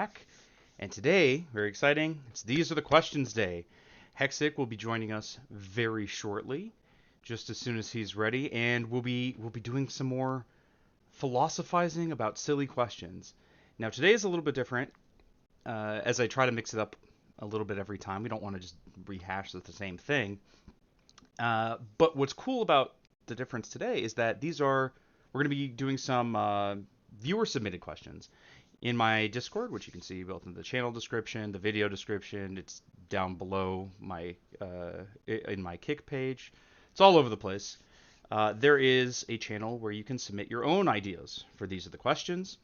back. And today, very exciting, These Are the Questions Day. Hexic will be joining us very shortly, just as soon as he's ready, and we'll be doing some more philosophizing about silly questions. Now, today is a little bit different, as I try to mix it up a little bit every time. We don't want to just rehash the same thing. But what's cool about the difference today is that we're going to be doing some viewer submitted questions in my Discord, which you can see both in the channel description, the video description. It's down below in my Kick page. It's all over the place. There is a channel where you can submit your own ideas for These Are the Questions,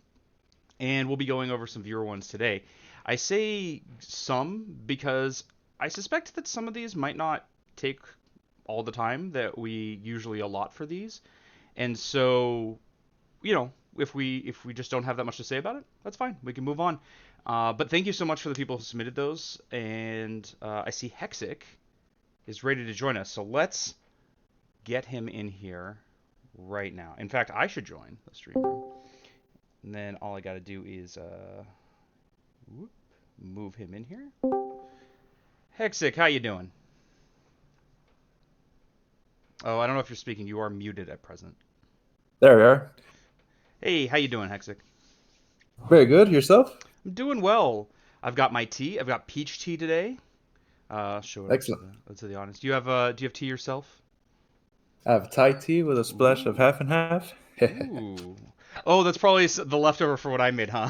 and we'll be going over some viewer ones today. I say some because I suspect that some of these might not take all the time that we usually allot for these. And so, if we just don't have that much to say about it, that's fine. We can move on. But thank you so much for the people who submitted those. And I see Hexic is ready to join us. So let's get him in here right now. In fact, I should join the stream room. And then all I got to do is move him in here. Hexic, how you doing? Oh, I don't know if you're speaking. You are muted at present. There we are. Hey, how you doing, Hexic? Very good. Yourself? I'm doing well. I've got my tea. I've got peach tea today. Show it Excellent. to the audience. Do you have tea yourself? I have Thai tea with a splash of half and half. Ooh. Oh, that's probably the leftover for what I made, huh?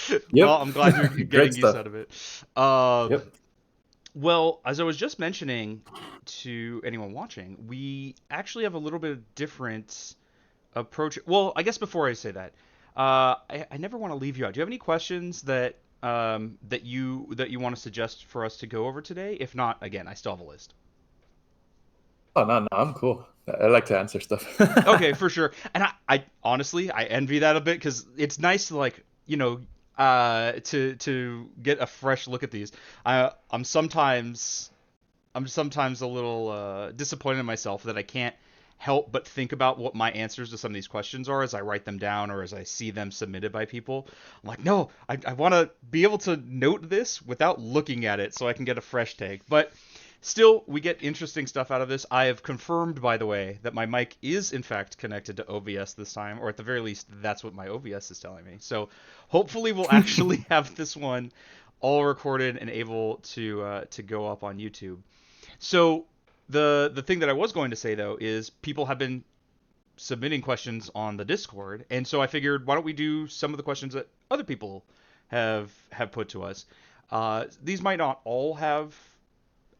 Yep. Well, I'm glad you're getting use stuff. out of it. Yep. Well, as I was just mentioning to anyone watching, we actually have a little bit of different approach. Well, I guess before I say that, I never want to leave you out. Do you have any questions that you want to suggest for us to go over today? If not, again, I still have a list. Oh, no, I'm cool. I like to answer stuff. Okay, for sure. And I honestly, I envy that a bit because it's nice to to get a fresh look at these. I'm sometimes a little disappointed in myself that I can't help but think about what my answers to some of these questions are as I write them down or as I see them submitted by people. I'm like, no, I want to be able to note this without looking at it so I can get a fresh take. But still, we get interesting stuff out of this. I have confirmed, by the way, that my mic is in fact connected to OBS this time, or at the very least, that's what my OBS is telling me. So hopefully we'll actually have this one all recorded and able to go up on YouTube. So the thing that I was going to say though is people have been submitting questions on the Discord, and so I figured why don't we do some of the questions that other people have put to us. These might not all have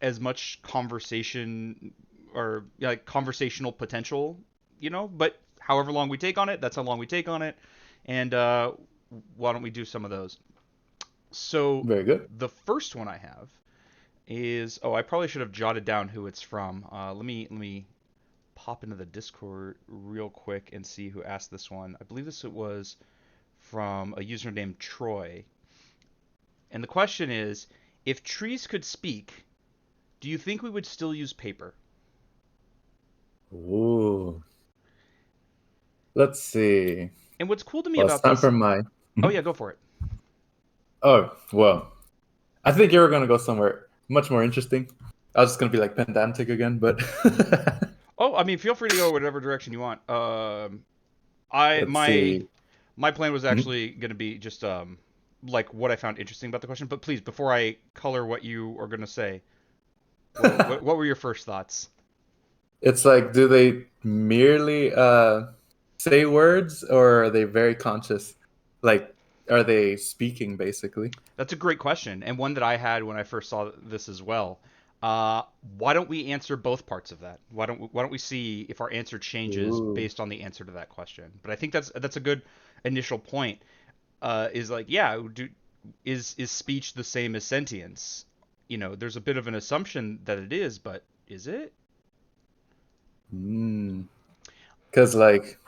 as much conversation or conversational potential, but however long we take on it, that's how long we take on it. And why don't we do some of those? So Very good. the first one I have is I probably should have jotted down who it's from. Let me pop into the Discord real quick and see who asked this one. I believe this was from a user named Troy. And the question is, if trees could speak, do you think we would still use paper? Ooh. Let's see. And what's cool to me Well, about it's time this... for mine. Oh yeah, go for it. Oh, well. I think you were going to go somewhere much more interesting. I was just going to be like pedantic again, but... Oh, I mean, feel free to go whatever direction you want. See. My plan was actually going to be just like what I found interesting about the question. But please, before I color what you are going to say, what were your first thoughts? It's like, do they merely say words, or are they very conscious? Like, are they speaking, basically? That's a great question, and one that I had when I first saw this as well. Why don't we answer both parts of that? Why don't we see if our answer changes Ooh. based on the answer to that question? But I think that's a good initial point. Is like, yeah, is speech the same as sentience? There's a bit of an assumption that it is, but is it? Because like,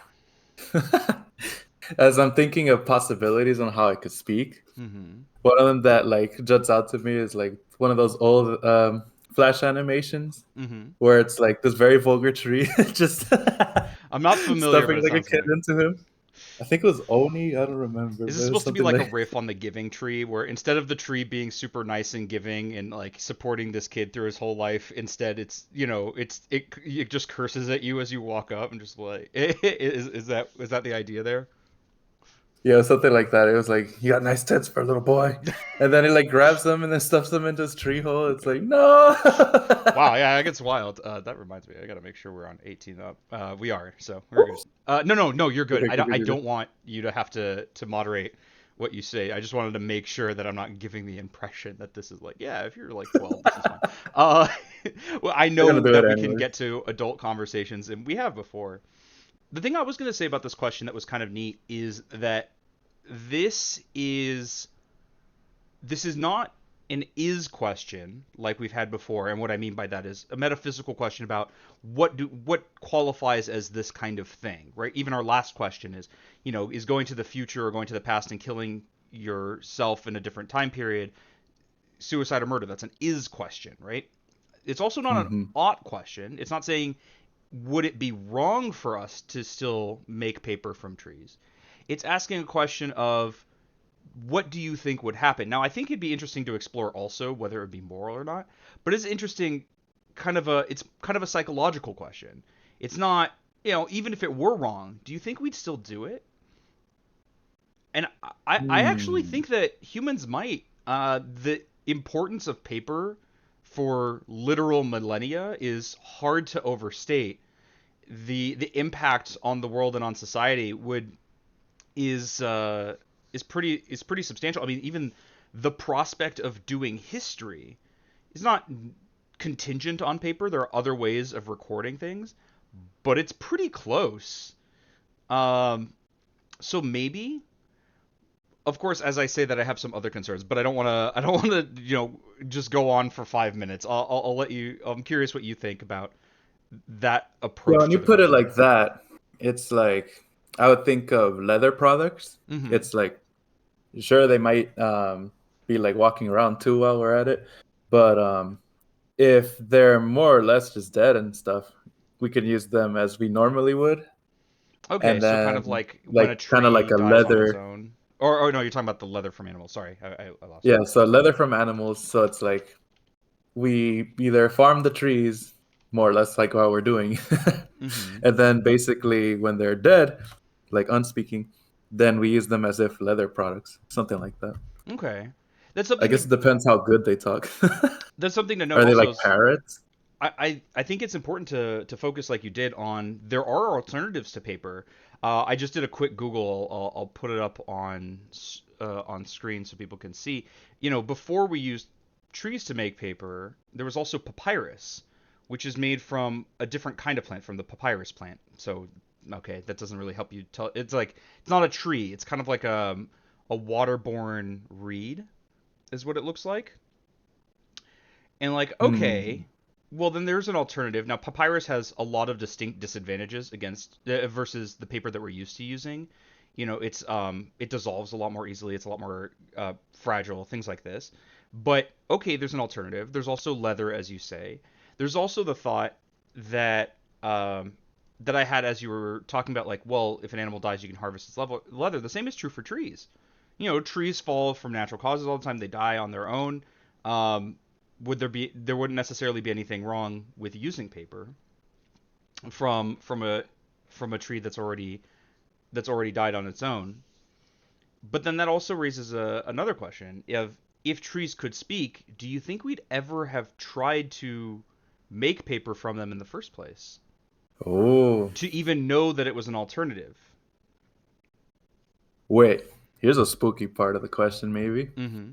as I'm thinking of possibilities on how I could speak, one of them that like juts out to me is like one of those old Flash animations where it's like this very vulgar tree just I'm not familiar, stuffing but like a kid into him. I think it was Oni. I don't remember, Is but this it was supposed to be something like a like riff on the giving tree, where instead of the tree being super nice and giving and like supporting this kid through his whole life, instead it's it just curses at you as you walk up and just like is that the idea there? yeah, something like that. It was like, you got nice tits for a little boy, and then he like grabs them and then stuffs them into his tree hole. It's like no. Wow, yeah, that gets wild. That reminds me, I gotta make sure we're on 18 up. We are, so we're good. No, no, no, you're good. Okay, good, I good, good. don't want you to have to moderate what you say. I just wanted to make sure that I'm not giving the impression that this is like, yeah, if you're like 12, this is fine. Uh, well, I We're gonna know do it that we can anyways. get to adult conversations, and we have before. The thing I was gonna say about this question that was kind of neat is that this is this is not an is question like we've had before, and what I mean by that is a metaphysical question about what qualifies as this kind of thing, right? Even our last question is, is going to the future or going to the past and killing yourself in a different time period suicide or murder? That's an is question, right? It's also not an Hmm. ought question. It's not saying would it be wrong for us to still make paper from trees. It's asking a question of what do you think would happen? Now, I think it'd be interesting to explore also whether it would be moral or not. But it's interesting, it's kind of a psychological question. It's not, even if it were wrong, do you think we'd still do it? And I actually Hmm. think that humans might. The importance of paper for literal millennia is hard to overstate. The impact on the world and on society would is uh, is pretty substantial. I mean, even the prospect of doing history is not contingent on paper. There are other ways of recording things, but it's pretty close. Um, so maybe, of course, as I say that, I have some other concerns, but I don't want to. I don't want to, just go on for 5 minutes. I'll let you. I'm curious what you think about that Yeah, approach when to you the put it question. like that, it's like I would think of leather products. Mm-hmm. It's like sure they might be like walking around too while we're at it, but if they're more or less just dead and stuff, we could use them as we normally would, Okay, and so kind then of like when a like kind of tree like a dies on its leather. own. Or no, you're talking about the leather from animals. Sorry, I lost you. Yeah, so leather from animals. So it's like we either farm the trees more or less like what we're doing, Mm-hmm. and then basically when they're dead, like unspeaking, then we use them as if leather products, something like that. Okay, that's I something guess to it depends how good they talk. that's something to note. Are they Also, like parrots? I think it's important to focus like you did on there are alternatives to paper. I just did a quick Google. I'll put it up on screen so people can see. Before we used trees to make paper, there was also papyrus, which is made from a different kind of plant, from the papyrus plant. So, okay, that doesn't really help you tell. It's like it's not a tree. It's kind of like a waterborne reed, is what it looks like. And like, Hmm. okay, well then there's an alternative. Now papyrus has a lot of distinct disadvantages against versus the paper that we're used to using. It dissolves a lot more easily. It's a lot more fragile, things like this. But okay, there's an alternative. There's also leather, as you say. There's also the thought that that I had as you were talking about, like, well, if an animal dies, you can harvest its leather. The same is true for trees. Trees fall from natural causes all the time. They die on their own. Um, there wouldn't necessarily be anything wrong with using paper from a tree that's already died on its own. But then that also raises another question: if trees could speak, do you think we'd ever have tried to make paper from them in the first place? Oh, To even know that it was an alternative? wait. Here's a spooky part of the question, maybe. Mm-hmm.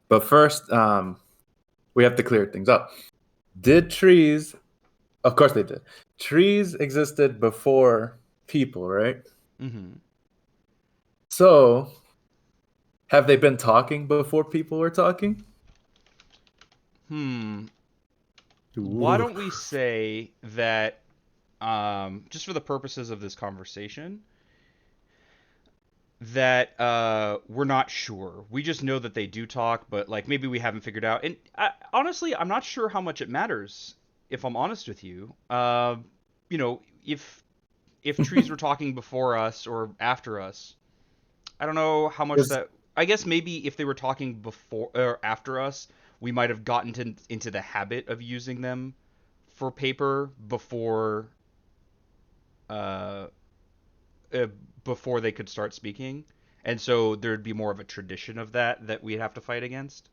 But first, we have to clear things up. Did trees? Of course they did. Trees existed before people, right? Mm-hmm. So, have they been talking before people were talking? Hmm. Why Ooh. don't we say that, just for the purposes of this conversation, that we're not sure. We just know that they do talk, but like maybe we haven't figured out. And honestly, I'm not sure how much it matters. If I'm honest with you, if if trees were talking before us or after us. I don't know how much 'Cause- that. I guess maybe if they were talking before or after us, we might have gotten into the habit of using them for paper uh, uh, before they could start speaking, and so there'd be more of a tradition of that we'd have to fight against.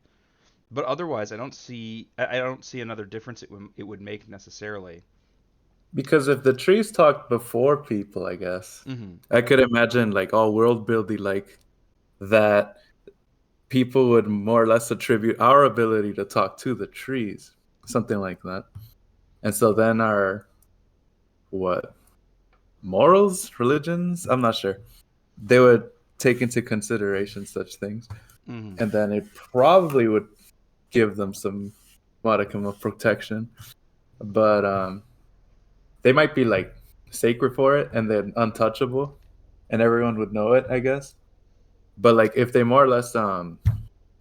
But otherwise, I don't see another difference it would make necessarily. because if the trees talked before people, I guess Hmm. I could imagine like all world building like that people would more or less attribute our ability to talk to the trees, something like that. And so then our what morals, religions, I'm not sure. They would take into consideration such things, Hmm. and then it probably would give them some modicum of protection. But they might be like sacred for it, and then untouchable, and everyone would know it, I guess. But like if they more or less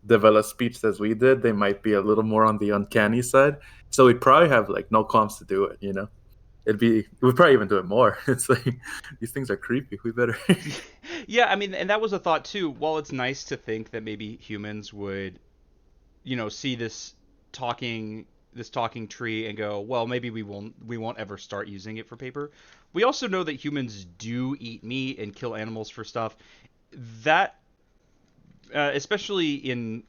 develop speech as we did, they might be a little more on the uncanny side. So we'd probably have like no qualms to do it, you know. We'd probably even do it more. It's like these things are creepy. We better. Yeah, I mean, and that was a thought too. While it's nice to think that maybe humans would, see this talking tree and go, well, maybe we won't ever start using it for paper. We also know that humans do eat meat and kill animals for stuff. That, especially in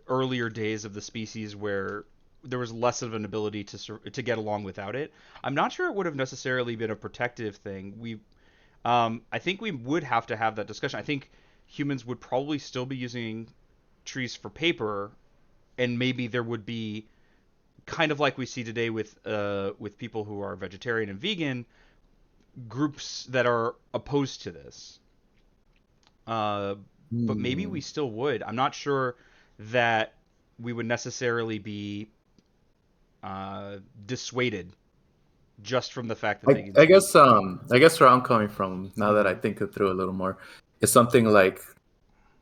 earlier days of the species where there was less of an ability to get along without it. I'm not sure it would have necessarily been a protective thing. I think we would have to have that discussion. I think humans would probably still be using trees for paper, and maybe there would be kind of like we see today with people who are vegetarian and vegan groups that are opposed to this. Uh, but maybe we Hmm. still would. I'm not sure that we would necessarily be dissuaded just from the fact that they can speak. I guess where I'm coming from now that I Hmm. think it through a little more is something like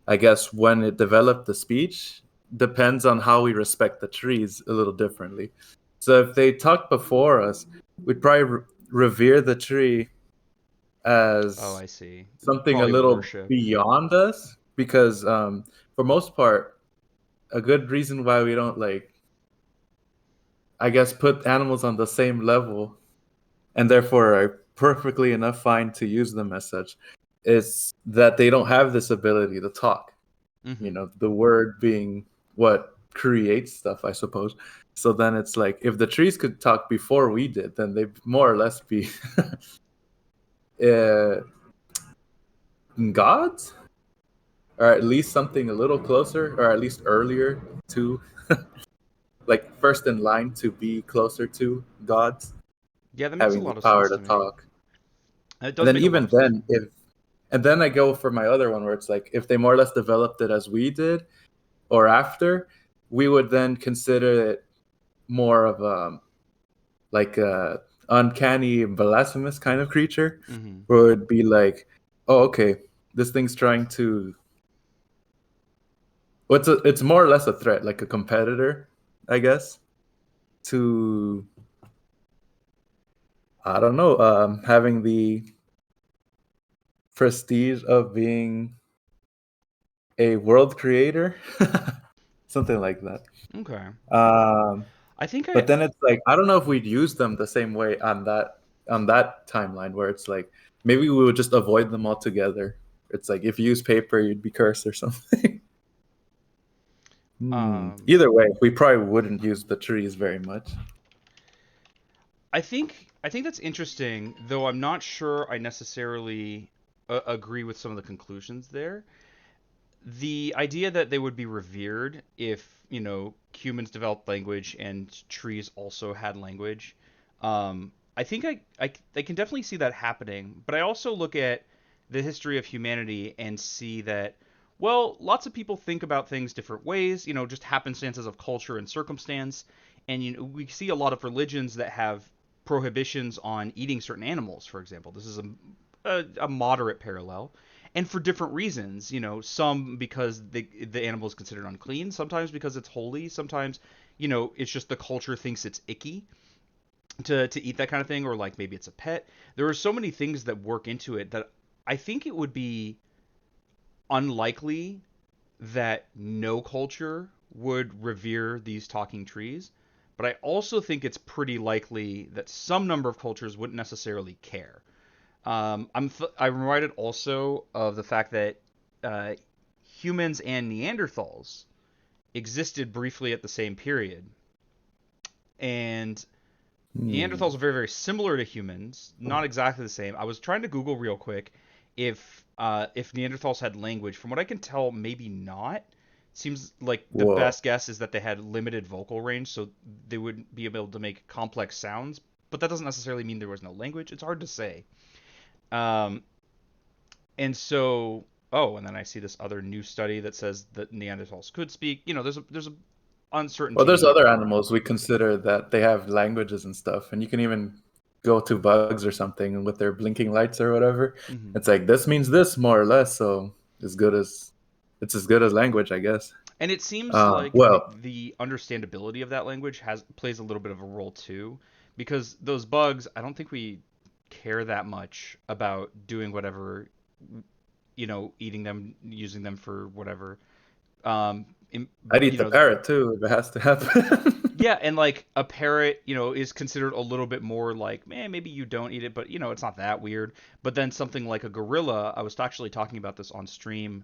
I guess when it developed the speech depends on how we respect the trees a little differently. So if they talked before us, we'd probably revere the tree Oh, as I see. something a Probably little worship. beyond us because for most part a good reason why we don't like I guess put animals on the same level and therefore are perfectly enough fine to use them as such is that they don't have this ability to talk, you Hmm. know, the word being what creates stuff, I suppose. So then it's like if the trees could talk before we did, then they'd more or less be uh, gods, or at least something a little closer, or at least earlier to, like first in line to be closer to gods, Yeah, that makes a having the lot of power sense to to me. talk. It And does then make a lot even of sense. then, if and then I go for my other one where it's like if they more or less developed it as we did or after, we would then consider it more of like a uncanny blasphemous kind of creature, Hmm. where it would be like, oh, okay, this thing's trying to. It's more or less a threat, like a competitor, I guess, to I don't know, having the prestige of being a world creator, something like that. Okay. Um, I think but I. then it's like I don't know if we'd use them the same way on that timeline where it's like maybe we would just avoid them altogether. It's like if you use paper, you'd be cursed or something. Um. Either way, we probably wouldn't use the trees very much. I think that's interesting, though I'm not sure I necessarily agree with some of the conclusions there. The idea that they would be revered if, humans developed language and trees also had language. I think I can definitely see that happening, but I also look at the history of humanity and see that, well, lots of people think about things different ways, just happenstances of culture and circumstance. And we see a lot of religions that have prohibitions on eating certain animals, for example. This is a moderate parallel, and for different reasons. Some because the animal is considered unclean, sometimes because it's holy, sometimes it's just the culture thinks it's icky. to eat that kind of thing, or like maybe it's a pet. There are so many things that work into it that I think it would be unlikely that no culture would revere these talking trees, but I also think it's pretty likely that some number of cultures wouldn't necessarily care. I'm reminded also of the fact that uh, humans and Neanderthals existed briefly at the same period, and Hmm. Neanderthals are very, very similar to humans, not exactly the same. I was trying to Google real quick if Neanderthals had language. From what I can tell, maybe not. Seems like the Whoa. best guess is that they had limited vocal range, so they wouldn't be able to make complex sounds. But that doesn't necessarily mean there was no language. It's hard to say. Um, and so, oh, and then I see this other new study that says that Neanderthals could speak. There's a Well, there's uncertainty. other animals we consider that they have languages and stuff, and you can even go to bugs or something and with their blinking lights or whatever. Mhm. It's like this means this more or less, so as good as it's as good as language, I guess. And it seems like the Well, the understandability of that language has plays a little bit of a role too, because those bugs, I don't think we care that much about doing whatever, eating them, using them for whatever. Um, in, I'd eat you the know, parrot too if it has to happen. yeah, and like a parrot, is considered a little bit more like, man, maybe you don't eat it, but it's not that weird. But then something like a gorilla, I was actually talking about this on stream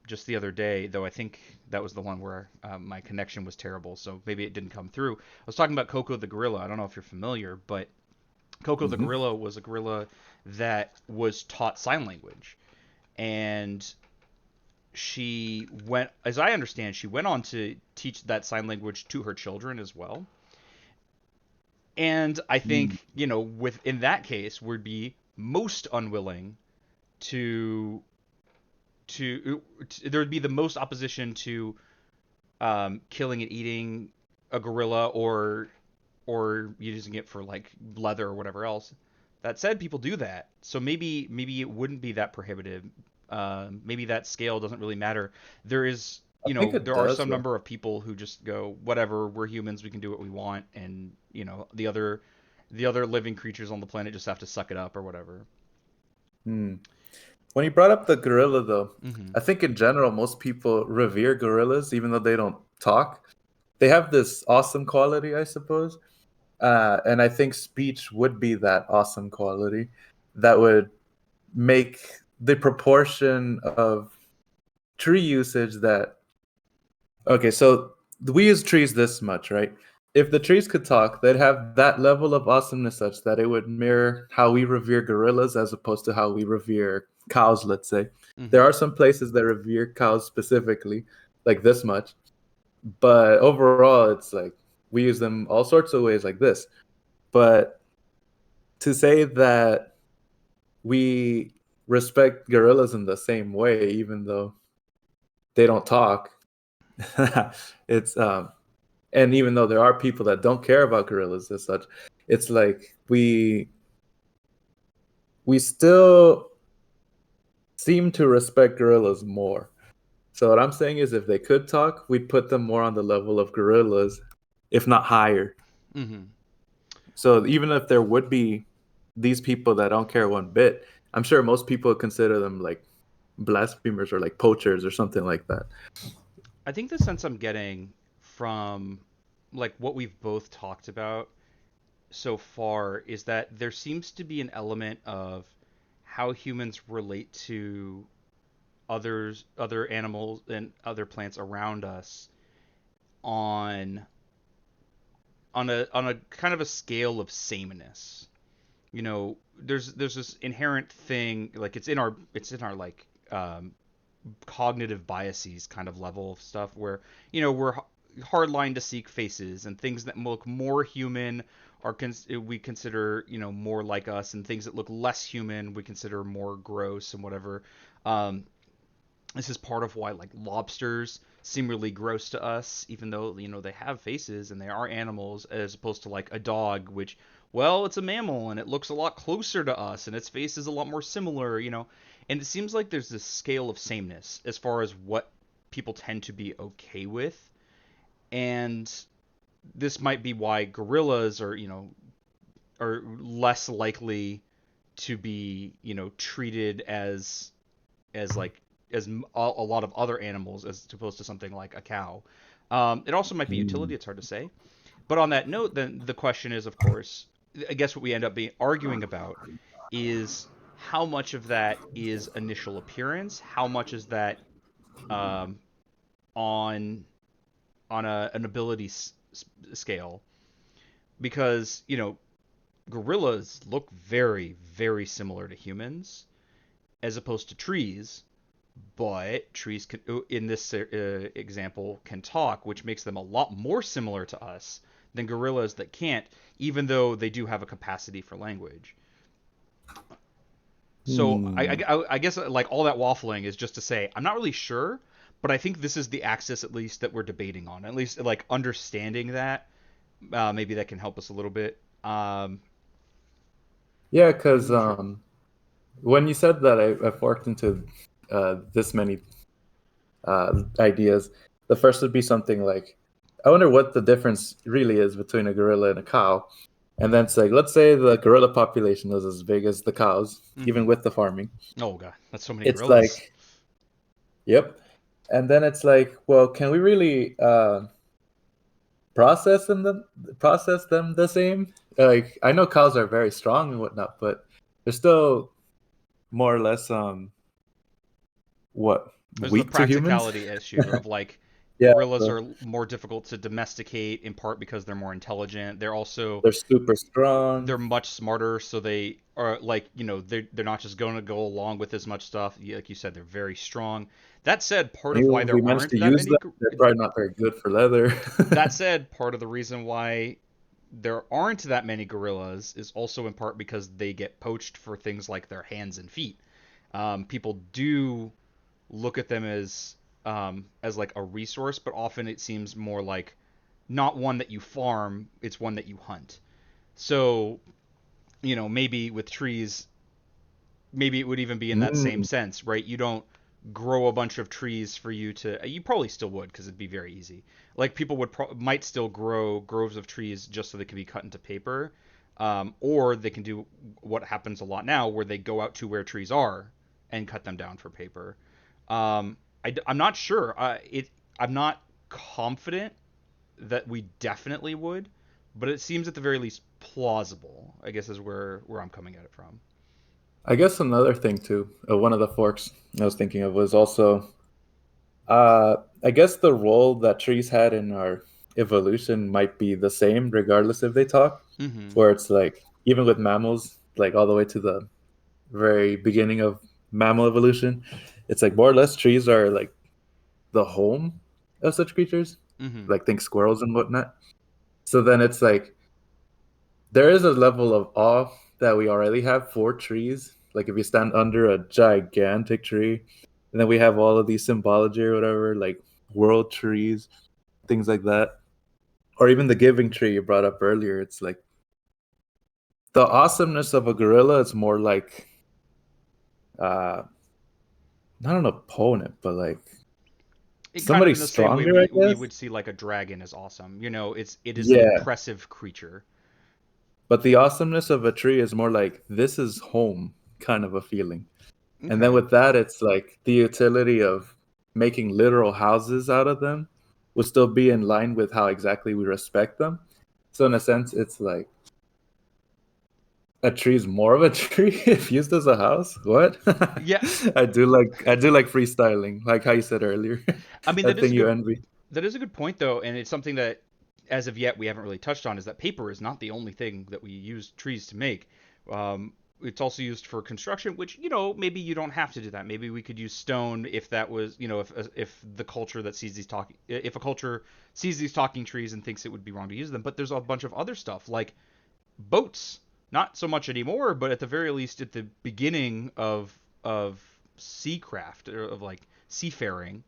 just the other day, though I think that was the one where my connection was terrible, so maybe it didn't come through. I was talking about Coco the gorilla. I don't know if you're familiar, but Coco the Hmm. gorilla was a gorilla that was taught sign language, and as I understand, she went on to teach that sign language to her children as well. And I think, in that case, would be most unwilling to there would be the most opposition to killing and eating a gorilla or using it for like leather or whatever else. That said, people do that, so maybe it wouldn't be that prohibitive. Maybe that scale doesn't really matter. There is, I think it there are does some though. number of people who just go, whatever, we're humans, we can do what we want, and the other living creatures on the planet just have to suck it up or whatever. Hmm. When you brought up the gorilla, though, Hmm. I think in general most people revere gorillas, even though they don't talk. They have this awesome quality, I suppose. And I think speech would be that awesome quality that would make the proportion of tree usage that. Okay, so we use trees this much, right? If the trees could talk, they'd have that level of awesomeness such that it would mirror how we revere gorillas as opposed to how we revere cows, let's say. There Hmm. are some places that revere cows specifically, like this much, but overall, it's like we use them all sorts of ways like this. But to say that we respect gorillas in the same way, even though they don't talk, it's and even though there are people that don't care about gorillas as such, it's like we still seem to respect gorillas more. So what I'm saying is if they could talk, we'd put them more on the level of gorillas, if not higher. Hmm. So even if there would be these people that don't care one bit, I'm sure most people consider them like blasphemers or like poachers or something like that. I think the sense I'm getting from like what we've both talked about so far is that there seems to be an element of how humans relate to other animals and other plants around us on on a kind of a scale of sameness. There's this inherent thing, like it's in our like cognitive biases kind of level of stuff where we're hardline to seek faces, and things that look more human we consider more like us, and things that look less human we consider more gross and whatever. um, this is part of why like lobsters seem really gross to us, even though they have faces and they are animals, as opposed to like a dog, which, well, it's a mammal and it looks a lot closer to us and its face is a lot more similar. And it seems like there's this scale of sameness as far as what people tend to be okay with. And this might be why gorillas are, are less likely to be, treated as like as a lot of other animals as opposed to something like a cow. It also might be Mm. utility. It's hard to say. But on that note, then the question is, of course, I guess what we end up being arguing about is how much of that is initial appearance, how much is that um, on an ability scale, because gorillas look very very similar to humans as opposed to trees, but trees can, in this example, can talk, which makes them a lot more similar to us than gorillas that can't, even though they do have a capacity for language. So Hmm. I guess like all that waffling is just to say I'm not really sure, but I think this is the axis at least that we're debating on. At least like understanding that, maybe that can help us a little bit. Yeah, Not because really sure. when you said that I forked into this many ideas, the first would be something like, I wonder what the difference really is between a gorilla and a cow. And then it's like, let's say the gorilla population is as big as the cows, even Mm-hmm. with the farming. Oh god, that's so many It's gorillas. like, yep. And then it's like, well, can we really process process them the same? Like, I know cows are very strong and whatnot, but they're still more or less what, There's the weak to humans? practicality issue of like Yeah, gorillas so are more difficult to domesticate in part because they're more intelligent. They're also they're super strong. they're much smarter, so they are like they're not just going to go along with as much stuff. Like you said, they're very strong. That said, part of Even why if we there manage aren't to that use many. them, they're probably not very good for leather. That said, part of the reason why there aren't that many gorillas is also in part because they get poached for things like their hands and feet. People do look at them as like a resource, but often it seems more like not one that you farm, it's one that you hunt. So, maybe with trees, maybe it would even be in that same Mm. sense, right? You don't grow a bunch of trees for you to. You probably still would because it'd be very easy. Like people might still grow groves of trees just so they can be cut into paper, or they can do what happens a lot now, where they go out to where trees are and cut them down for paper. I'm not sure. I'm not confident that we definitely would, but it seems at the very least plausible. I guess is where I'm coming at it from. I guess another thing too, one of the forks I was thinking of was also, I guess the role that trees had in our evolution might be the same regardless if they talk. Mm-hmm. Where it's like, even with mammals, like all the way to the very beginning of mammal evolution, it's like more or less trees are like the home of such creatures, Mm-hmm. like think squirrels and whatnot. So then it's like there is a level of awe that we already have for trees. Like if you stand under a gigantic tree, and then we have all of these symbology or whatever, like world trees, things like that, or even the giving tree you brought up earlier. It's like the awesomeness of a gorilla is more like uh not an opponent, but like Kind of somebody in the same way stronger, I we guess. would see like a dragon as awesome. It is an Yeah, impressive creature. but the awesomeness of a tree is more like this is home kind of a feeling. And then Okay. with that, it's like the utility of making literal houses out of them would still be in line with how exactly we respect them. So in a sense, it's like a tree's more of a tree if used as a house. What? Yeah, I do like freestyling, like how you said earlier. I mean That thing you envy. that is a good point though, and it's something that as of yet we haven't really touched on is that paper is not the only thing that we use trees to make. It's also used for construction, which maybe you don't have to do that. Maybe we could use stone if that was if the culture that sees these talking if a culture sees these talking trees and thinks it would be wrong to use them. But there's a bunch of other stuff like boats. Not so much anymore, but at the very least at the beginning of seacraft or of like seafaring,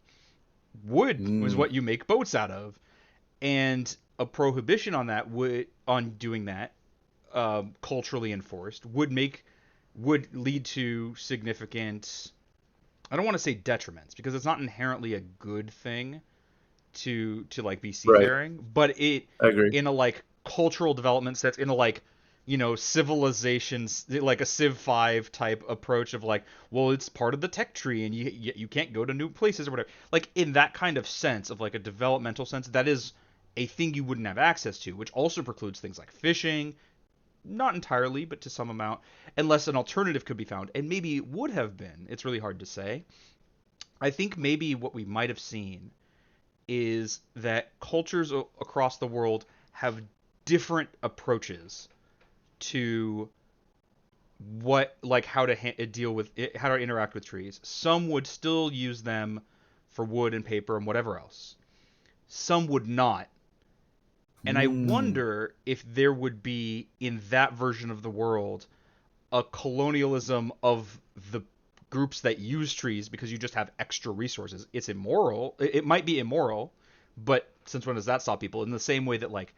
wood was Mm, what you make boats out of, and a prohibition on that would on doing that, culturally enforced, would lead to significant. I don't want to say detriments because it's not inherently a good thing, to like be Right. seafaring, but it I agree. in a like cultural development sense, in a like civilizations like a Civ 5 type approach of like, well, it's part of the tech tree and you can't go to new places or whatever. Like in that kind of sense of like a developmental sense, that is a thing you wouldn't have access to, which also precludes things like fishing, not entirely, but to some amount, unless an alternative could be found. And maybe it would have been. It's really hard to say. I think maybe what we might have seen is that cultures across the world have different approaches to what like how to deal with it, how to interact with trees. Some would still use them for wood and paper and whatever else. Some would not. And I Mm. wonder if there would be in that version of the world a colonialism of the groups that use trees because you just have extra resources. It's immoral. It might be immoral, but since when does that stop people? In the same way that like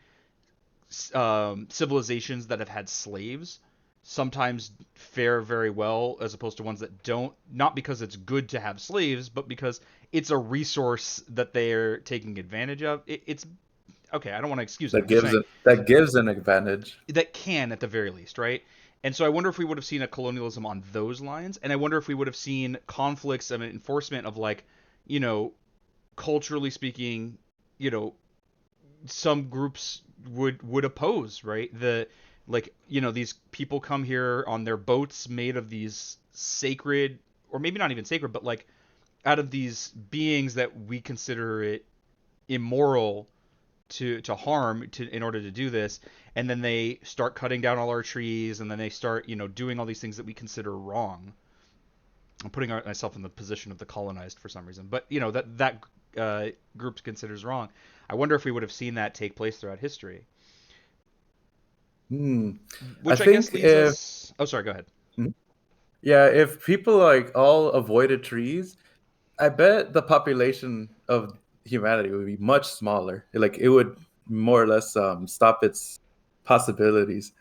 civilizations that have had slaves sometimes fare very well as opposed to ones that don't, not because it's good to have slaves, but because it's a resource that they're taking advantage of. It's okay, I don't want to excuse it. I'm just saying That gives an advantage. that can at the very least, right? And so I wonder if we would have seen a colonialism on those lines, and I wonder if we would have seen conflicts and enforcement of like, you know, culturally speaking, you know, some groups would oppose, right? The like, these people come here on their boats made of these sacred, or maybe not even sacred, but like out of these beings that we consider it immoral to harm in order to do this, and then they start cutting down all our trees, and then they start doing all these things that we consider wrong. I'm putting myself in the position of the colonized for some reason, but that group considers wrong. I wonder if we would have seen that take place throughout history, Hmm. I which I guess think leads if us. Oh, sorry, go ahead. yeah, if people like all avoided trees, I bet the population of humanity would be much smaller. Like it would more or less stop its possibilities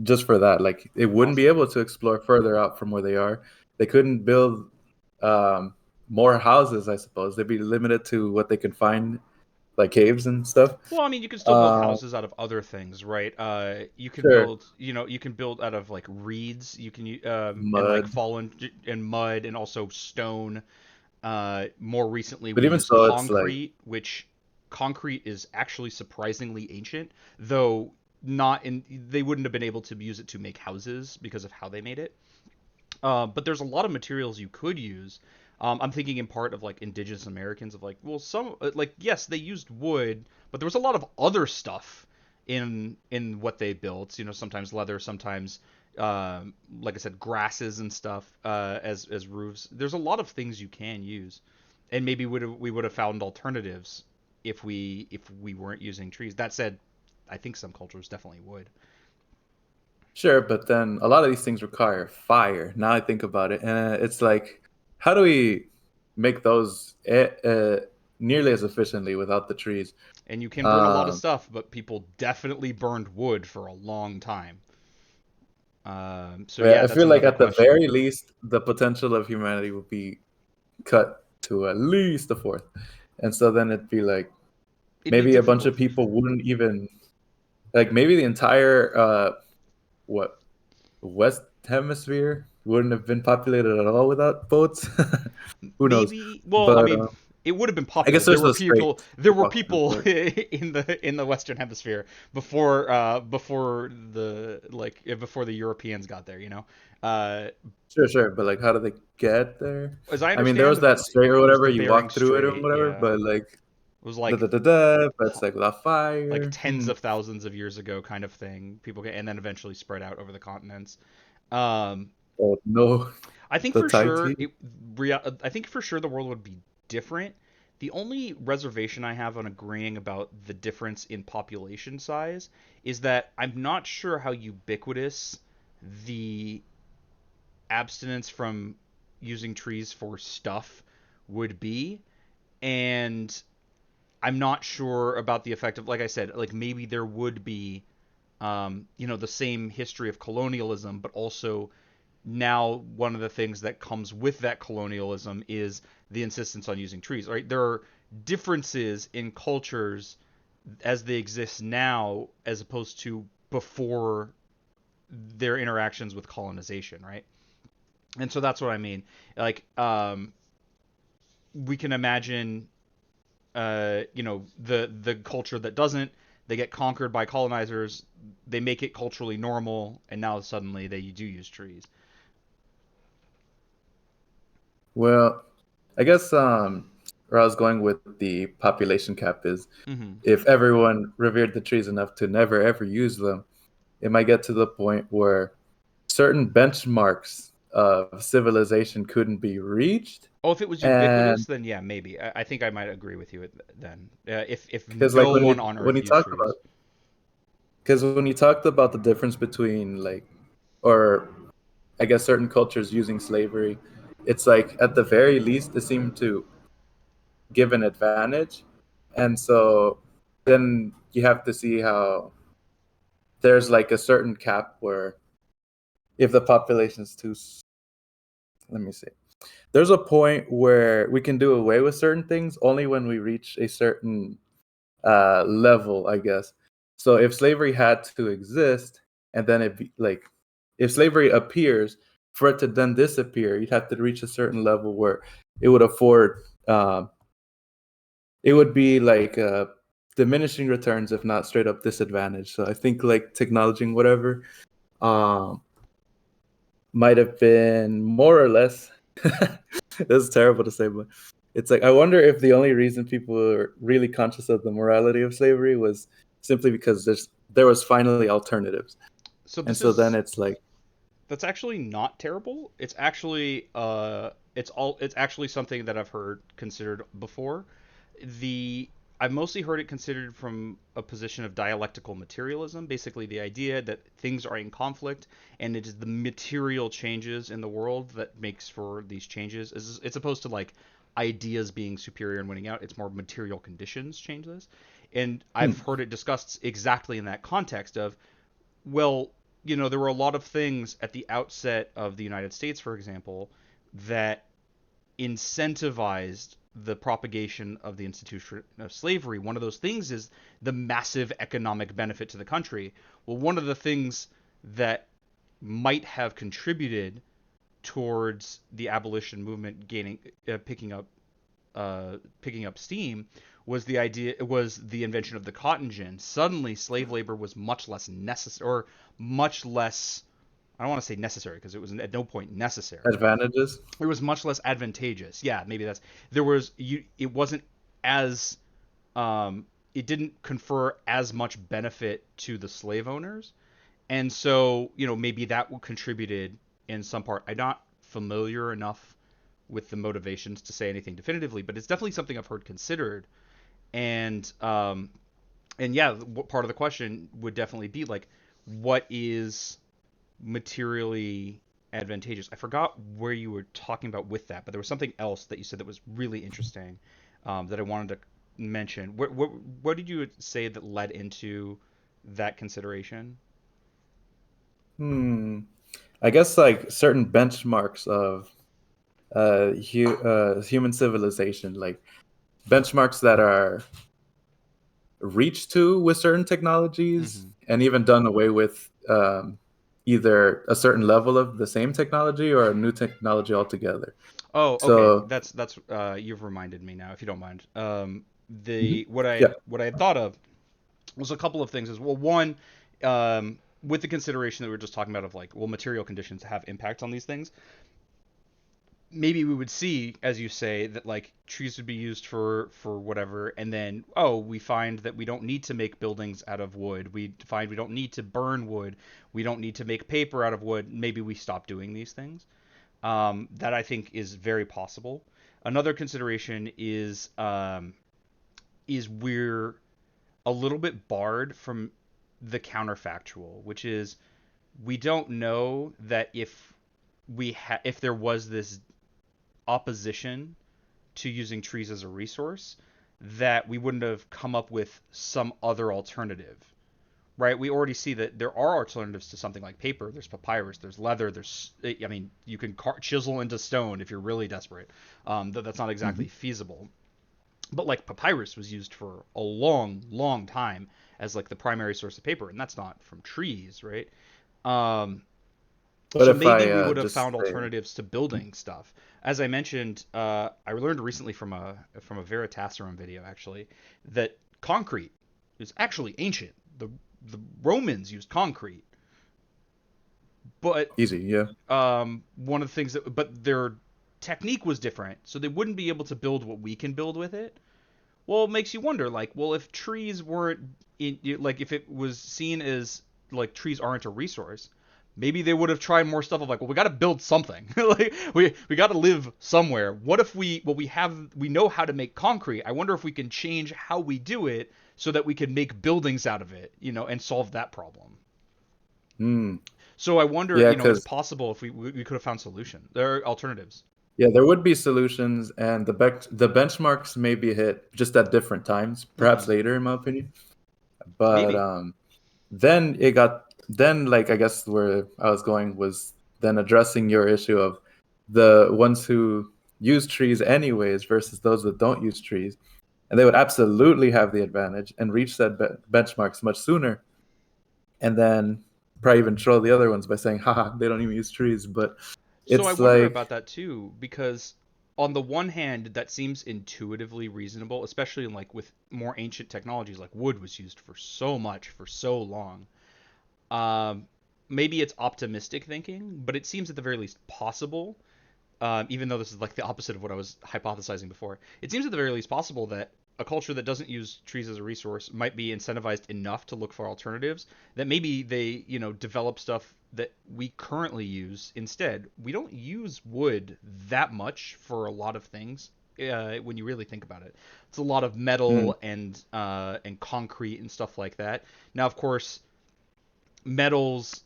just for that. Like it wouldn't be Possibly. able to explore further out from where they are. They couldn't build um, more houses, I suppose. They'd be limited to what they can find, like caves and stuff. Well, I mean, you can still build Uh, houses out of other things, right? You can sure, build, you can build out of like reeds. You can, and like mud, fallen and mud, and also stone. More recently, but we even use so, it's like concrete, which concrete is actually surprisingly ancient, though not in. They wouldn't have been able to use it to make houses because of how they made it. But there's a lot of materials you could use. I'm thinking in part of like indigenous Americans of like, well, some like yes, they used wood, but there was a lot of other stuff in what they built. Sometimes leather, sometimes like I said, grasses and stuff as roofs. There's a lot of things you can use, and maybe we would have found alternatives if we weren't using trees. That said, I think some cultures definitely would. sure, but then a lot of these things require fire. Now I think about it, and it's like, how do we make those nearly as efficiently without the trees? And you can burn a lot of Um, stuff, but people definitely burned wood for a long time. So yeah, yeah, I that's feel like another at the question. very least, the potential of humanity would be cut to at least a fourth, and so then it'd be like It'd be maybe a bunch difficult of for people sure. wouldn't even like maybe the entire what West Hemisphere wouldn't have been populated at all without boats. Who knows? Maybe. Well, I But mean, it would have been I guess populated. There there's were the strait people. There to were walk through. people But in the Western Hemisphere before before the Europeans got there. Uh, sure, sure. But like, how do they get there? as I I mean, there was understand, that strait or there's whatever. the You Bering walk through it and Strait. whatever. Yeah, But like, it was da like da da da. But it's like without fire. tens of thousands of years ago, kind of thing. And then eventually spread out over the continents. Um, Oh no, I think the for tide sure tea. I think for sure the world would be different. The only reservation I have on agreeing about the difference in population size is that I'm not sure how ubiquitous the abstinence from using trees for stuff would be, and I'm not sure about the effect of, like I said, like maybe there would be the same history of colonialism, but also now one of the things that comes with that colonialism is the insistence on using trees. Right? There are differences in cultures as they exist now as opposed to before their interactions with colonization, right? And so that's what I mean. Like, we can imagine, the culture that doesn't. They get conquered by colonizers. They make it culturally normal, and now suddenly they do use trees. Well, I guess where I was going with the population cap is Mm-hmm. if everyone revered the trees enough to never ever use them, it might get to the point where certain benchmarks of civilization couldn't be reached. Oh, if it was And ubiquitous, then yeah, maybe. I think I might agree with you then. If because like no one on when Earth you used talked about trees. because when you talked about the difference between like or I guess certain cultures using slavery, it's like at the very least it seemed to give an advantage. And so then you have to see how there's like a certain cap where if the population's too let me see. There's a point where we can do away with certain things only when we reach a certain level, I guess. So if slavery had to exist, and then like if slavery appears, for it to then disappear, you'd have to reach a certain level where it would afford, it would be like diminishing returns, if not straight up disadvantage. So I think like technology and whatever um, might have been more or less. This is terrible to say, but it's like I wonder if the only reason people were really conscious of the morality of slavery was simply because there was finally alternatives, So and this so then is it's like, that's actually not terrible. It's actually something that I've heard considered before. The I've mostly heard it considered from a position of dialectical materialism, basically the idea that things are in conflict and it is the material changes in the world that makes for these changes. It's opposed to like ideas being superior and winning out. It's more material conditions change this. And I've hmm, heard it discussed exactly in that context of, well, there were a lot of things at the outset of the United States, for example, that incentivized the propagation of the institution of slavery. One of those things is the massive economic benefit to the country. Well, one of the things that might have contributed towards the abolition movement gaining picking up steam was the invention of the cotton gin. Suddenly, slave labor was much less necessary, or much less. I don't want to say necessary because it was at no point necessary. advantages. It was much less advantageous. Yeah, maybe that's there was you. It wasn't as it didn't confer as much benefit to the slave owners, and so maybe that contributed in some part. I'm not familiar enough with the motivations to say anything definitively, but it's definitely something I've heard considered. And yeah, what part of the question would definitely be like, what is materially advantageous? I forgot where you were talking about with that, but there was something else that you said that was really interesting, that I wanted to mention. What did you say that led into that consideration? Hmm. I guess like certain benchmarks of human civilization, like benchmarks that are reached to with certain technologies Mm-hmm. and even done away with either a certain level of the same technology or a new technology altogether. Oh, okay. So, That's you've reminded me now, if you don't mind. mhm, The yeah. what I had thought of was a couple of things as well. One, with the consideration that we were just talking about of like, will material conditions have impact on these things? Maybe we would see, as you say, that like trees would be used for whatever, and then we find that we don't need to make buildings out of wood. We find we don't need to burn wood. We don't need to make paper out of wood. Maybe we stop doing these things. That I think is very possible. Another consideration is we're a little bit barred from the counterfactual, which is we don't know that if there was this opposition to using trees as a resource, that we wouldn't have come up with some other alternative. Right? We already see that there are alternatives to something like paper. There's papyrus, there's leather, I mean, you can chisel into stone if you're really desperate. Though that's not exactly Mhm. feasible. But like papyrus was used for a long, long time as like the primary source of paper, and that's not from trees, right? Um, What so if maybe I we would have just found say, alternatives to building stuff. As I mentioned, I learned recently from a Veritasium video actually that concrete is actually ancient. The Romans used concrete, but easy, yeah. one of the things that but their technique was different, so they wouldn't be able to build what we can build with it. Well, it makes you wonder, like, well, if trees weren't like, if it was seen as like trees aren't a resource, maybe they would have tried more stuff of like, well, we got to build something. Like, we got to live somewhere. What if we know how to make concrete? I wonder if we can change how we do it so that we can make buildings out of it, and solve that problem. Hmm. So I wonder, Yeah, it's because possible if we could have found solution. There are alternatives. yeah, there would be solutions, and the benchmarks may be hit just at different times, perhaps Mm-hmm. later, in my opinion. But Maybe. then like I guess where I was going was then addressing your issue of the ones who use trees anyways versus those that don't use trees, and they would absolutely have the advantage and reach that benchmarks much sooner, and then probably even troll the other ones by saying, haha, they don't even use trees. But So I it's wonder like, about that too, because on the one hand, that seems intuitively reasonable, especially in like with more ancient technologies, like wood was used for so much for so long. Um, Maybe it's optimistic thinking, but it seems at the very least possible. Even though this is like the opposite of what I was hypothesizing before, it seems at the very least possible that a culture that doesn't use trees as a resource might be incentivized enough to look for alternatives that maybe they, develop stuff that we currently use instead. We don't use wood that much for a lot of things. When you really think about it, it's a lot of hmm, metal and concrete and stuff like that. Now, of course, metals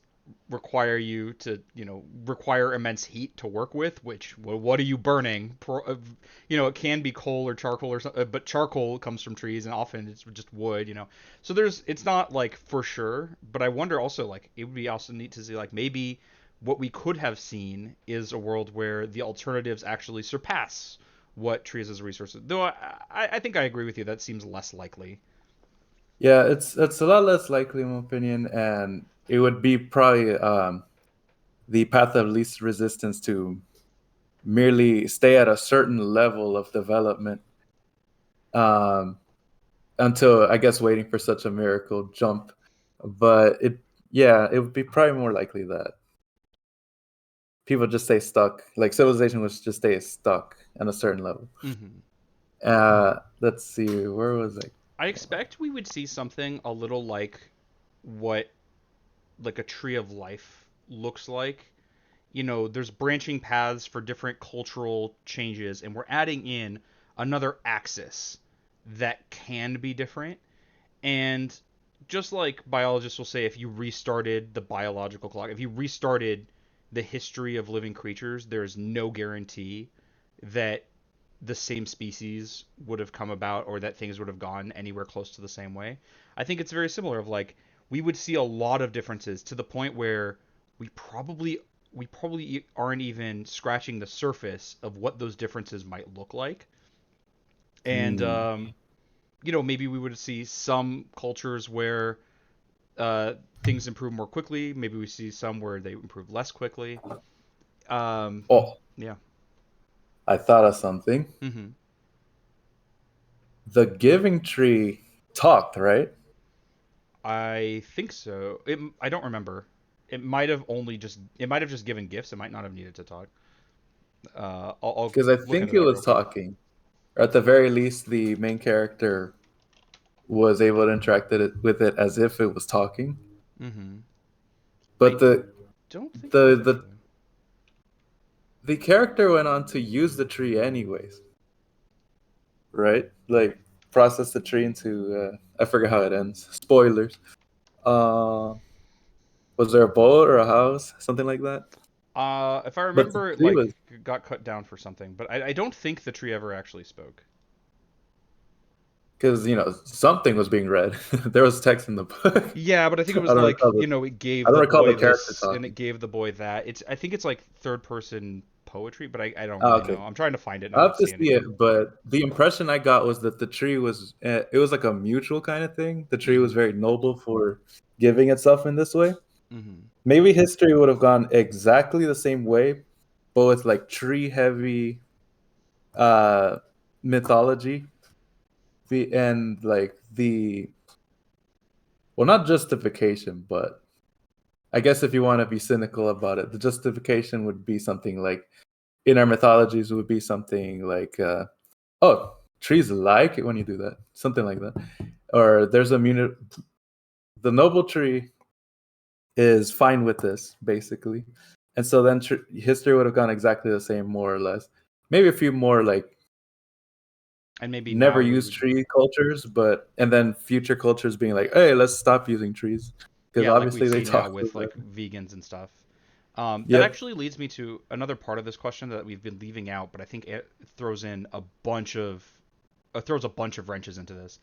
require you to require immense heat to work with, which, well, what are you burning? It can be coal or charcoal or something, but charcoal comes from trees and often it's just wood. So it's not like for sure, but I wonder also, like, it would be also neat to see, like, maybe what we could have seen is a world where the alternatives actually surpass what trees as a resource, though I think I agree with you, that seems less likely. yeah, it's a lot less likely in my opinion, and it would be probably the path of least resistance to merely stay at a certain level of development, um, until I guess waiting for such a miracle jump. But yeah, it would be probably more likely that people just stay stuck, like civilization would just stay stuck at a certain level. Mm-hmm. Let's see, where was I? I expect we would see something a little like what like a tree of life looks like. There's branching paths for different cultural changes, and we're adding in another axis that can be different. And just like biologists will say, if you restarted the biological clock, if you restarted the history of living creatures, there's no guarantee that the same species would have come about or that things would have gone anywhere close to the same way. I think it's very similar of like we would see a lot of differences to the point where we probably we probably aren't even scratching the surface of what those differences might look like. And Hmm. maybe we would see some cultures where uh, things improve more quickly. Maybe we see some where they improve less quickly. Um, Oh, yeah. I thought of something. Mm-hmm. The giving tree talked, right? I think so. I don't remember. It might have just given gifts. It might not have needed to talk. I'll Because I look think into it that real was quick. talking, or at the very least, the main character was able to interact with it as if it was talking. Mm-hmm. But I the don't think it the did the actually. the character went on to use the tree anyways, right? Like process the tree into I forget how it ends. Spoilers. Uh, was there a boat or a house, something like that? If I But the remember, it tree like was got cut down for something, but I don't think the tree ever actually spoke. because something was being read. There was text in the book. Yeah, but I think it I was don't like, recall it I gave don't the recall the boy character this and it talking. gave the boy that. I think it's like third person poetry, but I don't Oh, really know. okay. I'm trying to find it and I I don't have to see see anything. it, but the impression I got was that the tree was it was like a mutual kind of thing. The tree was Mm-hmm. very noble for giving itself in this way. Mm-hmm. Maybe history would have gone exactly the same way, but with like tree heavy uh mythology and like the well, not justification, but I guess if you want to be cynical about it, the justification would be something like in our mythologies would be something like oh, trees like it when you do that, something like that. Or there's a the noble tree is fine with this basically, and so then history would have gone exactly the same, more or less. Maybe a few more like And maybe never now we use would, tree cultures, but and then future cultures being like, hey, let's stop using trees because yeah, like we obviously they see now talk to with like them. vegans and stuff. That Yep. actually leads me to another part of this question that we've been leaving out, but I think it throws in a bunch of throws a bunch of wrenches into this,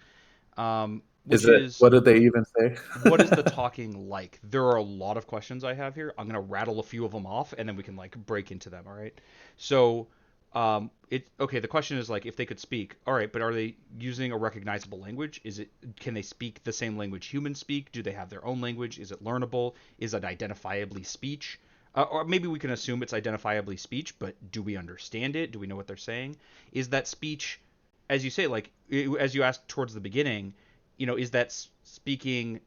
Is which it? is What did they even say? what is the talking like? There are a lot of questions I have here. I'm gonna rattle a few of them off, and then we can like break into them. All right. So, it okay. The question is like if they could speak. All right, but are they using a recognizable language? Is it can they speak the same language humans speak? Do they have their own language? Is it learnable? Is it identifiably speech? Or maybe we can assume it's identifiably speech, but do we understand it? Do we know what they're saying? Is that speech, as you say, like as you asked towards the beginning, is that speaking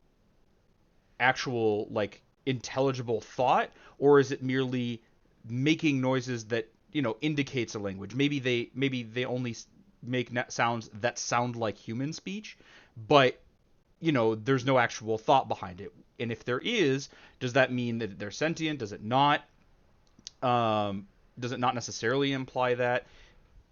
actual like intelligible thought, or is it merely making noises that indicates a language? Maybe they only make sounds that sound like human speech, but there's no actual thought behind it. And if there is, does that mean that they're sentient? Does it not? Does it not necessarily imply that?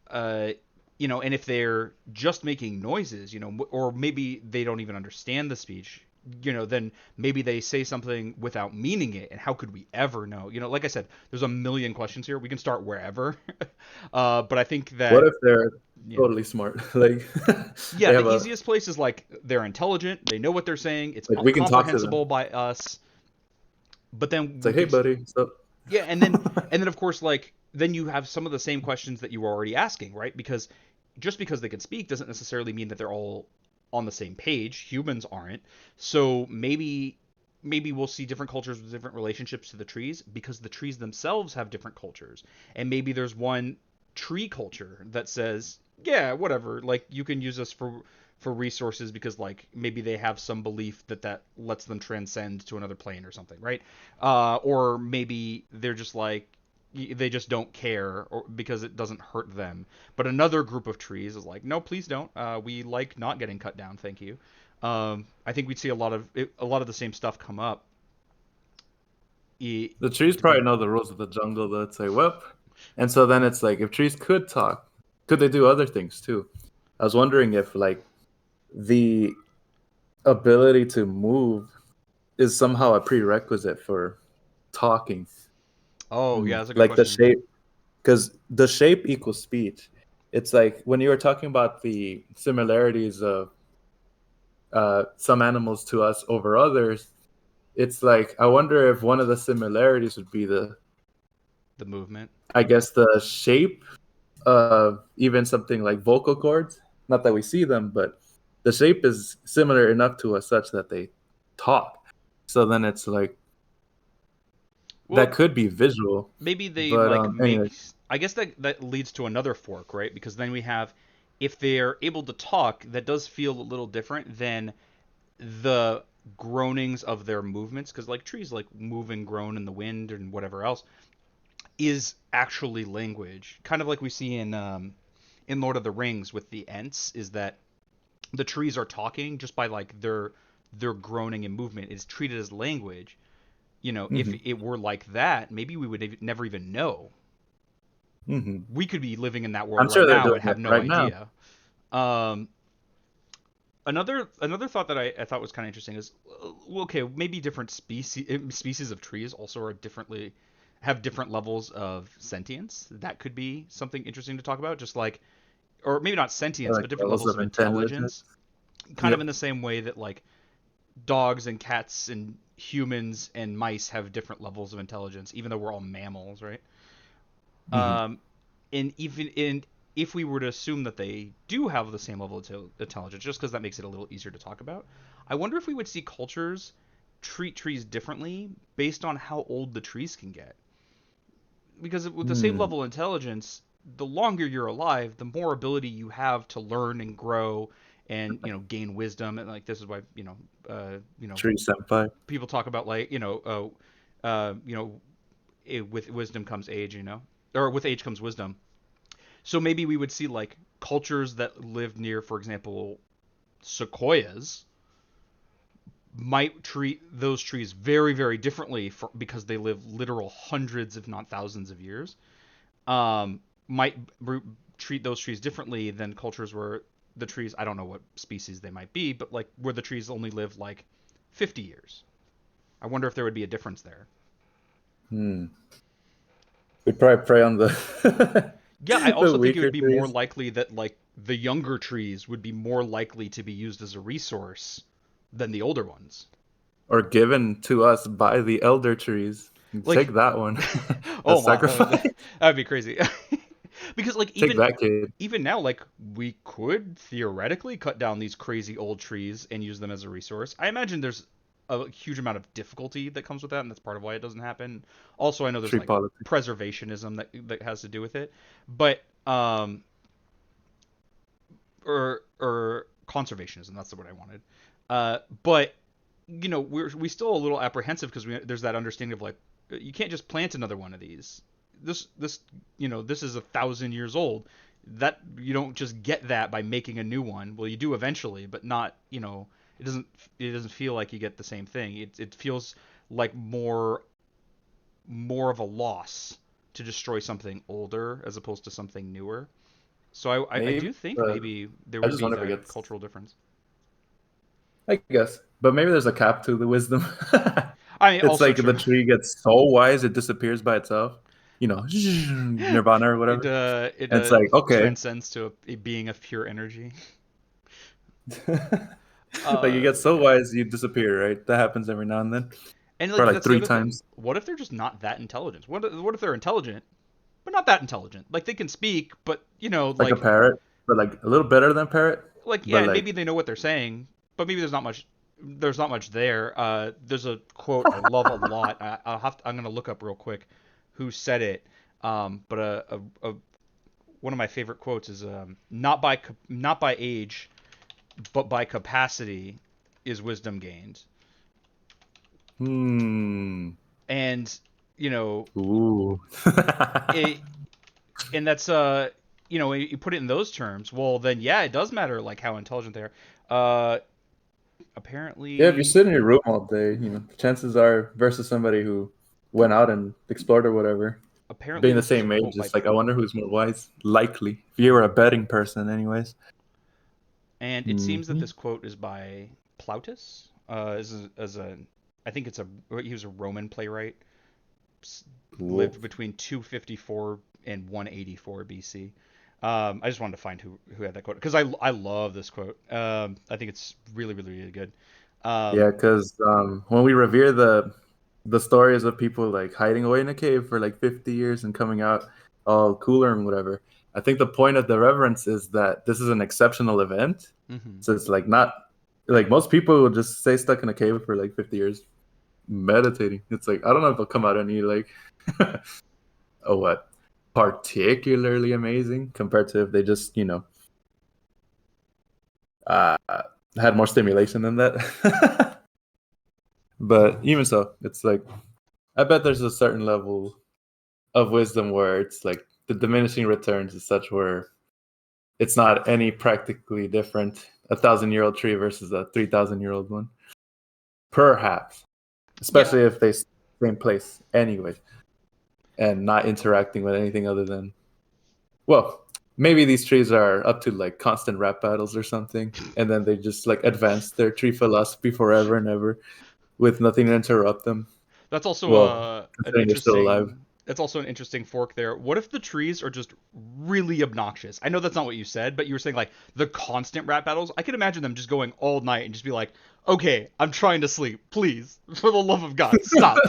uh, and if they're just making noises, or maybe they don't even understand the speech, then maybe they say something without meaning it, and how could we ever know? Like I said, there's a million questions here. We can start wherever, but I think What that if they're yeah, totally smart? Like yeah, they the have a easiest place is like they're intelligent, they know what they're saying, it's like we can talk to them. comprehensible by us, but then It's we like, hey, could buddy, what's up? yeah, and then of course like then you have some of the same questions that you were already asking, right? Because just because they can speak doesn't necessarily mean that they're all on the same page. Humans aren't. So maybe we'll see different cultures with different relationships to the trees because the trees themselves have different cultures. And maybe there's one tree culture that says, yeah, whatever, like you can use us for resources because like maybe they have some belief that lets them transcend to another plane or something, right? Or maybe they're just like they just don't care or because it doesn't hurt them. But another group of trees is like, no, please don't. We like not getting cut down, thank you. I think we'd see a lot of the same stuff come up. The trees probably Depending. know the rules of the jungle. They'd say, "Well," and so then it's like, if trees could talk, could they do other things too? I was wondering if like the ability to move is somehow a prerequisite for talking. Oh yeah, that's a good Like the question. shape, because the shape equals speech. It's like when you were talking about the similarities of some animals to us over others. It's like I wonder if one of the similarities would be The movement. I guess the shape of even something like vocal cords. Not that we see them, but the shape is similar enough to us such that they talk. So then it's like that Well, could be visual, maybe they but like anyway, make. I guess that leads to another fork, right? Because then we have, if they're able to talk, that does feel a little different than the groanings of their movements, because like trees like move and groan in the wind and whatever else is actually language, kind of like we see in Lord of the Rings with the Ents, is that the trees are talking just by like their groaning and movement is treated as language. If hmm it were like that, maybe we would never even know. hmm We could be living in that world I'm right sure they're now doing and it have no right now. idea. Um, another thought that I thought was kind of interesting is, okay, maybe different species of trees also are differently have different levels of sentience. That could be something interesting to talk about, just like, or maybe not sentience, Like but different levels levels of of intelligence. intelligence. Kind of Yep. in the same way that like dogs and cats and humans and mice have different levels of intelligence, even though we're all mammals, right? Mhm. Um, and even in if we were to assume that they do have the same level of intelligence, just because that makes it a little easier to talk about, I wonder if we would see cultures treat trees differently based on how old the trees can get. Because with the same Hmm. level of intelligence, the longer you're alive, the more ability you have to learn and grow and gain wisdom. And like this is why Tree senpai. people talk about like with wisdom comes age, or with age comes wisdom. So maybe we would see like cultures that live near, for example, sequoias might treat those trees very, very differently because they live literal hundreds, if not thousands, of years. Might treat those trees differently than cultures where the trees, I don't know what species they might be, but like where the trees only live like 50 years. I wonder if there would be a difference there. Hmm. We'd probably prey on the Yeah, I the also think it weaker would be more trees, likely that like the younger trees would be more likely to be used as a resource than the older ones. or given to us by the elder trees. Like, Take that one. A oh my, sacrifice. that'd be crazy. Because like Take that, kid. even now, like we could theoretically cut down these crazy old trees and use them as a resource. I imagine there's a huge amount of difficulty that comes with that, and that's part of why it doesn't happen. Also, I know there's Tree like politics. preservationism that has to do with it, but or conservationism. That's the word I wanted. But we still a little apprehensive because there's that understanding of like you can't just plant another one of these. This is 1,000 years old. That you don't just get that by making a new one. Well, you do eventually, but not. It doesn't feel like you get the same thing. It feels like more of a loss to destroy something older as opposed to something newer. So I Maybe, do think but maybe there I would just be wonder if it that gets. cultural difference. I guess, but maybe there's a cap to the wisdom. I mean, It's also like the true. tree gets so wise it disappears by itself. You know, Nirvana or It whatever. it And it's like okay, transcends to a being of pure energy. like you Uh, get so wise you disappear, right? That happens every now and then, and or like like that's the three other thing. times, What if they're just not that intelligent? What if they're intelligent but not that intelligent? Like they can speak, but like a parrot, but like a little better than parrot, yeah, but and maybe like they know what they're saying, but maybe there's not much. There's not much there. There's a quote I love a lot. I'm gonna look up real quick who said it. But one of my favorite quotes is not by age, but by capacity is wisdom gained. hmm, And you know ooh, it, and that's you put it in those terms. Well, then yeah, it does matter like how intelligent they are. Uh, yeah. If you apparently, sit in your room all day, you know, the chances are versus somebody who went out and explored or whatever, apparently being the this is a same age, quote by it's like I wonder who's more wise. Likely, if you were a betting person, anyways. and it seems that Hmm. this quote is by Plautus. I think he was a Roman playwright. Cool. Lived between 254 and 184 BC. I just wanted to find who had that quote because I love this quote. I think it's really really really good. Yeah, Um, because when we revere the stories of people like hiding away in a cave for like 50 years and coming out all cooler and whatever, I think the point of the reverence is that this is an exceptional event. mhm. So it's like not like most people will just stay stuck in a cave for like 50 years meditating. It's like I don't know if they'll come out any like oh what particularly amazing compared to if they just uh had more stimulation than that. But even so, it's like I bet there's a certain level of wisdom where it's like the diminishing returns is such where it's not any practically different 1,000-year-old tree versus a 3,000-year-old one. Perhaps, Yeah, especially if they stay in the same place anyway and not interacting with anything other than well, maybe these trees are up to like constant rap battles or something, and then they just like advance their tree philosophy forever and ever with nothing to interrupt them. that's also Well, considering they're still alive. that's also an interesting fork there. What if the trees are just really obnoxious? I know that's not what you said, but you were saying like the constant rap battles. I could imagine them just going all night and just be like, Okay, I'm trying to sleep. Please, for the love of God, stop.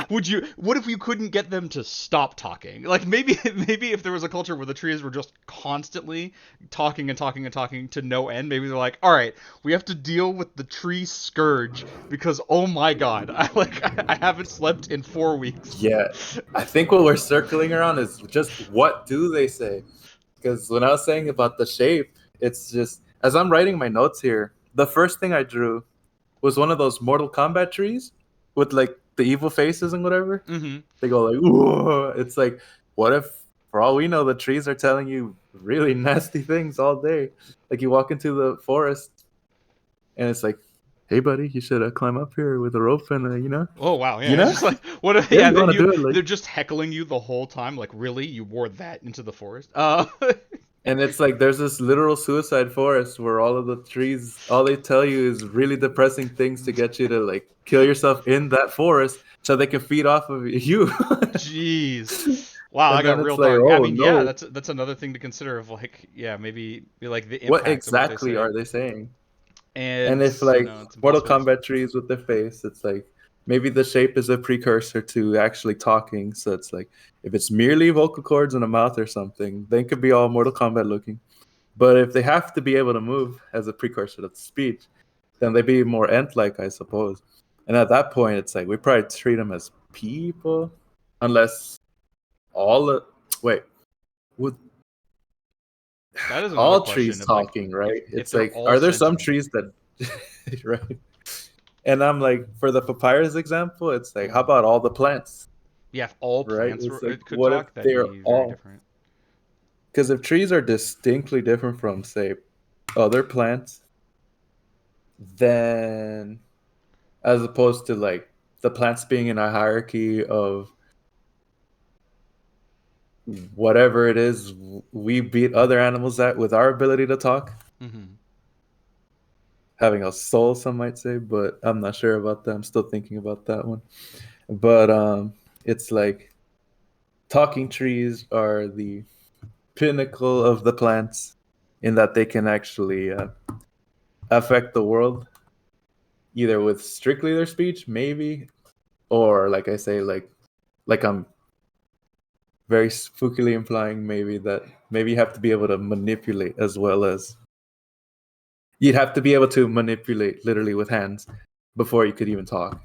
Would you? What if you couldn't get them to stop talking? Like maybe if there was a culture where the trees were just constantly talking and talking and talking to no end, maybe they're like, all right, we have to deal with the tree scourge because oh my God, I haven't slept in 4 weeks. Yeah, I think what we're circling around is just what do they say? Because when I was saying about the shape, it's just as I'm writing my notes here, the first thing I drew was one of those Mortal Kombat trees with like the evil faces and whatever. Mm-hmm. They go like, "Whoa!" It's like, what if, for all we know, the trees are telling you really nasty things all day? Like you walk into the forest and it's like, "Hey, buddy, you should climb up here with a rope and Oh wow, you yeah. It's know, just like what if yeah, yeah, you then want to you do it like." they're just heckling you the whole time. Like really, you wore that into the forest? And it's like there's this literal suicide forest where all of the trees, all they tell you is really depressing things to get you to like kill yourself in that forest so they can feed off of you. Jeez. Wow, I And then got it's real like, dark. I oh mean, yeah, no, that's another thing to consider of like yeah, maybe like the what impacts of what they exactly say. are they saying? And And if like it's Mortal impossible to say. Kombat trees with their face, it's like maybe the shape is a precursor to actually talking. So it's like if it's merely vocal cords and a mouth or something, then it could be all Mortal Kombat looking. But if they have to be able to move as a precursor to speech, then they'd be more ant-like, I suppose. And at that point, it's like we probably treat them as people, unless all of wait, would That is another all question trees of like talking, right? if It's they're like, all are there some sentient. trees that, right? And I'm like, for the papyrus example, it's like, how Mhm. about all the plants, Yeah, if all right? plants It's like, could what if talk, that'd they're be very all? different. Because if trees are distinctly different from, say, other plants, then as opposed to like the plants being in a hierarchy of whatever it is we beat other animals at with our ability to talk, Hmm. having a soul, some might say, but I'm not sure about that. I'm still thinking about that one. But it's like talking trees are the pinnacle of the plants in that they can actually affect the world either with strictly their speech, maybe, or like I say, like I'm very spookily implying maybe that maybe you have to be able to manipulate as well as you'd have to be able to manipulate literally with hands before you could even talk.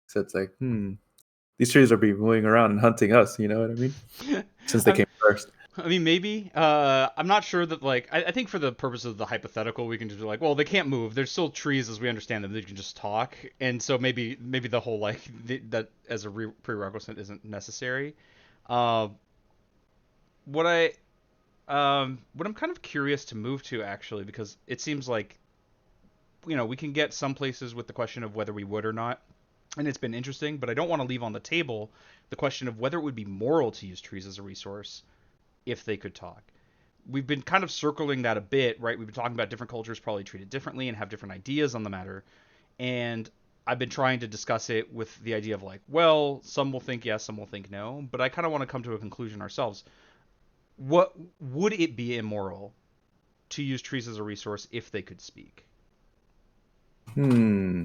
So it's like, these trees are be moving around and hunting us. You know what I mean? Since they I, came first. I mean, maybe. I'm not sure that like. I think for the purpose of the hypothetical, we can just be like, well, they can't move. There's still trees as we understand them. They can just talk, and so maybe the whole like that as a prerequisite isn't necessary. Uh, what I what I'm kind of curious to move to actually, because it seems like we can get some places with the question of whether we would or not, and it's been interesting, but I don't want to leave on the table the question of whether it would be moral to use trees as a resource if they could talk. We've been kind of circling that a bit, right? We've been talking about different cultures probably treat it differently and have different ideas on the matter. And I've been trying to discuss it with the idea of like, well, some will think yes, some will think no, but I kind of want to come to a conclusion ourselves. What would it be immoral to use trees as a resource if they could speak? Hmm.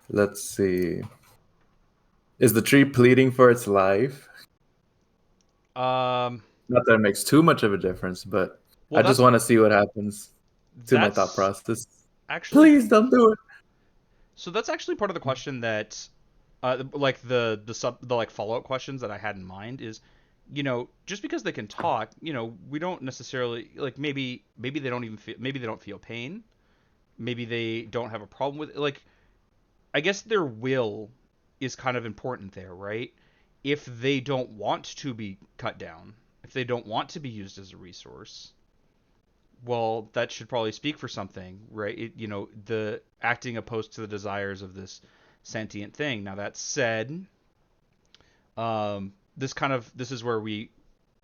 Let's see. Is the tree pleading for its life? Um, Not that it makes too much of a difference, but well, I just want to see what happens to my thought that's process. actually Please don't do it. so that's actually part of the question that like the sub the like follow-up questions that I had in mind is just because they can talk, we don't necessarily like maybe they don't even feel maybe they don't feel pain, maybe they don't have a problem with it. Like I guess their will is kind of important there, right? If they don't want to be cut down, if they don't want to be used as a resource, well, that should probably speak for something, right? The acting opposed to the desires of this sentient thing. Now that said, this is where we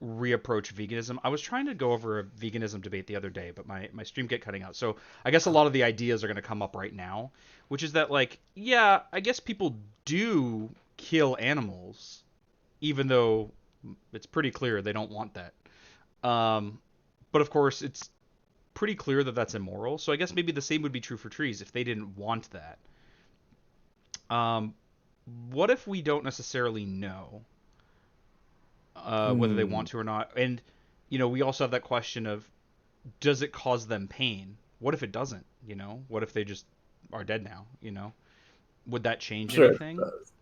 reapproach veganism. I was trying to go over a veganism debate the other day, but my stream kept cutting out. So I guess a lot of the ideas are going to come up right now, which is that like, yeah, I guess people do kill animals, even though it's pretty clear they don't want that. Um, but of course, it's pretty clear that that's immoral. So I guess maybe the same would be true for trees if they didn't want that. Um, what if we don't necessarily know whether they want Hmm. to or not? And we also have that question of, does it cause them pain? What if it doesn't? What if they just are dead now? Would that change Sure it anything? does.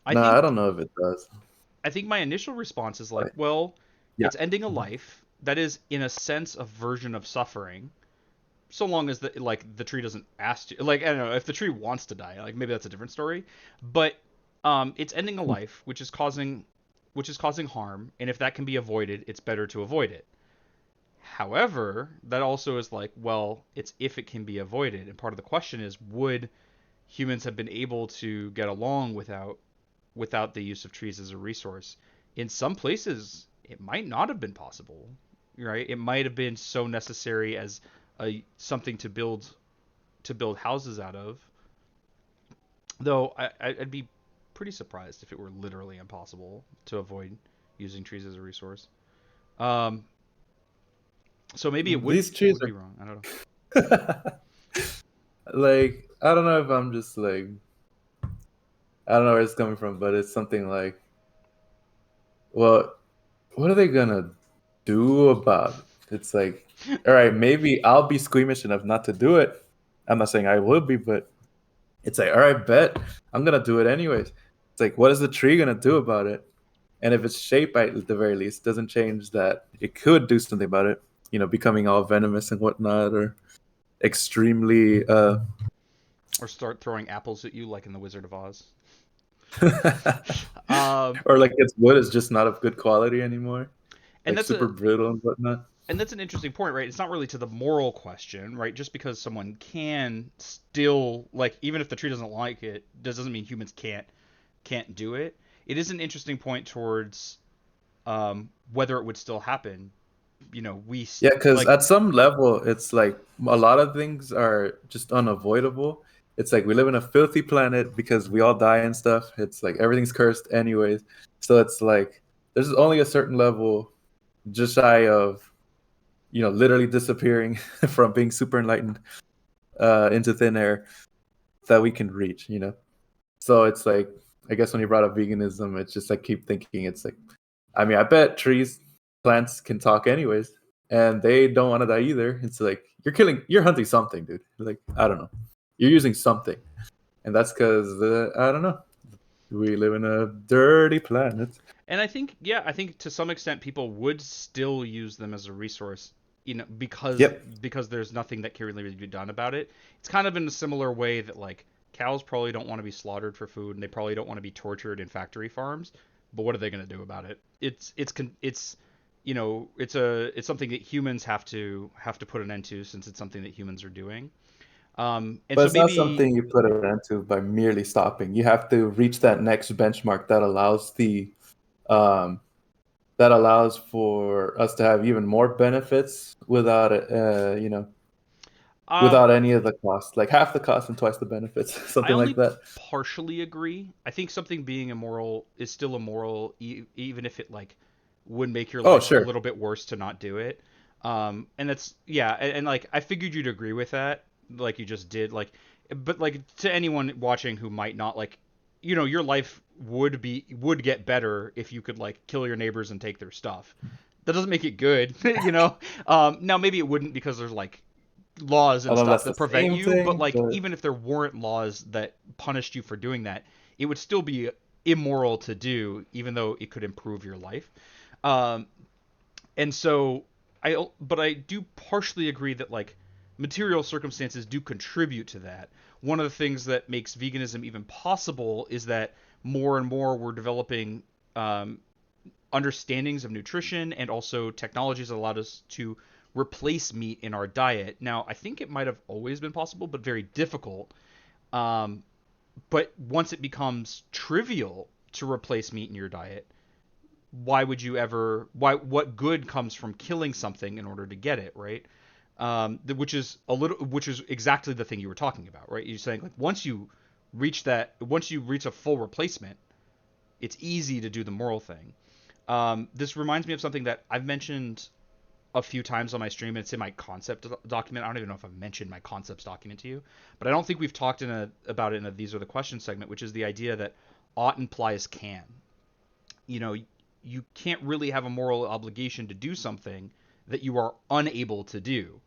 I No, I think don't know if it does. I think my initial response is like, Like, well, yeah. it's ending a Mhm. life that is in a sense a version of suffering, so long as the tree doesn't ask to, like, I don't know, if the tree wants to die, like maybe that's a different story, but it's ending a life which is causing harm, and if that can be avoided, it's better to avoid it. However, that also is like, well, it's if it can be avoided, and part of the question is, would humans have been able to get along without the use of trees as a resource? In some places, it might not have been possible, right? It might have been so necessary as something to build houses out of. Though I'd be pretty surprised if it were literally impossible to avoid using trees as a resource. Um, so maybe it would These it trees would be wrong. I don't know. are like, I don't know if I'm just like, I don't know where it's coming from, but it's something like, well, what are they gonna do about it? It's like, all right, maybe I'll be squeamish enough not to do it. I'm not saying I would be, but it's like, all right, bet I'm gonna do it anyways. It's like, what is the tree gonna do about it? And if its shape, at the very least, doesn't change that it could do something about it, becoming all venomous and whatnot, or extremely, Or start throwing apples at you like in the Wizard of Oz. Um, or like its wood is just not of good quality anymore, and like that's super a brittle and whatnot. and that's an interesting point, right? It's not really to the moral question, right? Just because someone can still, like, even if the tree doesn't like it, doesn't mean humans can't do it. It is an interesting point towards whether it would still happen. Yeah, because Like, at some level, it's like a lot of things are just unavoidable. It's like we live in a filthy planet because we all die and stuff. It's like everything's cursed anyways. So it's like there's only a certain level just shy of, literally disappearing from being super enlightened into thin air that we can reach. So it's like, I guess when you brought up veganism, it's just like keep thinking. It's like, I mean, I bet plants can talk anyways, and they don't want to die either. It's like you're hunting something, dude. Like, I don't know, you're using something, and that's because I don't know. We live in a dirty planet. and I think to some extent people would still use them as a resource, because Yep. there's nothing that can really be done about it. It's kind of in a similar way that, like, cows probably don't want to be slaughtered for food, and they probably don't want to be tortured in factory farms. But what are they going to do about it? It's something that humans have to put an end to, since it's something that humans are doing. And But so it's not maybe something you put an end to by merely stopping. You have to reach that next benchmark um, that allows for us to have even more benefits without uh, without any of the cost, like half the cost and twice the benefits, I something like only that. partially agree. I think something being immoral is still immoral, even if it, like, would make your Oh, life a sure. little bit worse to not do it. And that's, yeah, and like, I figured you'd agree with that, like you just did, like, but like, to anyone watching who might not, like, your life would get better if you could, like, kill your neighbors and take their stuff. That doesn't make it good, you know. Now maybe it wouldn't, because there's, like, laws I and don't know if stuff that's that the prevent same you, but, thing, like, but even if there weren't laws that punished you for doing that, it would still be immoral to do, even though it could improve your life. Um, and so but I do partially agree that, like, material circumstances do contribute to that. One of the things that makes veganism even possible is that more and more we're developing um, understandings of nutrition, and also technologies that allowed us to replace meat in our diet. Now, I think it might have always been possible, but very difficult. Um, but once it becomes trivial to replace meat in your diet, why would you ever? Why? What good comes from killing something in order to get it, right? Which is exactly the thing you were talking about, right? You're saying, like, once you reach a full replacement, it's easy to do the moral thing. This reminds me of something that I've mentioned a few times on my stream, and it's in my concept document. I don't even know if I've mentioned my concepts document to you, but I don't think we've talked about it in a These Are the Questions segment, which is the idea that ought implies can. You know, you can't really have a moral obligation to do something that you are unable to do.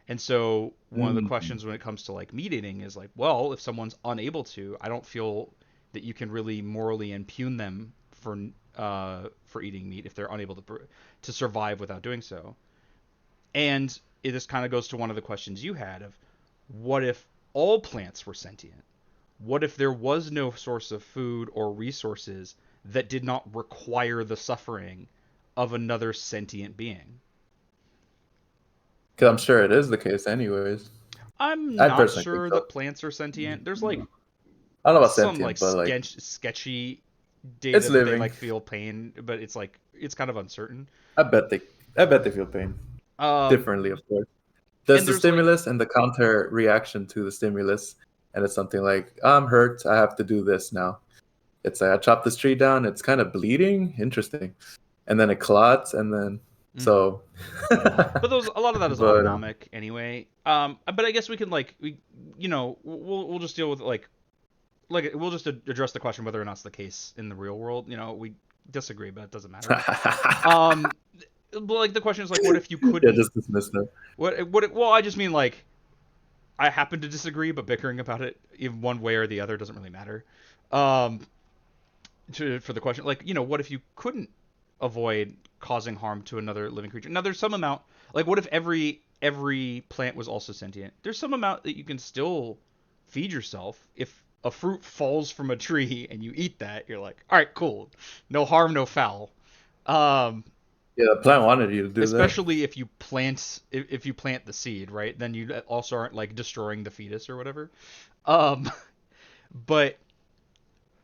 And so one of the Mm. questions when it comes to like meat eating is like, well, if someone's unable to, I don't feel that you can really morally impugn them for eating meat if they're unable to survive without doing so. And this kind of goes to one of the questions you had of what if all plants were sentient? What if there was no source of food or resources that did not require the suffering of another sentient being? Because I'm sure it is the case, anyways. I'm I not personally think sure so. that plants are sentient. There's like I don't know about some like sentient, but like sketchy it's data that they living. like feel pain, but it's like it's kind of uncertain. I bet they, I bet they feel pain Um, differently, of course. There's and the there's like stimulus and the counter reaction to the stimulus, and it's something like I'm hurt. I have to do this now. It's like I chopped this tree down. It's kind of bleeding. Interesting, and then it clots, and then mhm. so. But those a lot of that is But autonomic anyway. But I guess we can like we'll just deal with like we'll just address the question whether or not it's the case in the real world. You know, we disagree, but it doesn't matter. Um, but like the question is like, what if you yeah, couldn't? just dismiss that. Well, I just mean like I happen to disagree, but bickering about it in one way or the other doesn't really matter. Um, for the question, like what if you couldn't avoid causing harm to another living creature? Now, there's some amount. Like, what if every plant was also sentient? There's some amount that you can still feed yourself. If a fruit falls from a tree and you eat that, you're like, all right, cool, no harm, no foul. Um, Yeah, the plant wanted you to do that. especially if you plant the seed, right? Then you also aren't like destroying the fetus or whatever. Um, but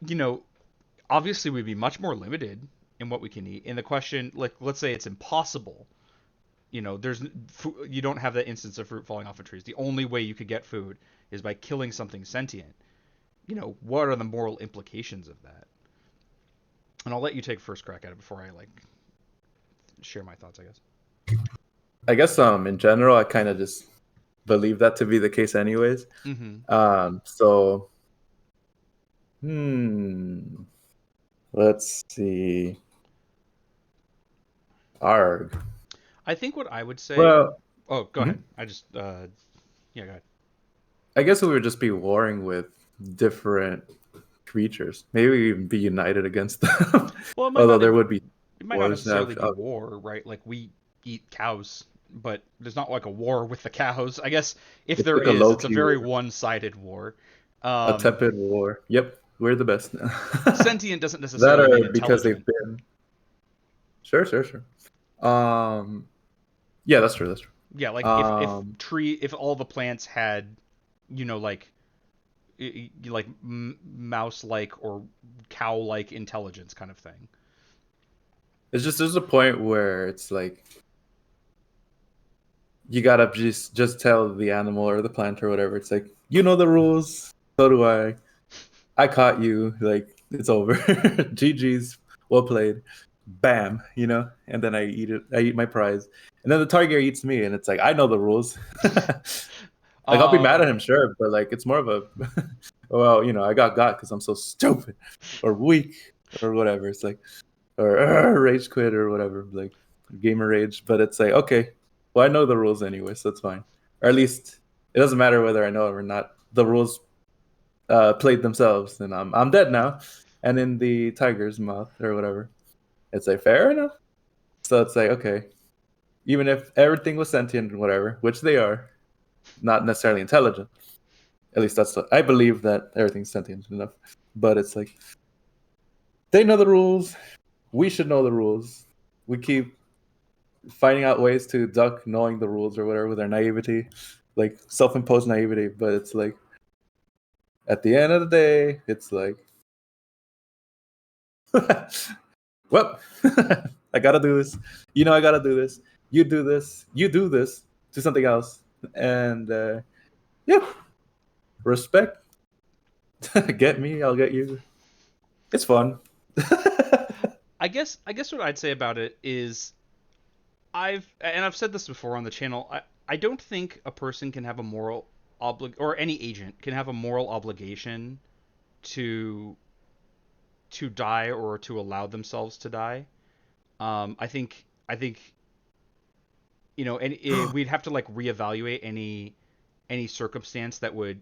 you know, obviously we'd be much more limited in what we can eat. And the question, like, let's say it's impossible. There's you don't have that instance of fruit falling off of trees. The only way you could get food is by killing something sentient. What are the moral implications of that? And I'll let you take first crack at it before I like share my thoughts, I guess. I guess in general, I kind of just believe that to be the case, anyways. Mm-hmm. So hmm, let's see. Arg. I think what I would say. Well, Oh, go mhm. ahead. Yeah, go ahead. I guess we would just be warring with different creatures. Maybe we even be united against them. Well, it might Although not there even would be it might not wars. necessarily be war, right? Like we eat cows, but there's not like a war with the cows. I guess if It's there like a is, low it's a key very war, one-sided war. a Um, tepid war. Yep, we're the best. sentient doesn't That necessarily mean or because they've intelligent. been. Sure, sure, sure. Um, yeah, that's true. That's true. Yeah, like Um, if all the plants had, like like mouse-like or cow-like intelligence kind of thing. it's just there's a point where it's like you gotta just tell the animal or the plant or whatever. It's like you know the rules. So do I. I caught you. Like it's over. GG's. Well played. Bam. And then I eat it. I eat my prize. And then the target eats me, and it's like I know the rules. Like I'll be mad at Um, him, sure, but like it's more of a, well, I got because I'm so stupid or weak or whatever. It's like or rage quit or whatever, like gamer rage. But it's like okay, well I know the rules anyway, so it's fine. Or at least it doesn't matter whether I know it or not. The rules played themselves, and I'm dead now, and in the tiger's mouth or whatever. It's like fair enough. So it's like okay, even if everything was sentient and whatever, which they are, not necessarily intelligent. At least that's what I believe, that everything's sentient enough. But it's like they know the rules. We should know the rules. We keep finding out ways to duck knowing the rules or whatever with our naivety, like self-imposed naivety. But it's like at the end of the day, it's like, well, I gotta do this. I gotta do this. You do this. You do this. Do something else. And yeah, respect. Get me. I'll get you. It's fun. I guess what I'd say about it is I've said this before on the channel. I don't think a person can have a moral or any agent can have a moral obligation to die or to allow themselves to die. I think and we'd have to like reevaluate any circumstance that would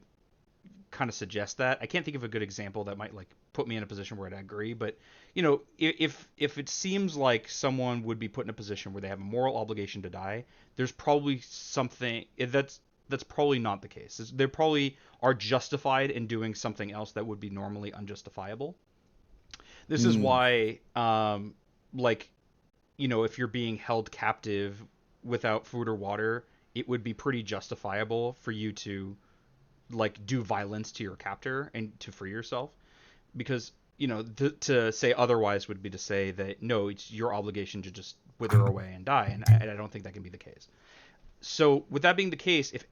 kind of suggest that. I can't think of a good example that might like put me in a position where I'd agree, but if it seems like someone would be put in a position where they have a moral obligation to die, there's probably something that's probably not the case. They probably are justified in doing something else that would be normally unjustifiable. This is Mm, why, like, if you're being held captive without food or water, it would be pretty justifiable for you to like do violence to your captor and to free yourself, because to say otherwise would be to say that no, it's your obligation to just wither away and die, and I don't think that can be the case. So with that being the case, if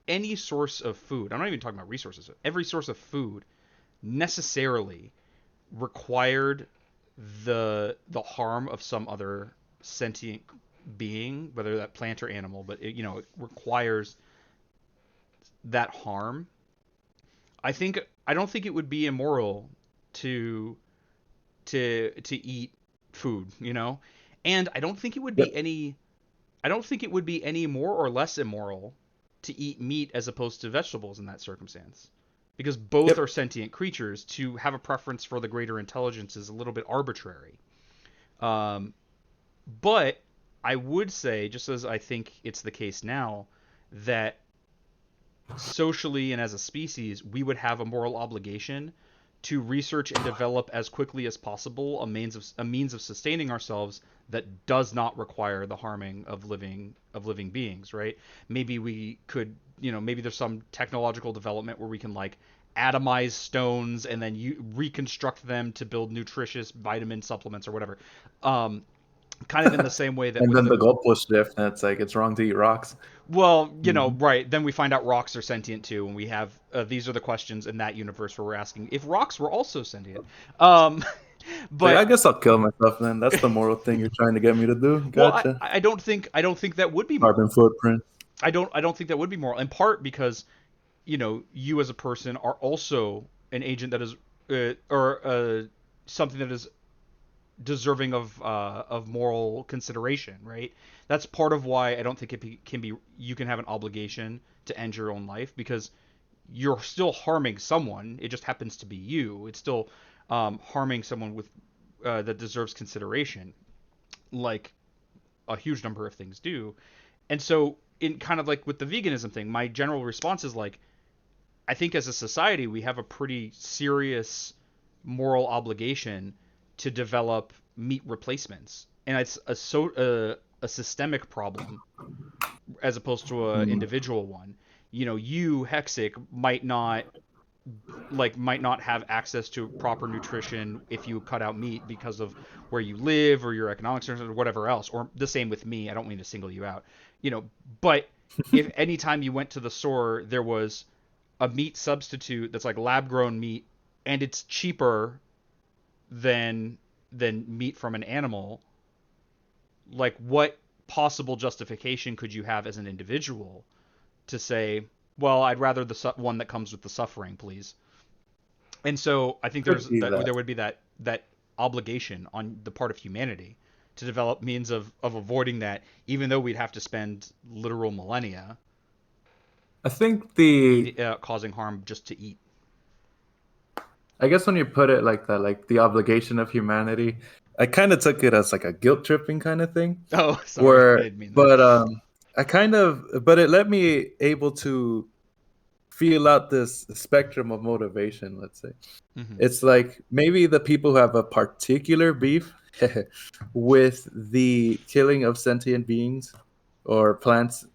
any source of food, I'm not even talking about resources, every source of food necessarily required the harm of some other sentient being, whether that plant or animal, but it requires that harm. I don't think it would be immoral to to eat food, and yep. I don't think it would be any more or less immoral to eat meat as opposed to vegetables in that circumstance, because both are Yep. sentient creatures. To have a preference for the greater intelligence is a little bit arbitrary. Um, but I would say, just as I think it's the case now, that socially and as a species, we would have a moral obligation to research and develop as quickly as possible a means of sustaining ourselves that does not require the harming of living beings, right? Maybe we could, maybe there's some technological development where we can like atomize stones and then you reconstruct them to build nutritious vitamin supplements or whatever. Um, Kind of in the same way that And with then the the goalpost shift, and it's like it's wrong to eat rocks. well, Hmm. right. Then we find out rocks are sentient too, and we have these are the questions in that universe where we're asking if rocks were also sentient. Um, It's like, but I guess I'll kill myself then. That's the moral thing you're trying to get me to do. well, Gotcha. I don't think that would be Carbon moral. footprint. I don't think that would be moral. In part because you as a person are also an agent that is or something that is deserving of moral consideration, right? That's part of why I don't think can be you can have an obligation to end your own life, because you're still harming someone. It just happens to be you. It's still harming someone with that deserves consideration, like a huge number of things do. And so, in kind of like with the veganism thing, my general response is like, I think as a society we have a pretty serious moral obligation to develop meat replacements, and it's a systemic problem as opposed to a Mm. individual one. You Hexic might not have access to proper nutrition if you cut out meat because of where you live or your economics or whatever else, or the same with me. I don't mean to single you out, but if anytime you went to the store there was a meat substitute that's like lab grown meat and it's cheaper than meat from an animal, like what possible justification could you have as an individual to say, well, I'd rather the one that comes with the suffering, please? And so I think Could be that. there would be that obligation on the part of humanity to develop means of avoiding that, even though we'd have to spend literal millennia I think the causing harm just to eat. I guess when you put it like that, like the obligation of humanity, I kind of took it as like a guilt tripping kind of thing, Oh, sorry, I where, didn't mean that. but but it let me able to feel out this spectrum of motivation. Let's say Hmm. it's like maybe the people who have a particular beef with the killing of sentient beings or plants,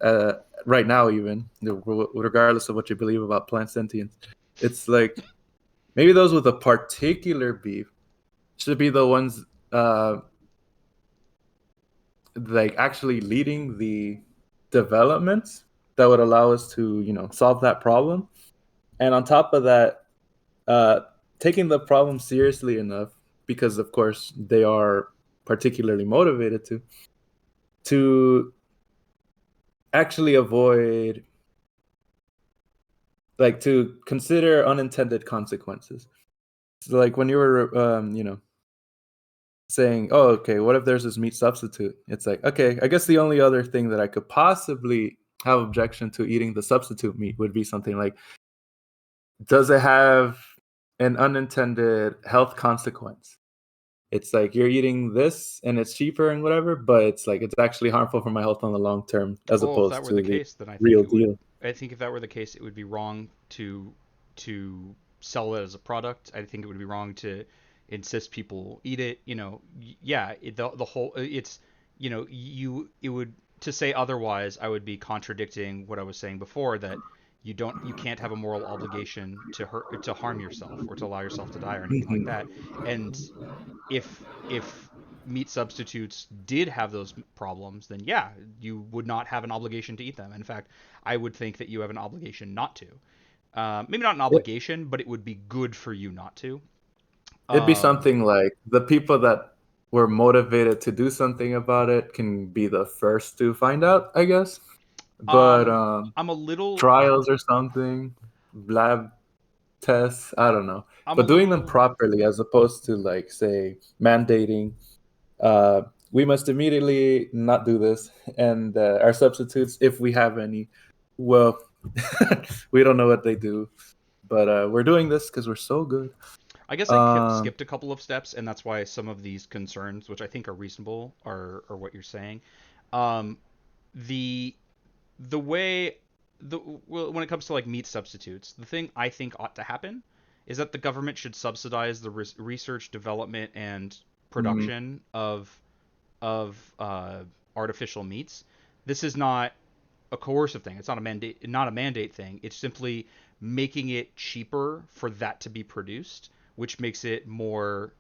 right now, even regardless of what you believe about plant sentience, it's like maybe those with a particular beef should be the ones uh like actually leading the developments that would allow us to solve that problem, and on top of that, uh taking the problem seriously enough, because of course they are particularly motivated to, to actually avoid, like, to consider unintended consequences. So, like, when you were, saying, oh, okay, what if there's this meat substitute? It's like, okay, I guess the only other thing that I could possibly have objection to eating the substitute meat would be something like, does it have an unintended health consequence? It's like you're eating this and it's cheaper and whatever, but it's like it's actually harmful for my health on the long term as Well, if that opposed were the to the case, then I think real it would. deal. I think if that were the case, it would be wrong to sell it as a product. I think it would be wrong to insist people eat it. Yeah, the whole it's it would to say otherwise. I would be contradicting what I was saying before that you can't have a moral obligation to harm yourself or to allow yourself to die or anything like Mhm. that. And if meat substitutes did have those problems, then yeah, you would not have an obligation to eat them. In fact, I would think that you have an obligation not to. Maybe not an It, obligation, but it would be good for you not to. it'd be Um, something like the people that were motivated to do something about it can be the first to find out, I guess. But um, I'm a little, trials or something, lab tests, I don't know. I'm a But doing them little. properly as opposed to, like, say, mandating, uh, we must immediately not do this. And our substitutes, if we have any, well, we don't know what they do. But we're doing this because we're so good. I guess I Um, skipped a couple of steps, and that's why some of these concerns, which I think are reasonable, are what you're saying. Um, the the way when it comes to like meat substitutes, the thing I think ought to happen is that the government should subsidize the research, development, and mm, production of artificial meats. This is not a coercive thing. It's not a mandate thing. It's simply making it cheaper for that to be produced, which makes it more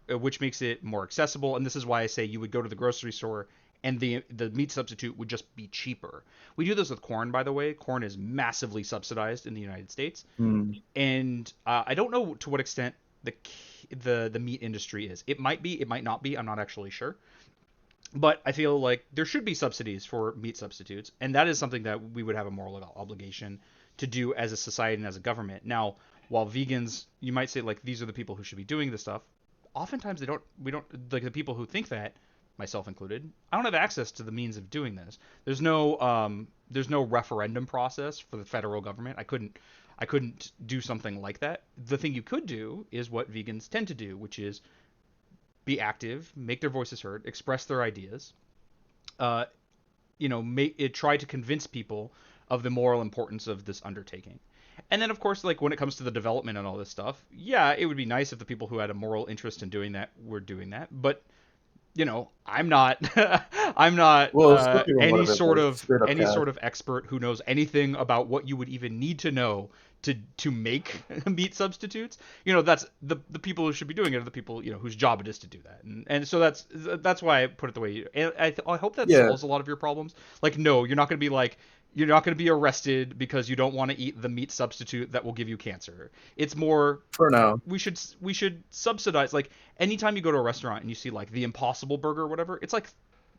accessible. And this is why I say you would go to the grocery store and the meat substitute would just be cheaper. We do this with corn, by the way. Corn is massively subsidized in the United States, mm. and I don't know to what extent the the meat industry is. It might be, it might not be. I'm not actually sure. But I feel like there should be subsidies for meat substitutes, and that is something that we would have a moral obligation to do as a society and as a government. Now, while vegans, you might say like these are the people who should be doing this stuff. Oftentimes they don't. We don't like the people who think that, myself included. I don't have access to the means of doing this. There's no referendum process for the federal government. I couldn't do something like that. The thing you could do is what vegans tend to do, which is be active, make their voices heard, express their ideas, uh, try to convince people of the moral importance of this undertaking. And then, of course, like when it comes to the development and all this stuff, yeah, it would be nice if the people who had a moral interest in doing that were doing that. But I'm not, I'm not Well, some people motivate by straight up any cash. sort of expert who knows anything about what you would even need to know to make meat substitutes. That's the people who should be doing it are the people whose job it is to do that. And so that's why I put it the way you. And I hope that Yeah, solves a lot of your problems. Like, no, you're not going to be like. You're not going to be arrested because you don't want to eat the meat substitute that will give you cancer. It's more for now. we should subsidize, like, anytime you go to a restaurant and you see like the Impossible Burger or whatever, it's like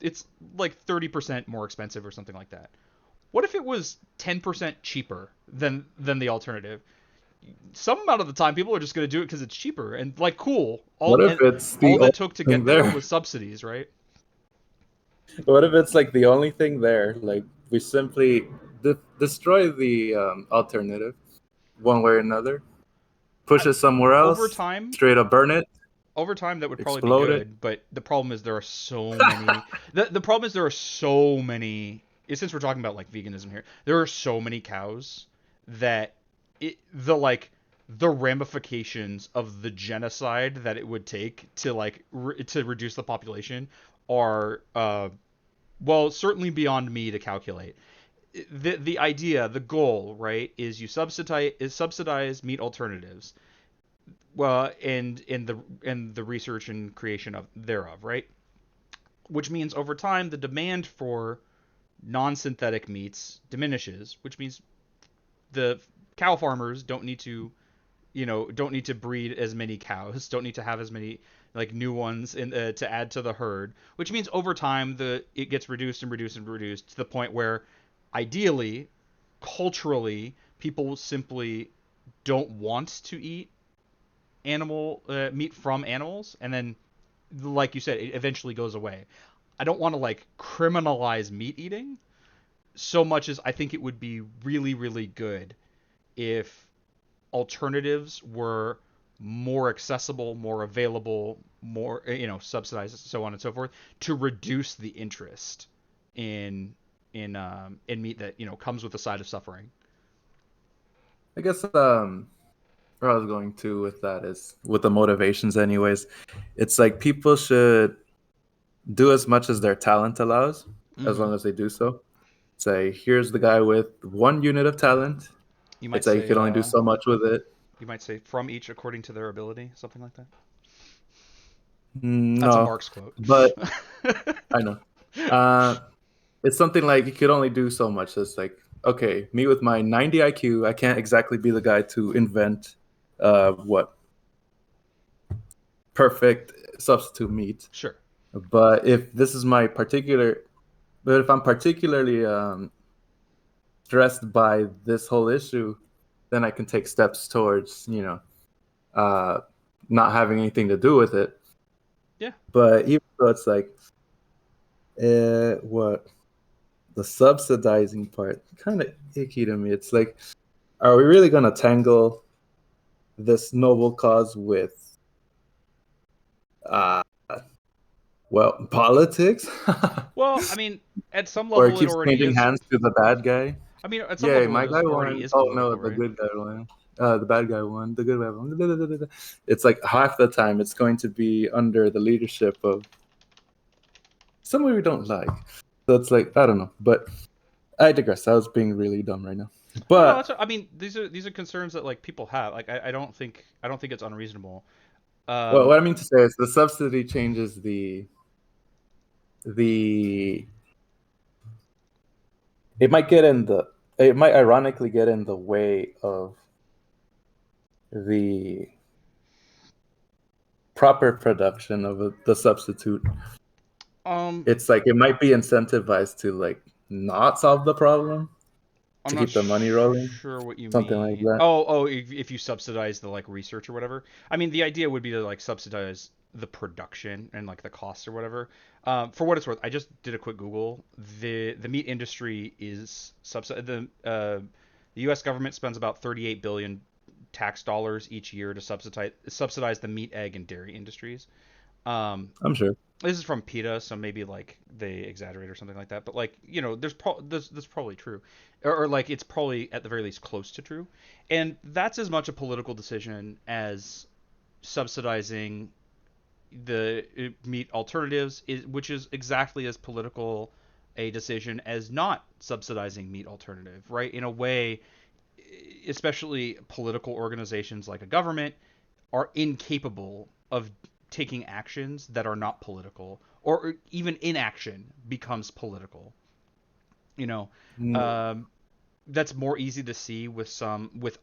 30% more expensive or something like that. What if it was 10% cheaper than the alternative? Some amount of the time people are just going to do it because it's cheaper and like cool. What if it's the All it only took to thing get there there? was subsidies, right? What if it's like the only thing there? Like, we simply destroy the alternative one way or another, I, push it somewhere over else, time, straight up burn it, that would probably be explode it. good, but the problem is there are so many. The problem is there are so many. Since we're talking about like veganism here, there are so many cows that the ramifications of the genocide that it would take to to reduce the population are well, certainly beyond me to calculate. The idea, the goal, right, is you subsidize meat alternatives, well, and in the research and creation of thereof, right? Which means over time the demand for non-synthetic meats diminishes, which means the cow farmers don't need to don't need to breed as many cows, don't need to have as many like new ones to add to the herd, which means over time it gets reduced and reduced and reduced to the point where ideally, culturally, people simply don't want to eat animal meat from animals, and then like you said, it eventually goes away. I don't want to like criminalize meat eating so much as I think it would be really, really good if alternatives were more accessible, more available, more subsidized, so on and so forth, to reduce the interest in in meat that comes with the side of suffering. I guess where I was going to with that is with the motivations anyways. It's like people should do as much as their talent allows, as Mm-hmm. long as they do so. Say, here's the guy with 1 unit of talent. You might It's like you say can only do so much with it. from each according to their ability, something like that. That's a No, Marx quote. but I know. Uh, it's something like you could only do so much. It's like, okay, me with my 90 IQ, I can't exactly be the guy to invent what perfect substitute meat. Sure. But if I'm particularly stressed by this whole issue, then I can take steps towards, uh, not having anything to do with it. Yeah. But even though it's like, what the subsidizing part, kind of icky to me. It's like, are we really gonna tangle this noble cause with, uh, politics? Well, I mean, at some Or it level, it keeps already changing is. hands to the bad guy? I mean, at some Yay, level, my guy it already won. is Oh no, political, the right? good guy won. The bad guy won. The good guy won. It's like half the time it's going to be under the leadership of someone we don't like. So it's like, I don't know. But I digress. I was being really dumb right now. No, no, But I mean, these are concerns that like people have. Like, I don't think it's unreasonable. well, Um, what I mean to say is the subsidy changes the it might get in the it might ironically get in the way of the proper production of the substitute. um, It's like it might be incentivized to like not solve the problem I'm to not keep the money rolling, sure what you something like mean. that. Oh, if you subsidize the like research or whatever. I mean, the idea would be to like subsidize the production and like the costs or whatever. For what it's worth, I just did a quick Google. The meat industry is the U.S. government spends about 38 billion tax dollars each year to subsidize the meat, egg, and dairy industries. Um, I'm sure. this is from PETA, so maybe like they exaggerate or something like that. But like that's probably true, or like it's probably at the very least close to true, and that's as much a political decision as subsidizing the meat alternatives, which is exactly as political a decision as not subsidizing meat alternative, right? In a way, especially political organizations like a government are incapable of taking actions that are not political, or even inaction becomes political. You know, Mm, um, that's more easy to see with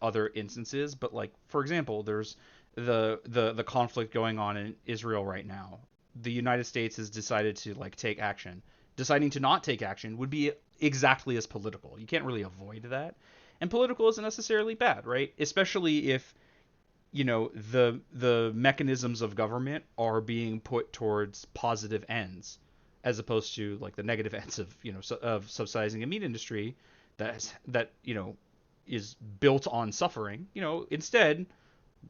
other instances. But like for example, there's the conflict going on in Israel right now. The United States has decided to like take action. Deciding to not take action would be exactly as political. You can't really avoid that. And political isn't necessarily bad, right? Especially if the mechanisms of government are being put towards positive ends as opposed to like the negative ends of of subsidizing a meat industry that is built on suffering. Instead,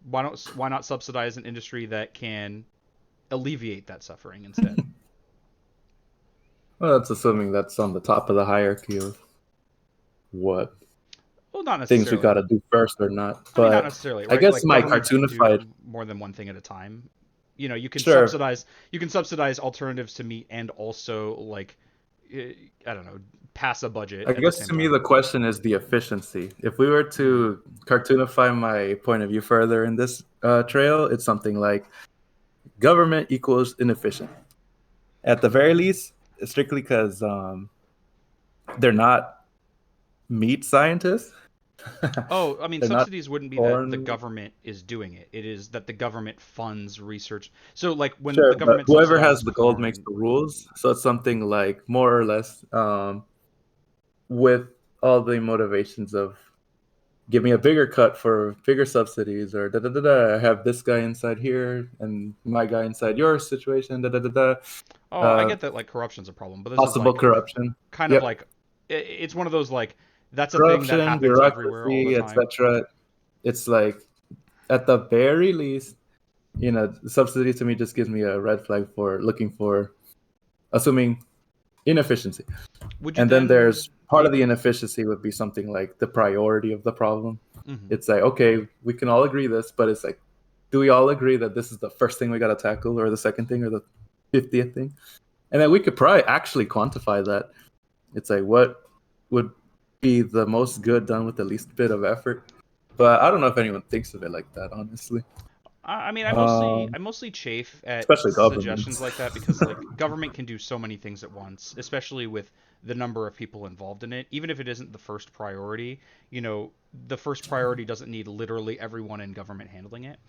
why not subsidize an industry that can alleviate that suffering instead? well, that's assuming that's on the top of the hierarchy of what Well, not things we got necessarily. to do first or not. I mean, not But necessarily, I right? guess Like my governments can cartoonified, do more than one thing at a time. You can sure. subsidize alternatives to meat and also like I don't know, pass a budget I at the guess same to me time. the question is the efficiency. If we were Hmm. to cartoonify my point of view further in this trail, it's something like government equals inefficient. At the very least, strictly because they're not meat scientists. Oh, I mean, They're not subsidies wouldn't be that the foreign. government is doing it. It is that the government funds research. So, like, when the Sure, but government whoever has subsidizes the gold makes porn, the rules. So it's something like more or less with all the motivations of give me a bigger cut for bigger subsidies or da da da da. I have this guy inside here and my guy inside your situation. Da da da da. oh, I Uh, get that like corruption's a problem, but this is Possible like corruption. kind of Yep, like it's one of those like that's a thing that corruption, happens everywhere all the bureaucracy, time. etc. It's like at the very least, subsidy to me just gives me a red flag for looking for assuming inefficiency. Would you And then then there's part of be? the inefficiency would be something like the priority of the problem. Mhm. It's like, okay, we can all agree this, but it's like, do we all agree that this is the first thing we got to tackle, or the second thing, or the 50th thing? And then we could probably actually quantify that. It's like, what would be the most good done with the least bit of effort? But I don't know if anyone thinks of it like that, honestly. I mean, Um, I mostly chafe at Especially suggestions governments. like that because like government can do so many things at once, especially with the number of people involved in it. Even if it isn't the first priority, the first priority doesn't need literally everyone in government handling it.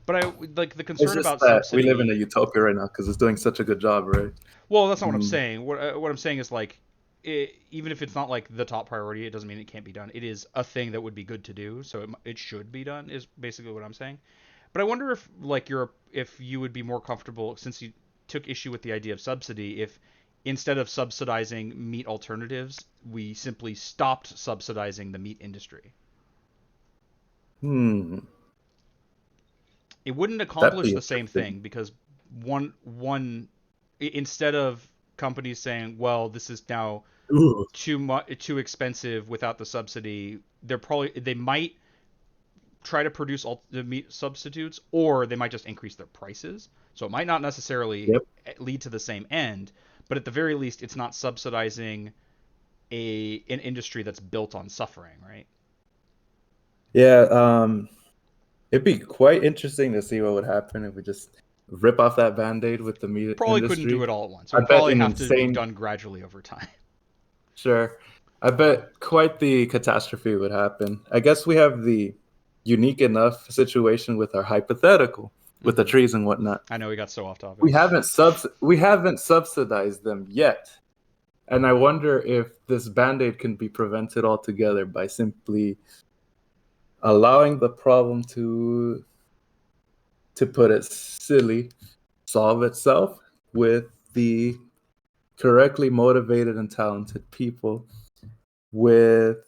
But I like the It's concern just about that we live in a subsidy. utopia right now because it's doing such a good job, right? Well, that's not what I'm Mm. saying. What I'm saying is like even if it's not like the top priority, it doesn't mean it can't be done. It is a thing that would be good to do, so it should be done. Is basically what I'm saying. But I wonder if like if you would be more comfortable since you took issue with the idea of subsidy if instead of subsidizing meat alternatives, we simply stopped subsidizing the meat industry. Hmm. It wouldn't That'd accomplish be the same interesting. thing because one instead of companies saying, "Well, this is now Ooh. too expensive without the subsidy," they might try to produce the meat substitutes, or they might just increase their prices. So it might not necessarily Yep. lead to the same end, but at the very least, it's not subsidizing an industry that's built on suffering, right? Yeah. It'd be quite interesting to see what would happen if we just rip off that band-aid with the meat Probably couldn't do industry. it all at once. It I would bet probably an have to be insane, done gradually over time. sure. I bet quite the catastrophe would happen. I guess we have the unique enough situation with our hypothetical with the Hmm. trees and whatnot. I know we got so off We topic. haven't we haven't subsidized them yet. And I wonder if this band-aid can be prevented altogether by simply allowing the problem to put it silly, solve itself with the correctly motivated and talented people with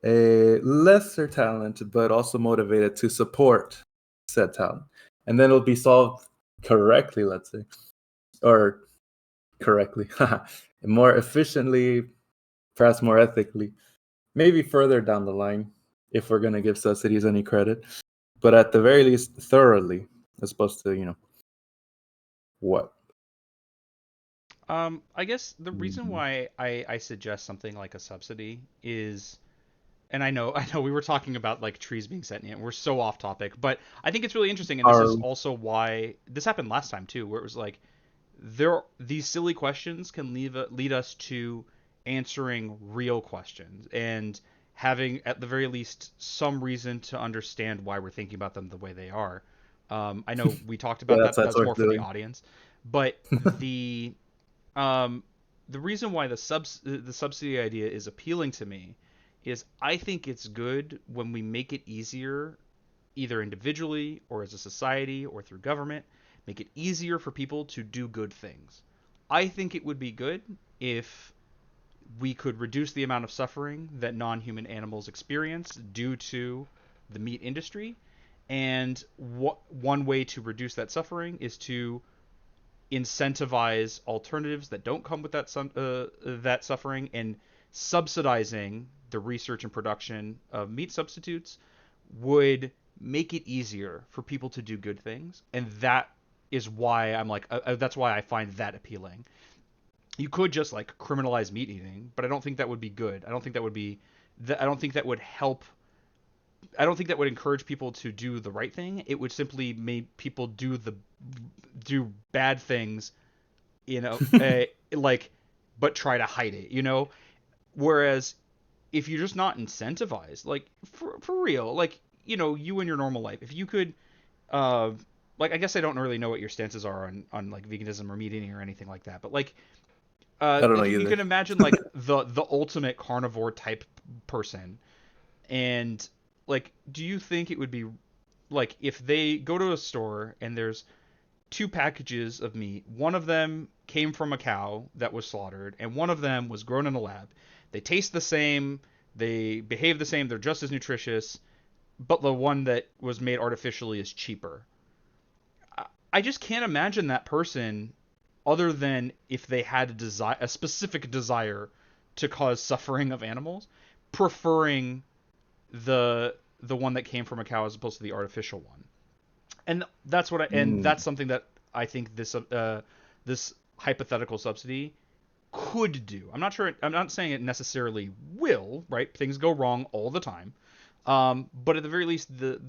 a lesser talent, but also motivated to support said talent. And then it'll be solved correctly, let's say, or correctly, more efficiently, perhaps more ethically, maybe further down the line if we're going to give subsidies any credit, but at the very least, thoroughly, as opposed to, what? I guess the reason Mhm. why I suggest something like a subsidy is, and I know we were talking about like trees being sentient. We're so off topic, but I think it's really interesting, and this Our is also why this happened last time too, where it was like these silly questions can lead us to answering real questions and having at the very least some reason to understand why we're thinking about them the way they are. I know we talked Yeah, about that's that. that's That's more worth for the doing. audience, but um, the reason why the subsidy idea is appealing to me is I think it's good when we make it easier, either individually or as a society or through government, make it easier for people to do good things. I think it would be good if we could reduce the amount of suffering that non-human animals experience due to the meat industry. And one way to reduce that suffering is to incentivize alternatives that don't come with that suffering, and subsidizing the research and production of meat substitutes would make it easier for people to do good things, and that is why I'm like that's why I find that appealing. You could just like criminalize meat eating, but I don't think that would be good. I don't think that would be I don't think that would help. I don't think that would encourage people to do the right thing. It would simply make people do bad things, like, but try to hide it. Whereas if you're just not incentivized, like for real, like you in your normal life, if you could, uh, like I guess I don't really know what your stances are on like veganism or meat eating or anything like that, but I don't know if you either. can imagine like the ultimate carnivore type person, and like, do you think it would be like if they go to a store and there's two packages of meat. One of them came from a cow that was slaughtered, and one of them was grown in a lab. They taste the same, they behave the same, they're just as nutritious, but the one that was made artificially is cheaper. I just can't imagine that person, other than if they had a specific desire to cause suffering of animals, preferring the one that came from a cow as opposed to the artificial one. And Mm, that's something that I think this hypothetical subsidy could do. I'm not sure. I'm not saying it necessarily will. Right? Things go wrong all the time. But at the very least, the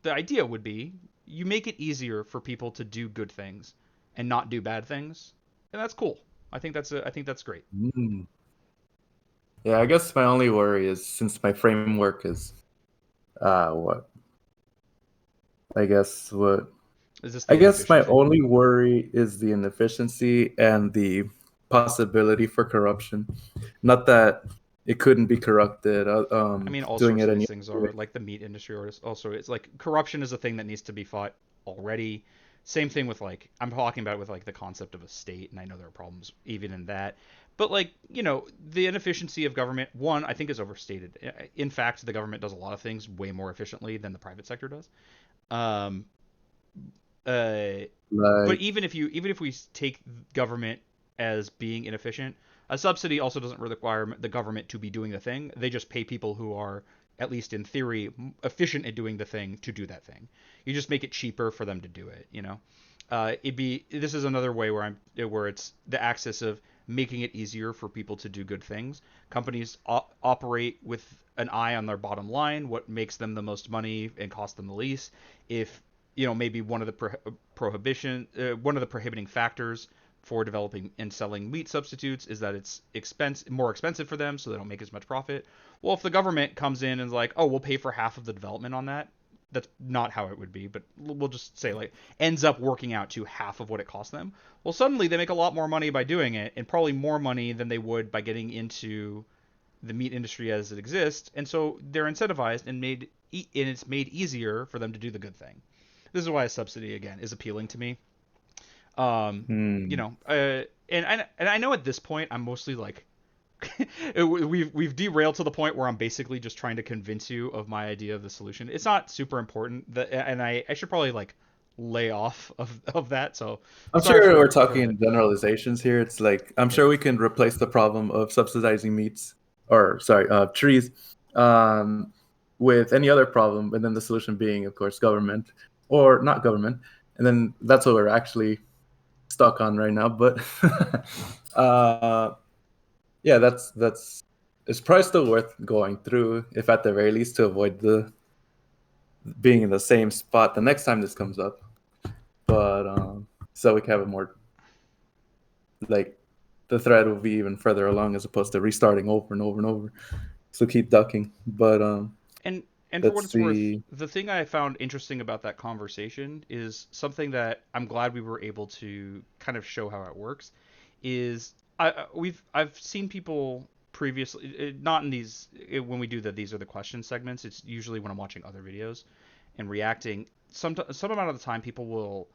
the idea would be you make it easier for people to do good things and not do bad things, and that's cool. I think that's great. mm. Yeah, I guess my only worry is since my framework is what I guess what Is this I the guess my inefficiency? only worry is the inefficiency and the possibility for corruption. Not that it couldn't be corrupted. I mean, all Doing sorts it of any these things other way. are like the meat industry, or also it's like corruption is a thing that needs to be fought already. Same thing with like I'm talking about with like the concept of a state, and I know there are problems even in that. But like the inefficiency of government, one I think is overstated. In fact, the government does a lot of things way more efficiently than the private sector does. Um, uh, but Like, even if we take government as being inefficient, a subsidy also doesn't require the government to be doing the thing. They just pay people who are, at least in theory, efficient at doing the thing to do that thing. You just make it cheaper for them to do it. It'd be this is another way where it's the axis of making it easier for people to do good things. Companies operate with an eye on their bottom line, what makes them the most money and cost them the least. If maybe one of the prohibiting factors for developing and selling meat substitutes is that it's more expensive for them, so they don't make as much profit. Well, if the government comes in and is like, oh, we'll pay for half of the development on that, that's not how it would be, but we'll just say like ends up working out to half of what it costs them. Well, suddenly they make a lot more money by doing it, and probably more money than they would by getting into the meat industry as it exists, and so they're incentivized and it's made easier for them to do the good thing. This is why a subsidy again is appealing to me. Um, hmm. and I know at this point I'm mostly like we've derailed to the point where I'm basically just trying to convince you of my idea of the solution. It's not super important, and I should probably like lay off of that. So I'm sorry sure we're for talking that. in generalizations here. It's like I'm Yeah. sure we can replace the problem of subsidizing meats, or sorry, trees, um, with any other problem, and then the solution being, of course, government or not government, and then that's what we're actually stuck on right now. But uh, yeah, that's it's probably still worth going through, if at the very least to avoid the being in the same spot the next time this comes up. But so we can have a more like the thread will be even further along as opposed to restarting over and over and over. So keep ducking. But And and for what let's it's worth, see. the thing I found interesting about that conversation is something that I'm glad we were able to kind of show how it works. Is I've seen people previously, not in when we do these are the question segments. It's usually when I'm watching other videos and reacting. Some amount of the time, people will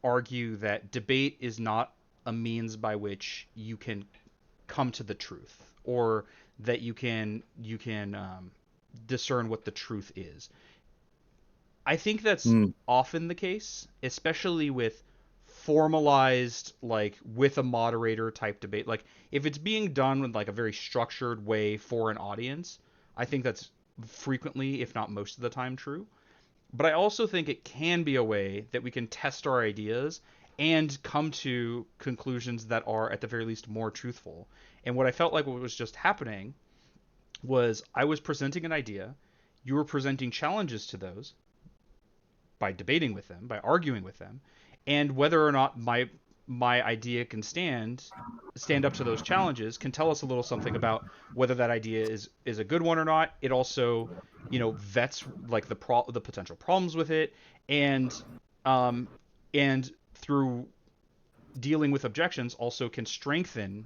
argue that debate is not a means by which you can come to the truth, or that you can discern what the truth is. I think that's Mm, often the case, especially with formalized, like with a moderator type debate. Like if it's being done with like a very structured way for an audience, I think that's frequently, if not most of the time, true. But I also think it can be a way that we can test our ideas and come to conclusions that are at the very least more truthful. And what I felt like what was just happening was I was presenting an idea, you were presenting challenges to those by debating with them, by arguing with them, and whether or not my idea can stand up to those challenges, can tell us a little something about whether that idea is a good one or not. It also, vets like the potential problems with it, and um and through dealing with objections also can strengthen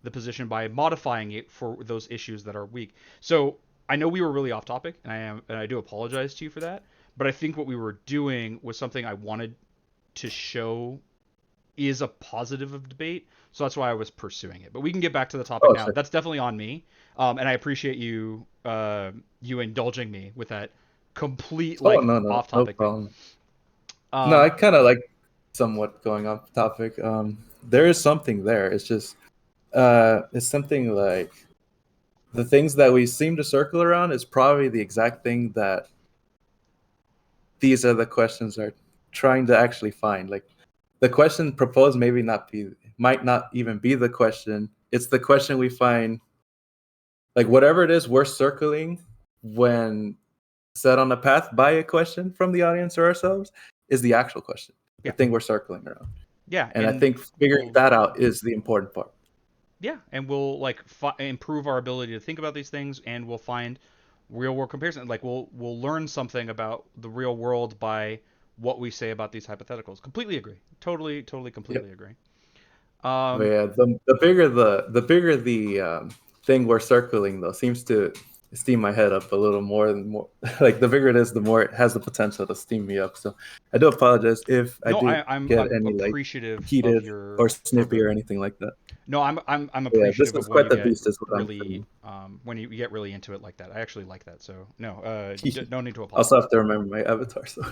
the position by modifying it for those issues that are weak. So I know we were really off topic, and I do apologize to you for that. But I think what we were doing was something I wanted to show is a positive of debate. So that's why I was pursuing it. But we can get back to the topic Oh, now. sorry. That's definitely on me, and I appreciate you indulging me with that complete Oh, like no, no, off no topic thing. problem. No, Um, I kind of like somewhat going off topic. There is something there. It's just, it's something like the things that we seem to circle around is probably the exact thing that these are the questions are trying to actually find. Like the question proposed might not even be the question. It's the question we find, like whatever it is we're circling when set on a path by a question from the audience or ourselves is the actual question, the yeah, thing we're circling around. yeah, And I and think figuring we'll that out is the important part. yeah, and we'll like improve our ability to think about these things, and we'll find real world comparison. Like we'll learn something about the real world by what we say about these hypotheticals. Completely agree. Totally, Yep. completely agree. But Um, yeah, the bigger the thing we're circling though seems to steam my head up a little more and more. Like the bigger it is, the more it has the potential to steam me up. So I do apologize if I no, did I'm get any like appreciative of heated your or snippy or programming. anything like that. No, I'm Yeah, this appreciative is of when quite you the get beast, is what I'm really saying. when you get really into it like that. I actually like that. So no, no need to I also apologize. have to remember my avatar, so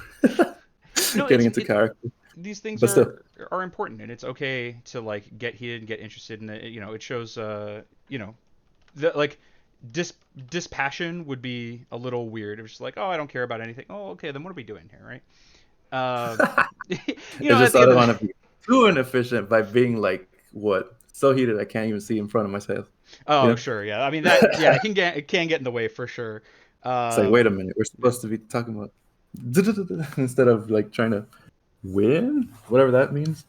No, getting into character. these things But still, are important, and it's okay to like get heated and get interested in it. It shows the like dis dispassion would be a little weird. It was just like, oh, I don't care about anything. Oh, okay, then what are we doing here, right? Um, it's at just the I end don't of want to be too inefficient by being like what so heated I can't even see in front of myself. You oh, know, sure, yeah. I mean that, yeah, it can get in the way for sure. it's like wait a Um, minute, we're yeah, supposed to be talking about instead of like trying to win, whatever that means.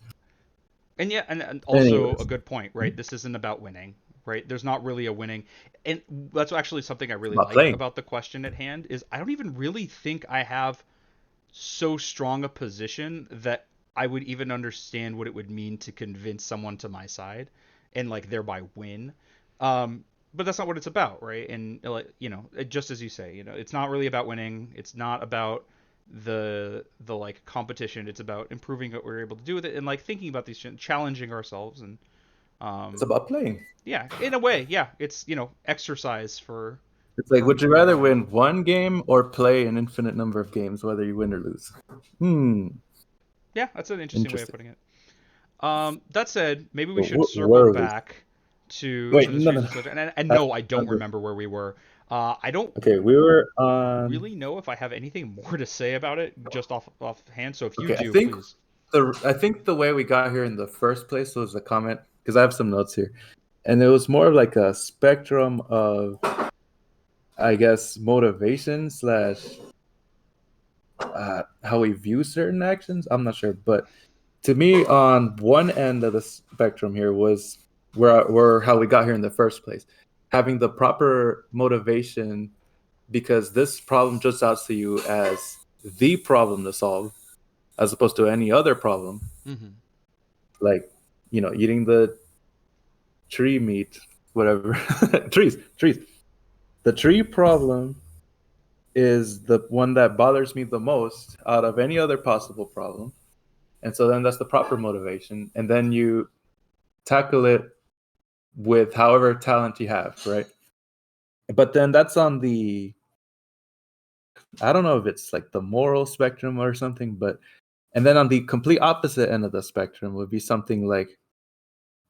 and yeah, and also a Anyways, good point, right? This isn't about winning, right? There's not really a winning, and that's actually something I it's really about like playing. about the question at hand is I don't even really think I have so strong a position that I would even understand what it would mean to convince someone to my side and like thereby win. But that's not what it's about, right? And like just as you say, it's not really about winning. It's not about the like competition. It's about improving what we're able to do with it and like thinking about these challenging ourselves and It's um about playing. yeah, in a way, yeah, it's exercise It's like, would you for rather our win one game or play an infinite number of games, whether you win or lose? Hmm, yeah, that's an interesting way of interesting. putting it. That said, maybe we But should circle were we? back to Wait, this no, no, recent no. subject. And That's no, I don't not good. remember where we were. I don't Okay, we were on. really know if I have anything more to say about it just off hand. So if you Okay, do, please. I think the way we got here in the first place was a comment because I have some notes here, and it was more of like a spectrum of, I guess, motivation slash how we view certain actions. I'm not sure, but to me, on one end of the spectrum here was where how we got here in the first place, having the proper motivation because this problem jumps out to you as the problem to solve, as opposed to any other problem, Hmm. like eating the tree meat, whatever. trees. The tree problem is the one that bothers me the most out of any other possible problem. And so then that's the proper motivation. And then you tackle it with however talent you have, right? But then that's on the, I don't know if it's like the moral spectrum or something, but and then on the complete opposite end of the spectrum would be something like,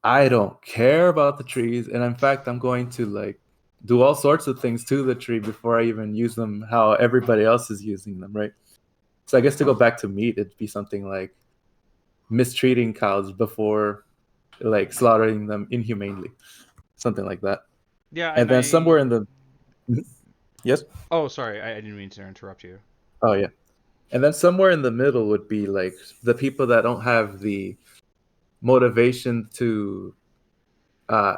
I don't care about the trees, and in fact, I'm going to like do all sorts of things to the tree before I even use them how everybody else is using them, right? So I guess to go back to meat, it'd be something like mistreating cows before like slaughtering them inhumanely, something like that. Yeah, And and then somewhere in the yes, oh, sorry, I didn't mean to interrupt you. oh yeah, and then somewhere in the middle would be like the people that don't have the motivation to uh,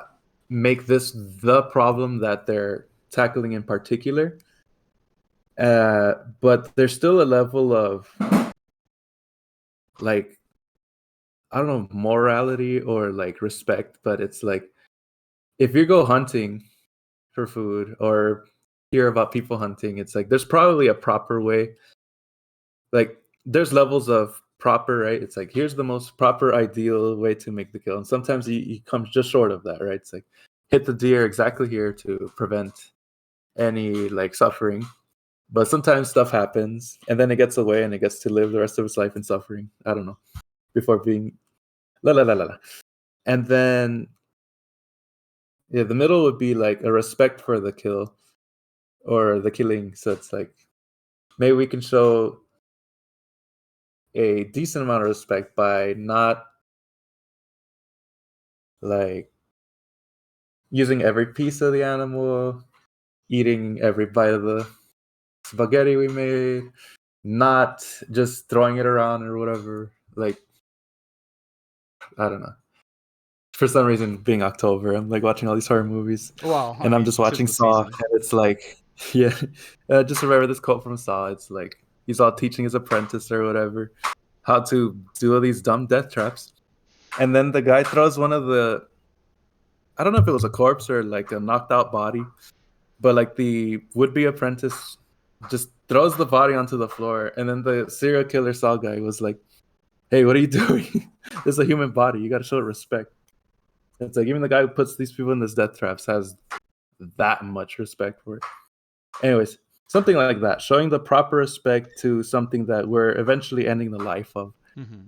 make this the problem that they're tackling in particular. But there's still a level of like, I don't know, morality or like respect, but it's like if you go hunting for food or hear about people hunting, it's like there's probably a proper way. Like there's levels of proper, right? It's like here's the most proper ideal way to make the kill. And sometimes you come just short of that, right? It's like hit the deer exactly here to prevent any like suffering. But sometimes stuff happens and then it gets away and it gets to live the rest of its life in suffering. I don't know. Before being la la la la la. And then yeah, the middle would be like a respect for the kill or the killing. So it's like maybe we can show a decent amount of respect by not like using every piece of the animal, eating every bite of the spaghetti we made, not just throwing it around or whatever. Like, I don't know. For some reason, being October, I'm like watching all these horror movies, Well, I and I'm mean, just 'tis watching the Saw, season. and it's like, yeah, just remember this quote from Saw. It's like he's all teaching his apprentice or whatever how to do all these dumb death traps, and then the guy throws one of the, I don't know if it was a corpse or like a knocked out body, but like the would-be apprentice just throws the body onto the floor, and then the serial killer Saw guy was like, "Hey, what are you doing? This is a human body. You got to show respect." It's like even the guy who puts these people in this death traps has that much respect for it. Anyways, something like that, showing the proper respect to something that we're eventually ending the life of. Mm-hmm.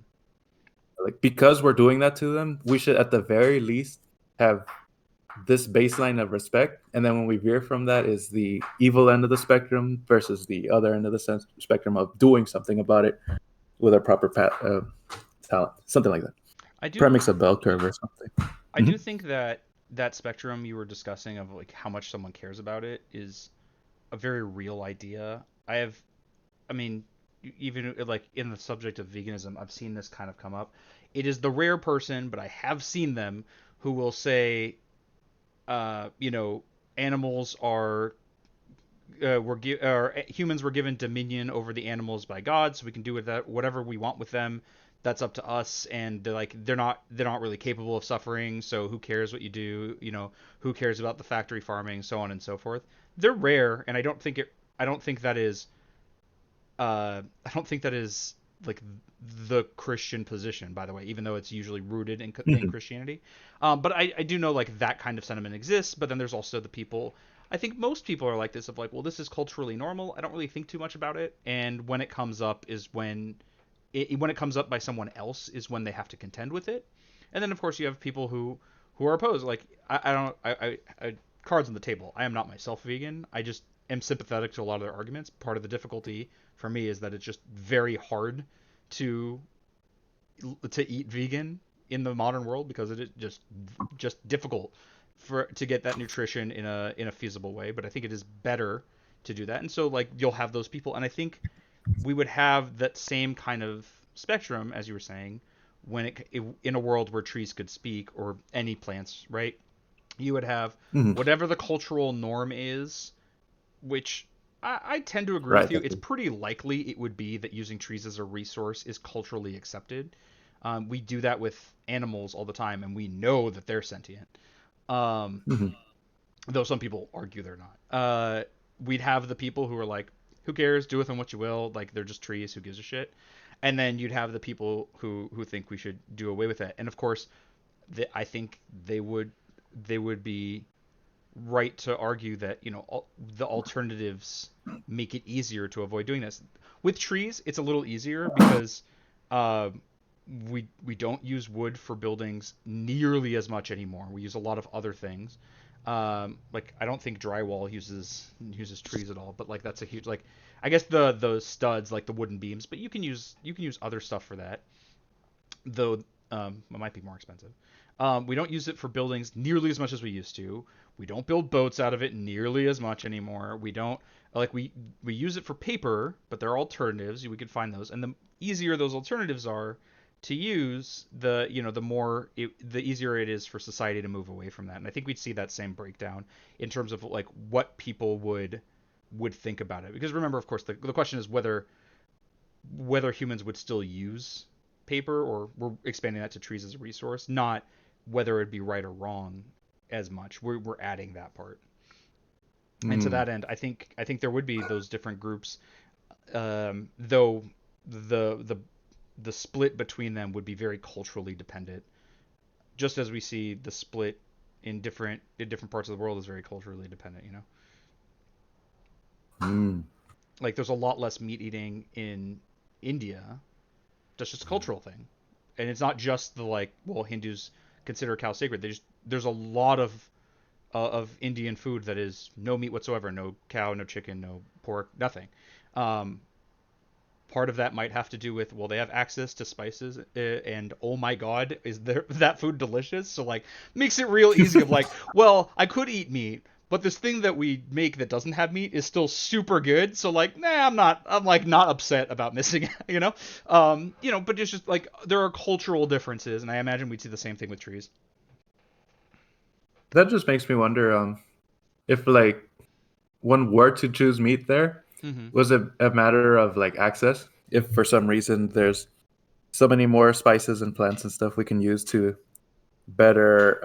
Like because we're doing that to them, we should at the very least have this baseline of respect, and then when we veer from that is the evil end of the spectrum versus the other end of the spectrum of doing something about it with a proper talent, something like that. I do Premix a bell curve or something. I do think that that spectrum you were discussing of like how much someone cares about it is a very real idea. I mean, even like in the subject of veganism, I've seen this kind of come up. It is the rare person, but I have seen them who will say, you know, animals are or humans were given dominion over the animals by God, so we can do with that whatever we want with them. That's up to us, and they're not really capable of suffering. So who cares what you do? You know, who cares about the factory farming, so on and so forth. They're rare, and I don't think that is. I don't think that is like the Christian position, by the way, even though it's usually rooted in Mhm. Christianity. But I do know like that kind of sentiment exists. But then there's also the people. I think most people are like this of like, well, this is culturally normal. I don't really think too much about it. And when it comes up is when it comes up by someone else is when they have to contend with it. And then of course you have people who are opposed. Like I don't cards on the table. I am not myself vegan. I just am sympathetic to a lot of their arguments. Part of the difficulty for me is that it's just very hard to eat vegan in the modern world because it is just difficult for to get that nutrition in a feasible way. But I think it is better to do that. And so like you'll have those people, and I think we would have that same kind of spectrum as you were saying when in a world where trees could speak or any plants, right? You would have Mhm. whatever the cultural norm is, which I tend to agree with Right. you. It's pretty likely it would be that using trees as a resource is culturally accepted. We do that with animals all the time, and we know that they're sentient. Um, Mhm. though some people argue they're not. We'd have the people who are like, "Who cares? Do with them what you will. Like they're just trees. Who gives a shit?" And then you'd have the people who think we should do away with it. And of course, I think they would be right to argue that the alternatives make it easier to avoid doing this. With trees, it's a little easier because uh, we don't use wood for buildings nearly as much anymore. We use a lot of other things. Like I don't think drywall uses trees at all, but like that's a huge like I guess the studs like the wooden beams, but you can use other stuff for that though it might be more expensive. We don't use it for buildings nearly as much as we used to. We don't build boats out of it nearly as much anymore. We don't like we use it for paper, but there are alternatives. We could find those, and the easier those alternatives are to use, the easier it is for society to move away from that. And I think we'd see that same breakdown in terms of like what people would think about it. Because remember, of course, the question is whether humans would still use paper, or we're expanding that to trees as a resource, not whether it'd be right or wrong as much. We're adding that part. And to Hmm. that end, I think there would be those different groups, though the the the split between them would be very culturally dependent, just as we see the split in different parts of the world is very culturally dependent. Hmm. Like there's a lot less meat eating in India. That's just a cultural thing, and it's not just the like, well, Hindus consider cow sacred. There's a lot of Indian food that is no meat whatsoever, no cow, no chicken, no pork, nothing. Um, Part of that might have to do with, well, they have access to spices, and oh my god, is there that food delicious? So like makes it real easy of like, well, I could eat meat, but this thing that we make that doesn't have meat is still super good. So like, nah, I'm like not upset about missing it, but it's just like there are cultural differences, and I imagine we'd see the same thing with trees. That just makes me wonder, if like one were to choose meat there, Mm-hmm. was it a matter of like access? If for some reason there's so many more spices and plants and stuff we can use to better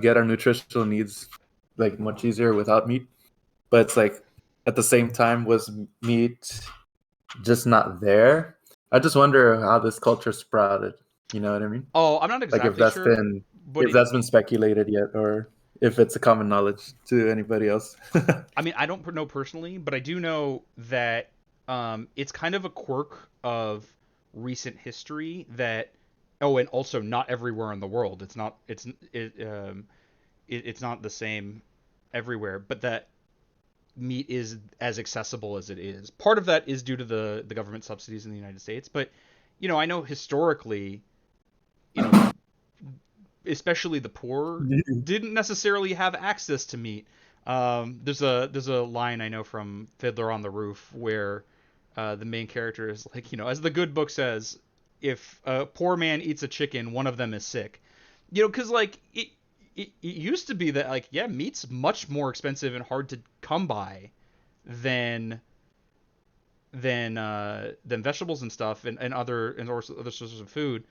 get our nutritional needs like much easier without meat. But it's like at the same time, was meat just not there? I just wonder how this culture sprouted. You know what I mean? Oh, I'm not Like exactly sure, but if that's been speculated yet, or if it's a common knowledge to anybody else. I mean, I don't know personally, but I do know that it's kind of a quirk of recent history that. Oh, and also not everywhere in the world. It's not the same everywhere, but that meat is as accessible as it is. Part of that is due to the government subsidies in the United States, but I know historically, you know, especially the poor, didn't necessarily have access to meat. There's a line I know from Fiddler on the Roof where the main character is like, as the good book says, if a poor man eats a chicken, one of them is sick. Because like it used to be that like, yeah, meat's much more expensive and hard to come by than than vegetables and stuff, and other sources of food.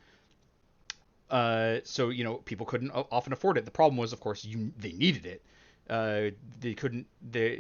So people couldn't often afford it. The problem was, of course, they needed it. They couldn't.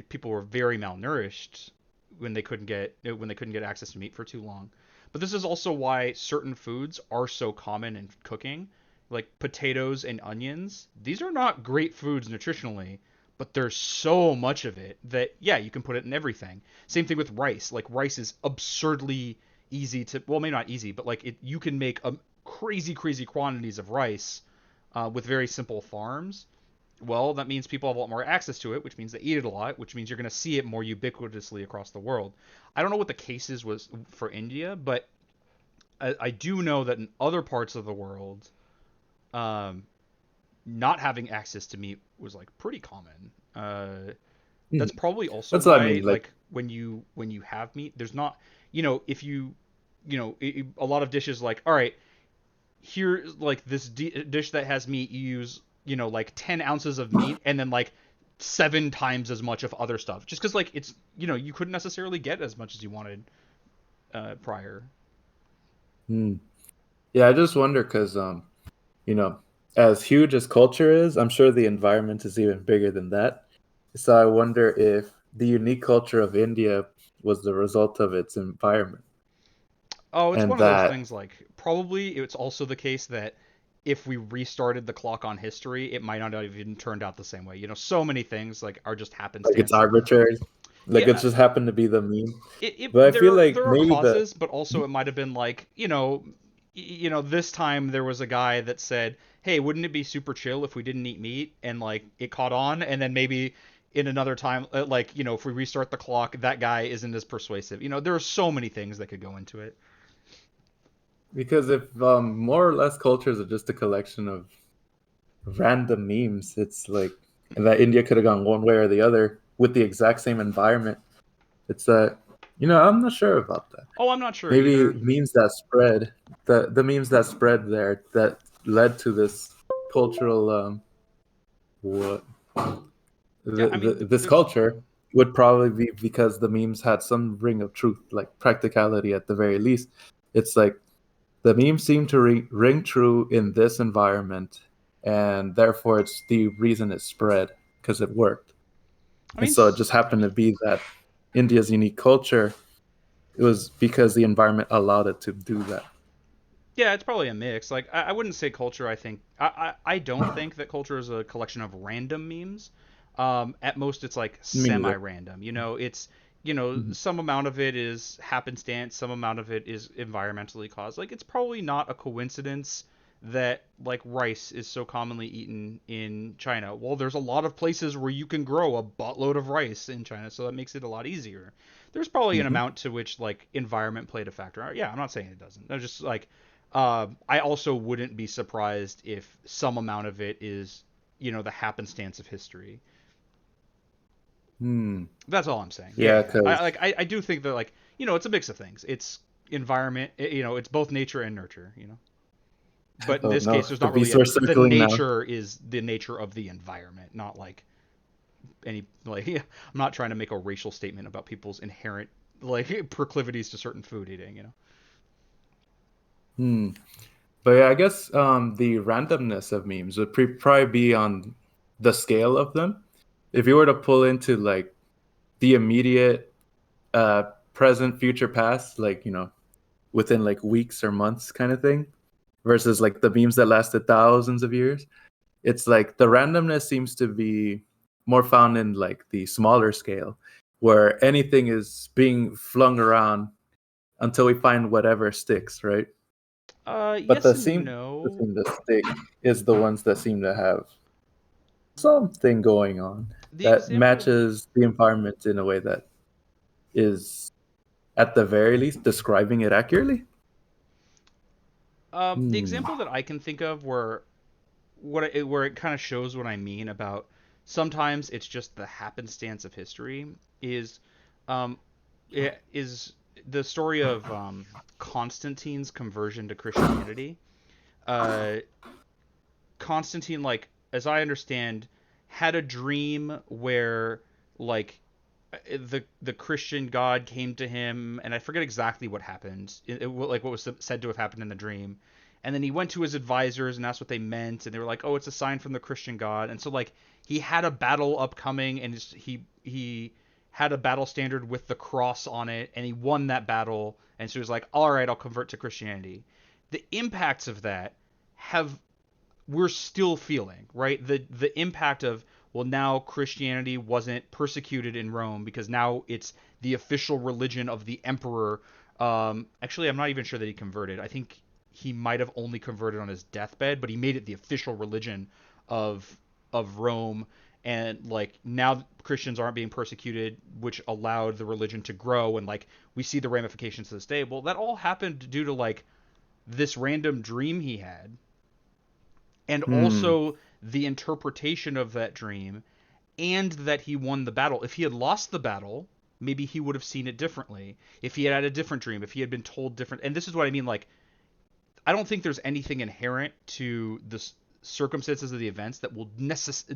People were very malnourished when they couldn't get access to meat for too long. But this is also why certain foods are so common in cooking, like potatoes and onions. These are not great foods nutritionally, but there's so much of it that yeah, you can put it in everything. Same thing with rice. Like rice is absurdly easy to, well, maybe not easy, but like you can make crazy quantities of rice with very simple farms. Well, that means people have a lot more access to it, which means they eat it a lot, which means you're going to see it more ubiquitously across the world. I don't know what the cases was for India, but I do know that in other parts of the world, um, not having access to meat was like pretty common. That's probably also That's what I why, mean. Like, like when you have meat, there's not, if you, a lot of dishes like, all right, here, like this dish that has meat, you use like 10 ounces of meat and then like 7 times as much of other stuff, just because like it's you couldn't necessarily get as much as you wanted prior. hmm. Yeah, I just wonder because, you know, as huge as culture is, I'm sure the environment is even bigger than that. So I wonder if the unique culture of India was the result of its environment, Oh, it's and one of those that things, like probably it's also the case that if we restarted the clock on history, it might not have even turned out the same way. So many things like are just like it's happenstance. arbitrary, like it Yeah, just happened to be the meme. But I feel there like there are maybe the causes, but also it might have been like, this time there was a guy that said, "Hey, wouldn't it be super chill if we didn't eat meat?" And like it caught on, and then maybe in another time, like if we restart the clock, that guy isn't as persuasive. There are so many things that could go into it. because if more or less cultures are just a collection of random memes, it's like that India could have gone one way or the other with the exact same environment. It's that. I'm not sure about that. Oh, I'm not sure Maybe either. memes that spread, the memes that spread there that led to this cultural what Yeah, I mean, this there's culture would probably be because the memes had some ring of truth, like practicality at the very least. It's like the memes seem to ring true in this environment, and therefore it's the reason it spread because it worked. I And mean, so it just happened to be that India's unique culture, it was because the environment allowed it to do that. yeah, it's probably a mix. Like, I wouldn't say culture. I don't think that culture is a collection of random memes. At most, it's like Me neither. semi-random. It's Mhm. some amount of it is happenstance, some amount of it is environmentally caused. Like, it's probably not a coincidence that like rice is so commonly eaten in China. Well, there's a lot of places where you can grow a buttload of rice in China, so that makes it a lot easier. There's probably an Mhm. amount to which like environment played a factor. Yeah, I'm not saying it doesn't. I'm just like I also wouldn't be surprised if some amount of it is, the happenstance of history. Hmm. That's all I'm saying. Yeah, Yeah, yeah. I because like. I do think that like it's a mix of things. It's environment. It's both nature and nurture. But in oh this case, no, there's the not really beasts a. are The circling now. nature is the nature of the environment, not like any like. I'm not trying to make a racial statement about people's inherent like proclivities to certain food eating. Hmm. But yeah, I guess the randomness of memes would probably be on the scale of them. If you were to pull into like the immediate present, future, past, like within like weeks or months kind of thing, versus like the memes that lasted thousands of years, it's like the randomness seems to be more found in like the smaller scale, where anything is being flung around until we find whatever sticks, right? But Yes and no. the stick is the ones that seem to have something going on The that example matches the environment in a way that is, at the very least, describing it accurately. The Hmm. example that I can think of where it kind of shows what I mean about sometimes it's just the happenstance of history is um is the story of Constantine's conversion to Christianity. Uh, Constantine, like as I understand, had a dream where like the Christian God came to him, and I forget exactly what happened. Like what was said to have happened in the dream, and then he went to his advisors and asked what they meant, and they were like, "Oh, it's a sign from the Christian God." And so like he had a battle upcoming, and he had a battle standard with the cross on it, and he won that battle, and so he was like, "All right, I'll convert to Christianity." The impacts of that have we're still feeling, right? The impact of well now Christianity wasn't persecuted in Rome because now it's the official religion of the emperor. Actually, I'm not even sure that he converted. I think he might have only converted on his deathbed, but he made it the official religion of Rome. And like now Christians aren't being persecuted, which allowed the religion to grow. And like we see the ramifications to this day. Well, that all happened due to like this random dream he had, and Hmm. also the interpretation of that dream, and that he won the battle. If he had lost the battle, maybe he would have seen it differently. If he had a different dream, if he had been told different, and this is what I mean, like I don't think there's anything inherent to the circumstances of the events that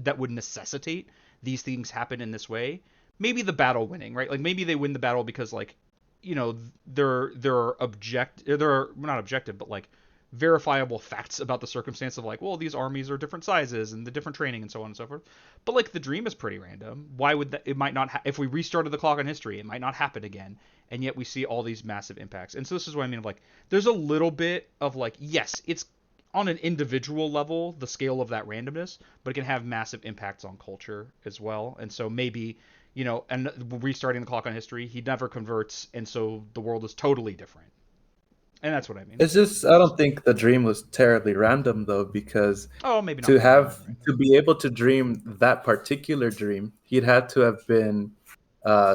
that would necessitate these things happen in this way. Maybe the battle winning, right? Like maybe they win the battle because like there are there are not objective but like verifiable facts about the circumstance of like well these armies are different sizes and the different training and so on and so forth. But like the dream is pretty random. Why would that? It might not. If we restarted the clock on history, it might not happen again. And yet we see all these massive impacts. And so this is what I mean. Of like, there's a little bit of like, yes, it's on an individual level the scale of that randomness, but it can have massive impacts on culture as well. And so maybe and restarting the clock on history, he never converts, and so the world is totally different. And that's what I mean. It's just I don't think the dream was terribly random though, because Oh, maybe not to terribly have random. to be able to dream that particular dream, he'd had to have been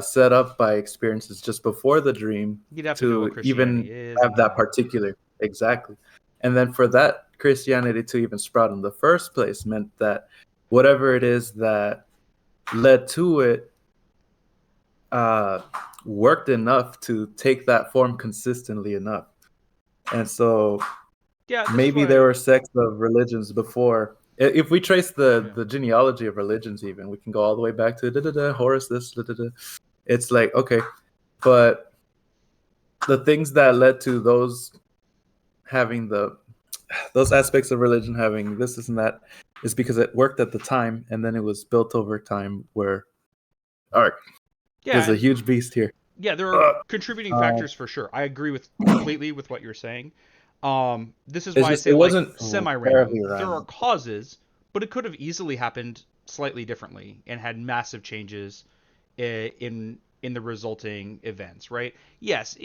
set up by experiences just before the dream You'd have to know what to Christianity even is and have all that that. particular exactly. And then for that Christianity to even sprout in the first place meant that whatever it is that led to it uh, worked enough to take that form consistently enough. And so Yeah, this is maybe what there I were sects of religions before. If we trace the yeah. the genealogy of religions, even we can go all the way back to Horus. This it's like okay, but the things that led to having those aspects of religion having this and that is because it worked at the time, and then it was built over time. Where all right, Yeah, there's a and huge beast here. yeah, there are Uh, contributing uh, factors for sure. I agree with completely with what you're saying. This is it's why I just say it like wasn't semi-random. terribly There are random. causes, but it could have easily happened slightly differently and had massive changes in the resulting events, right? Yes,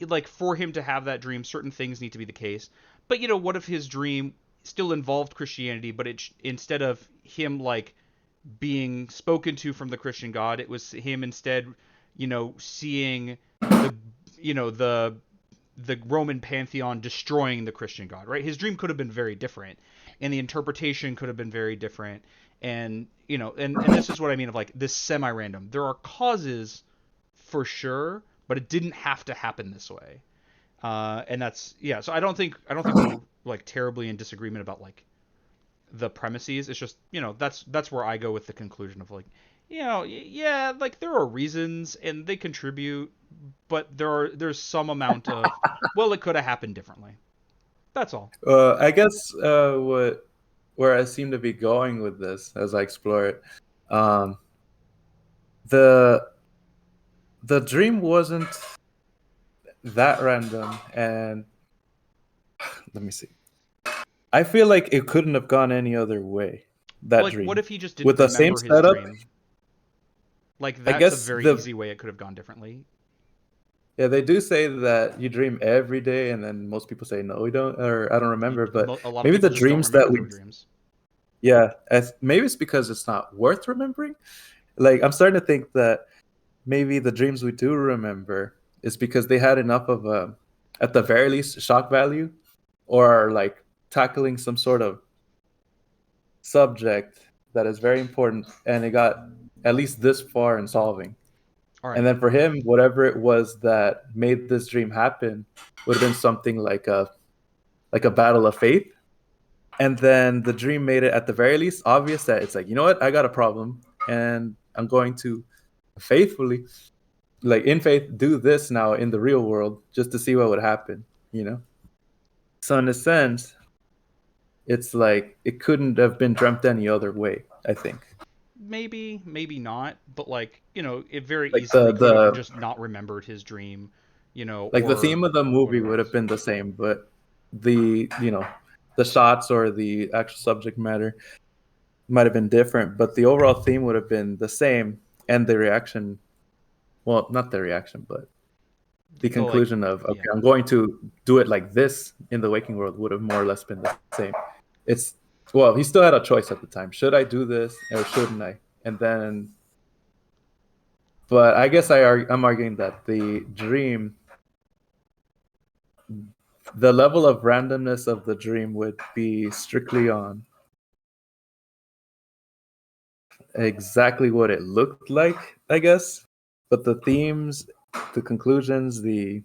like for him to have that dream, certain things need to be the case. But what if his dream still involved Christianity, but instead of him like being spoken to from the Christian God, it was him instead, seeing the you know the Roman pantheon destroying the Christian God, right? His dream could have been very different, and the interpretation could have been very different. And and this is what I mean of like this semi-random. There are causes for sure, but it didn't have to happen this way. And that's yeah. So I don't think we're like terribly in disagreement about like the premises. It's just that's where I go with the conclusion of like yeah, like there are reasons and they contribute, but there's some amount of well, it could have happened differently. That's all. I guess where I seem to be going with this as I explore it, um, the the dream wasn't that random, and let me see. I feel like it couldn't have gone any other way. That Like, what dream if he just didn't with the same remember his setup. dream? Like, I that's a guess very easy way it could have gone differently. yeah, they do say that you dream every day, and then most people say no, we don't, or I don't remember. But A lot of maybe the people just don't dreams that remember we their dreams. yeah, maybe it's because it's not worth remembering. Like I'm starting to think that maybe the dreams we do remember is because they had enough of a, at the very least, shock value, or like tackling some sort of subject that is very important, and it got at least this far in solving. All And right. then for him, whatever it was that made this dream happen would have been something like a battle of faith. And then the dream made it at the very least obvious that it's like, you know what, I got a problem, and I'm going to faithfully, like in faith, do this now in the real world just to see what would happen, you know? So in a sense, it's like it couldn't have been dreamt any other way, I think. Maybe, maybe not, but like, it very Like easily the could have the just not remembered his dream, like the or theme of the movie whatever would have else. been the same, but the the shots or the actual subject matter might have been different, but the overall theme would have been the same, and the reaction, well, not the reaction, but the But like, conclusion of okay, yeah. I'm going to do it like this in the waking world would have more or less been the same. It's well, he still had a choice at the time. Should I do this or shouldn't I? And then, but I guess I'm arguing that the dream, the level of randomness of the dream would be strictly on exactly what it looked like, I guess. But the themes, the conclusions, the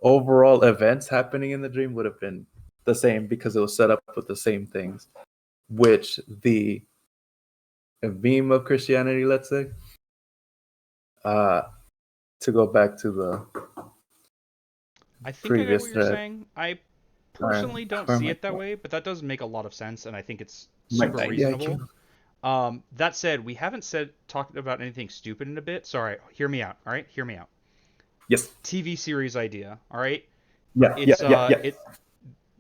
overall events happening in the dream would have been the same because it was set up with the same things, which the beam of Christianity, let's say, uh, to go back to the I think I get previous what you're thread. saying. I Uh, personally don't where am see I? it that way, but that does make a lot of sense, and I think it's Like, super yeah, reasonable. That said, we haven't talked about anything stupid in a bit. So, all right, hear me out. All right, hear me out. yes, TV series idea. All right, yeah, yeah, it's yeah, yeah.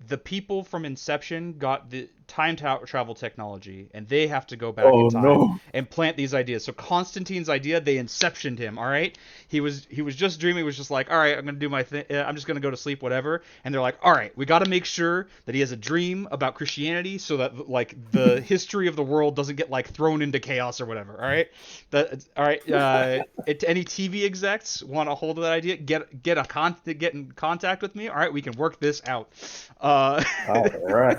the people from Inception got the time travel technology, and they have to go back in Oh time no! and plant these ideas. So Constantine's idea, they inceptioned him. All right, he was just dreaming. He was just like, all right, I'm gonna do my thing. I'm just gonna go to sleep, whatever. And they're like, all right, we got to make sure that he has a dream about Christianity, so that like the history of the world doesn't get like thrown into chaos or whatever. All right, all right. Any TV execs want a hold of that idea? Get in contact with me. All right, we can work this out. All right,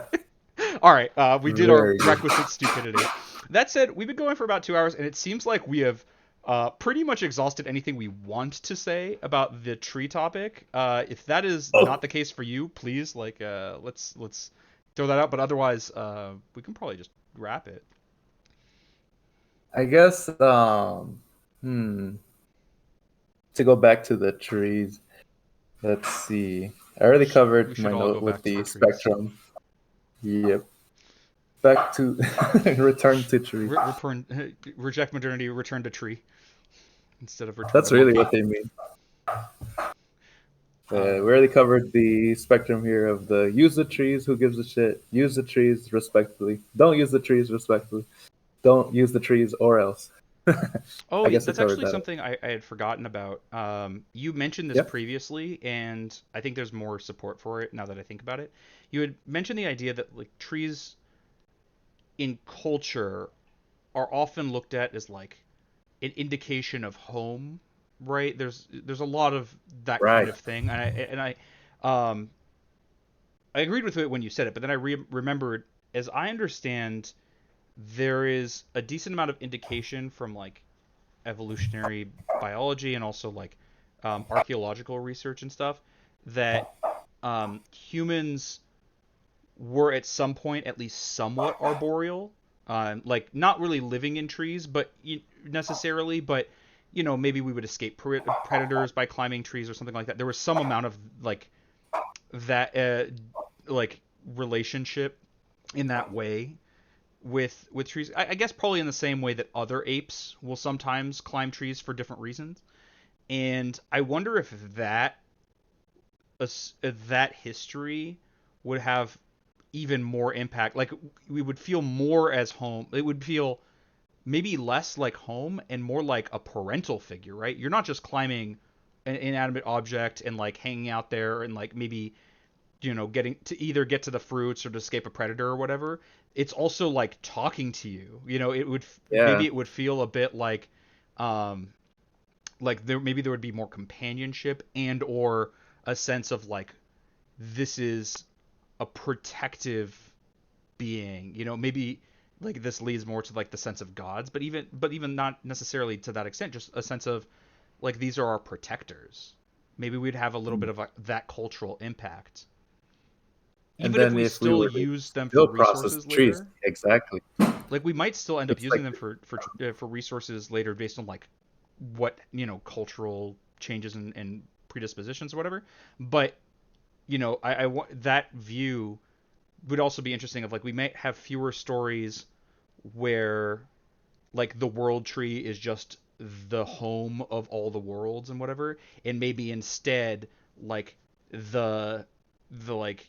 All right, we did our very good. requisite stupidity. That said, we've been going for about 2 hours, and it seems like we have Pretty much exhausted anything we want to say about the tree topic. If that is not Oh, the case for you, please let's throw that out. But otherwise, we can probably just wrap it. I guess hmm to go back to the trees. Let's see. I already We covered should my all go note back with to the the trees. spectrum. Yep. Back to return to tree. Reject modernity, return to tree instead of return to That's really monkey. what they mean. We Um, already covered the spectrum here of the use the trees, who gives a shit, use the trees respectfully, don't use the trees respectfully, don't use the trees or else. Oh, I yeah, guess we that's covered actually that. something I had forgotten about. You mentioned this Yeah, previously, and I think there's more support for it now that I think about it. You had mentioned the idea that like trees in culture are often looked at as like an indication of home, right? There's a lot of that kind right. of thing, um I agreed with it when you said it, but then I remembered, as I understand, there is a decent amount of indication from like evolutionary biology and also like archaeological research and stuff that humans were at some point at least somewhat arboreal, like not really living in trees, but necessarily, but maybe we would escape predators by climbing trees or something like that. There was some amount of like that, like relationship in that way with trees. I guess probably in the same way that other apes will sometimes climb trees for different reasons. And I wonder if that history would have even more impact. Like we would feel more as home. It would feel maybe less like home and more like a parental figure, right? You're not just climbing an inanimate object and like hanging out there and like maybe getting to either get to the fruits or to escape a predator or whatever. It's also like talking to you. It would maybe Yeah, it would feel a bit um like there would be more companionship and or a sense of like this is a protective being. Maybe like this leads more to like the sense of gods, but even not necessarily to that extent, just a sense of like these are our protectors. Maybe we'd have a little bit of that cultural impact, and even if then we if we still were to use them for still process resources trees, later. exactly. Like we might still end up It's using like them for resources later based on like what cultural changes and predispositions or whatever. But I want that view would also be interesting of like we might have fewer stories where like the world tree is just the home of all the worlds and whatever, and maybe instead like the like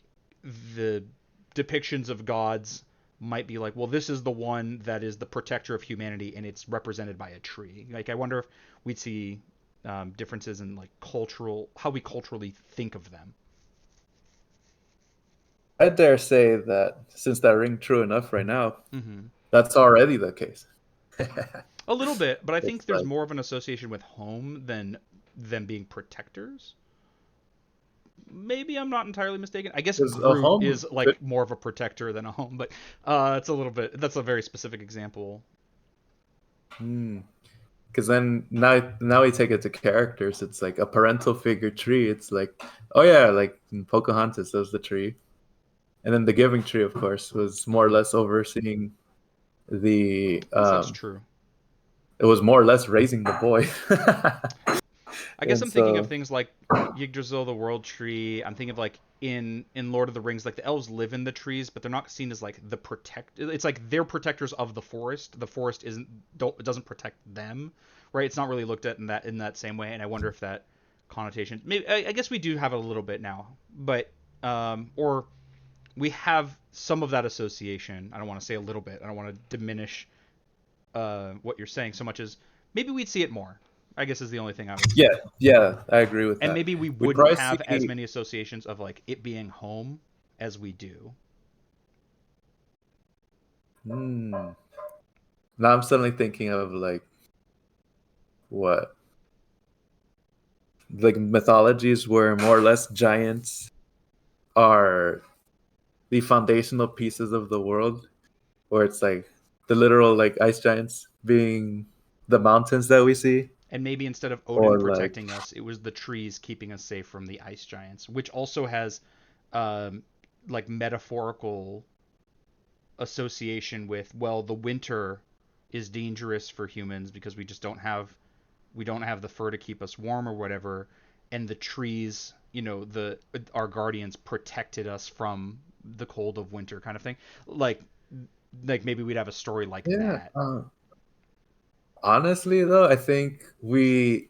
the depictions of gods might be like, well, this is the one that is the protector of humanity and it's represented by a tree. Like I wonder if we'd see differences in like how we culturally think of them. I dare say that since that ring true enough right now, Mm-hmm. that's already the case. A little bit, but I think It's there's like more of an association with home than them being protectors. Maybe I'm not entirely mistaken. I guess because a Groot home is could like more of a protector than a home, but it's a little bit. That's a very specific example. because then now we take it to characters. It's like a parental figure tree. It's like, oh yeah, like in Pocahontas, that was the tree, and then the Giving Tree, of course, was more or less overseeing the. I guess that's true. It was more or less raising the boy, I guess and I'm thinking of so things like Yggdrasil, the World Tree. I'm thinking of like in Lord of the Rings, like the elves live in the trees, but they're not seen as like the protect. It's like they're protectors of the forest. The forest doesn't protect them, right? It's not really looked at in that same way. And I wonder if that connotation. Maybe I guess we do have it a little bit now, but or we have some of that association. I don't want to say a little bit. I don't want to diminish what you're saying so much as maybe we'd see it more. I guess is the only thing I would yeah, say. yeah, I agree with And that. maybe we We'd wouldn't probably have as see. many associations of like it being home as we do. Hmm, now I'm suddenly thinking of like what, like mythologies where more or less giants are the foundational pieces of the world, where it's like the literal like ice giants being the mountains that we see, And maybe instead of Odin or like protecting us, it was the trees keeping us safe from the ice giants, which also has um, like metaphorical association with, well, the winter is dangerous for humans because we don't have the fur to keep us warm or whatever, and the trees, the our guardians protected us from the cold of winter kind of thing. Like like maybe we'd have a story like yeah. that. Honestly, though, I think we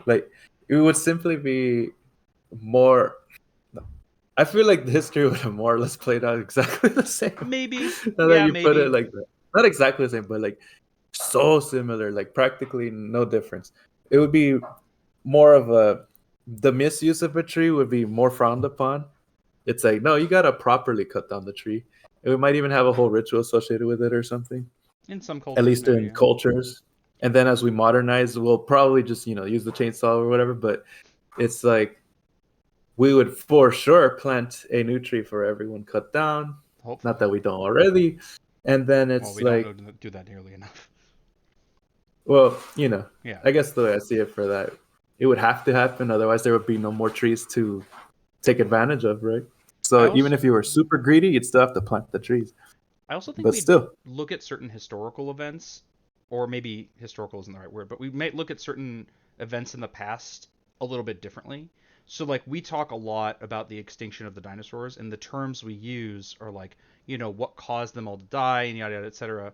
like it would simply be more. I feel like the history would have more or less played out exactly the same. Maybe. Now that Yeah, you put it maybe. like that, not exactly the same, but like so similar, like practically no difference. It would be more of a the misuse of a tree would be more frowned upon. It's like, no, you gotta properly cut down the tree. And we might even have a whole ritual associated with it or something. In some At cultures least maybe, in yeah. cultures. And then as we modernize, we'll probably just, use the chainsaw or whatever. But it's like we would for sure plant a new tree for everyone cut down. Not Hopefully. that we don't already. And then Well, it's we don't like, do that nearly enough. well, Yeah. I guess the way I see it for that, it would have to happen. Otherwise, there would be no more trees to take advantage of, right? I So even also if you were super greedy, you'd still have to plant the trees. I also think But we'd still, look at certain historical events, or maybe historical isn't the right word, but we might look at certain events in the past a little bit differently. So, like, we talk a lot about the extinction of the dinosaurs, and the terms we use are like, what caused them all to die, and yada yada, etc.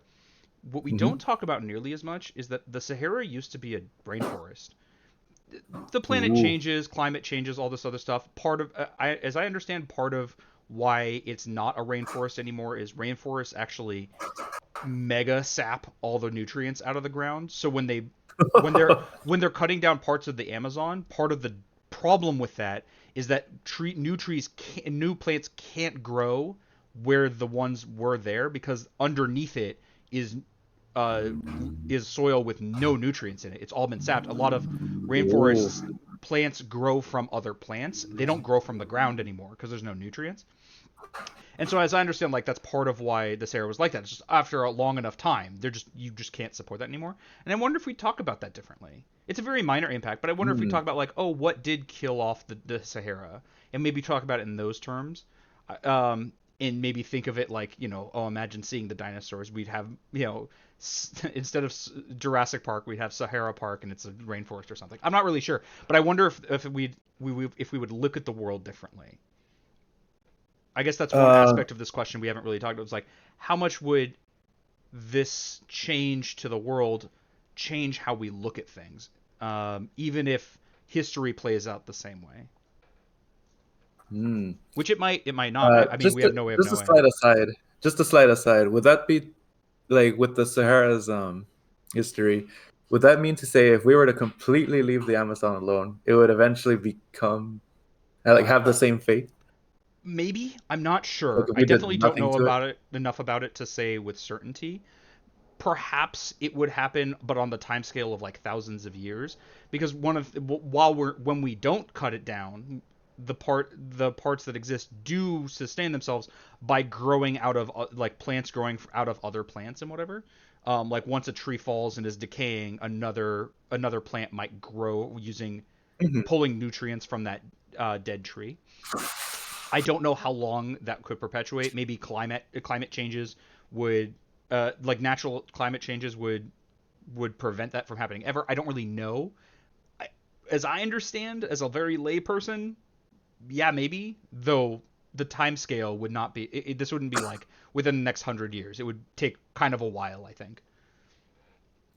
What we don't hmm. talk about nearly as much is that the Sahara used to be a rainforest. The planet Ooh. changes, climate changes, all this other stuff. As I understand, part of why it's not a rainforest anymore is rainforests actually mega sap all the nutrients out of the ground. So when they're cutting down parts of the Amazon, part of the problem with that is that new plants can't grow where the ones were there because underneath it is uh, is soil with no nutrients in it. It's all been sapped. A lot of Ooh. rainforests plants grow from other plants. They don't grow from the ground anymore because there's no nutrients. And so, as I understand, like that's part of why this era was like that. It's just after a long enough time, you just can't support that anymore. And I wonder if we talk about that differently. It's a very minor impact, but I wonder if we Hmm. talk about like, oh, what did kill off the Sahara, and maybe talk about it in those terms. And maybe think of it like, oh, imagine seeing the dinosaurs. We'd have, instead of Jurassic Park, we'd have Sahara Park, and it's a rainforest or something. I'm not really sure, but I wonder if we would look at the world differently. I guess that's one Uh, aspect of this question we haven't really talked about. It's like, how much would this change to the world change how we look at things, even if history plays out the same way? hmm. Which it might not. I mean, Just we a, have no way of just a knowing. slight aside. Just a slight aside. Would that be like with the Sahara's history? Would that mean to say if we were to completely leave the Amazon alone, it would eventually become like have the same fate? Maybe I'm not Like sure. if I we did definitely don't nothing know to it? about it enough about it to say with certainty. Perhaps it would happen, but on the timescale of like thousands of years, because when we don't cut it down, the parts that exist do sustain themselves by growing out of like plants growing out of other plants and whatever. Like once a tree falls and is decaying, another plant might grow using Mhm. pulling nutrients from that dead tree. I don't know how long that could perpetuate. Maybe climate changes would like natural climate changes would prevent that from happening ever. I don't really know. I, as I understand, as a very lay person, yeah, maybe. Though the time scale would not be. This wouldn't be like within the next 100 years. It would take kind of a while, I think.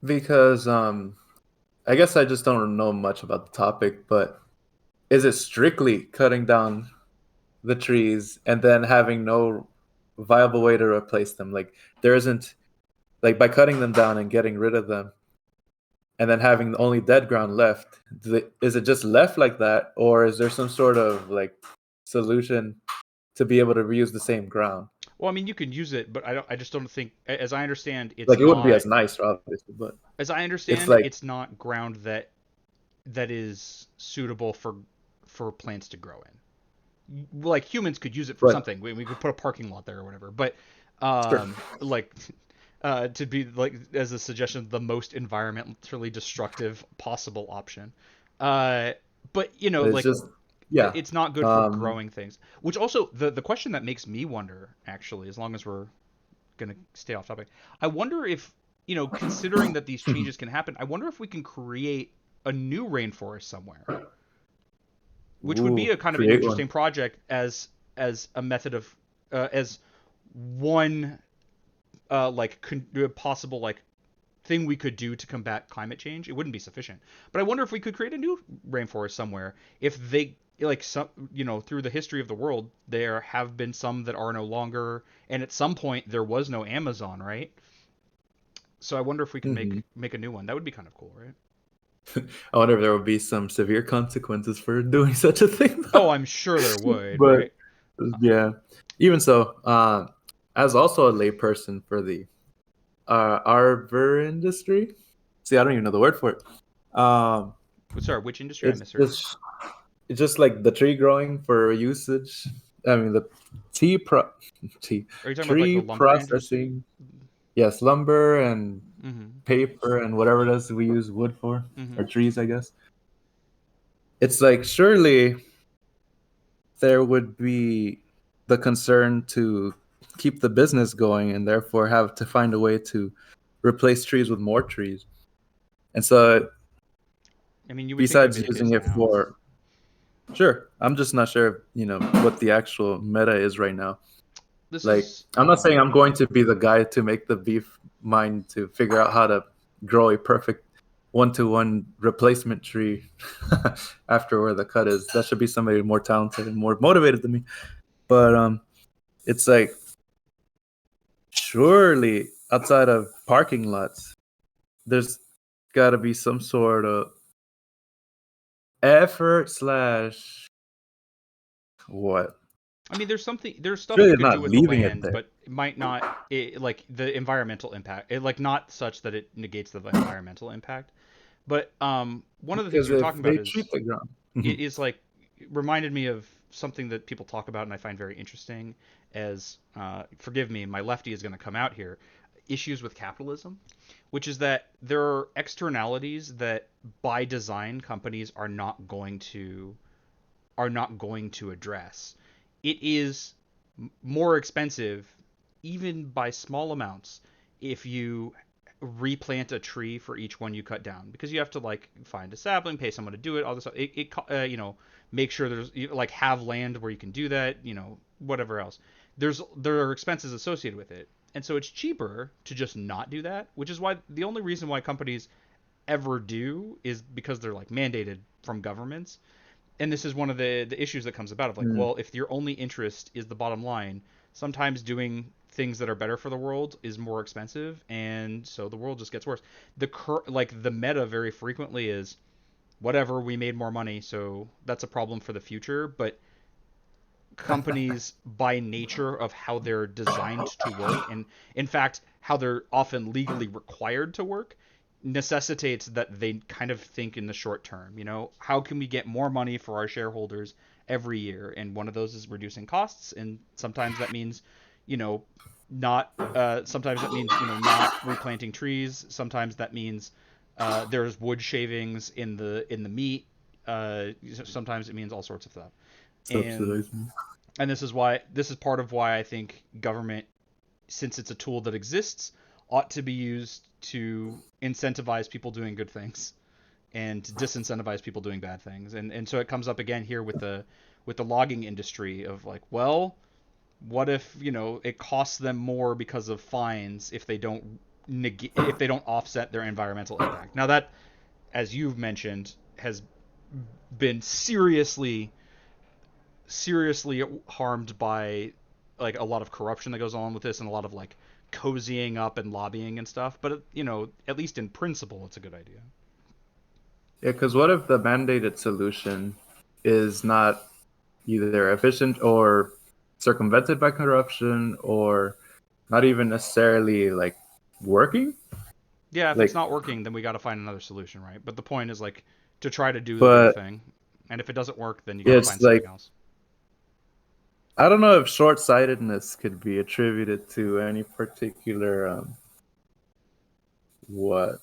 Because I guess I just don't know much about the topic, but is it strictly cutting down the trees and then having no viable way to replace them? Like there isn't like by cutting them down and getting rid of them and then having only dead ground left, is it just left like that, or is there some sort of like solution to be able to reuse the same ground? Well, I mean, you can use it, but I just don't think. As I understand, Like it wouldn't be as nice, obviously, but it's like it's not ground that is suitable for plants to grow in. Like humans could use it for but something. We could put a parking lot there or whatever. But sure. like to be like as a suggestion the most environmentally destructive possible option. Uh, but you know, It's like just, yeah. it's not good for Um, growing things. Which also the question that makes me wonder, actually, as long as we're gonna stay off topic, I wonder if considering that these changes can happen, I wonder if we can create a new rainforest somewhere, which would be ooh, a kind of an create one. interesting project as a method of as one possible like thing we could do to combat climate change. It wouldn't be sufficient, but I wonder if we could create a new rainforest somewhere. If they like some, through the history of the world, there have been some that are no longer, and at some point there was no Amazon, right? So I wonder if we could Hmm. make a new one. That would be kind of cool, right? I wonder if there will be some severe consequences for doing such a thing. Oh, I'm sure there would, But right? yeah, even so, as also a layperson for the arbor industry, see, I don't even know the word for it. Um, Sorry, which industry? I it's misheard you. just it's just like the tree growing for usage. I mean, the tea pro tea Are you talking about like the tree lumber industry? processing. Yes, lumber and Mm-hmm. paper and whatever it is we use wood for, Mm-hmm. or trees, I guess. It's like surely there would be the concern to keep the business going and therefore have to find a way to replace trees with more trees. And so, I mean, you would think of besides it using is it now. for, sure, I'm just not sure, what the actual meta is right now. This Like, is I'm not saying I'm going to be the guy to make the beef mine to figure out how to grow a perfect one-to-one replacement tree after where the cut is. That should be somebody more talented and more motivated than me. But it's like surely outside of parking lots, there's got to be some sort of effort slash what? I mean, there's It's stuff you really could do not with the leaving it land, there but it might not, like the environmental impact, like not such that it negates the environmental impact. But one of the things because you were if talking about they treat is the ground. it is like it reminded me of something that people talk about and I find very interesting. As forgive me, my lefty is going to come out here. Issues with capitalism, which is that there are externalities that by design companies are not going to address. It is more expensive, even by small amounts, if you replant a tree for each one you cut down because you have to like find a sapling, pay someone to do it, all this stuff. Make sure there's like have land where you can do that, whatever else. There are expenses associated with it. And so it's cheaper to just not do that, which is why the only reason why companies ever do is because they're like mandated from governments. And this is one of the issues that comes about of like, Mm. well, if your only interest is the bottom line, sometimes doing things that are better for the world is more expensive, and so the world just gets worse. The meta very frequently is whatever, we made more money, so that's a problem for the future. But companies, by nature of how they're designed to work, and in fact how they're often legally required to work, necessitates that they kind of think in the short term. How can we get more money for our shareholders every year? And one of those is reducing costs, and sometimes that means, you know, not. Sometimes that means not replanting trees. Sometimes that means there's wood shavings in the meat. Sometimes it means all sorts of stuff. And Subsidizing. this is part of why I think government, since it's a tool that exists, ought to be used to incentivize people doing good things and to disincentivize people doing bad things. And so it comes up again here with the logging industry of like, well, what if it costs them more because of fines if they don't offset their environmental impact. Now that, as you've mentioned, has been seriously harmed by like a lot of corruption that goes on with this and a lot of like cozying up and lobbying and stuff. But at least in principle, it's a good idea. Yeah, because what if the mandated solution is not either efficient or circumvented by corruption or not even necessarily like working? Yeah, if it's Like, not working, then we got to find another solution, right? But the point is like to try to do the good but thing, and if it doesn't work, then you got to it's find something like, else. I don't know if short sightedness could be attributed to any particular. what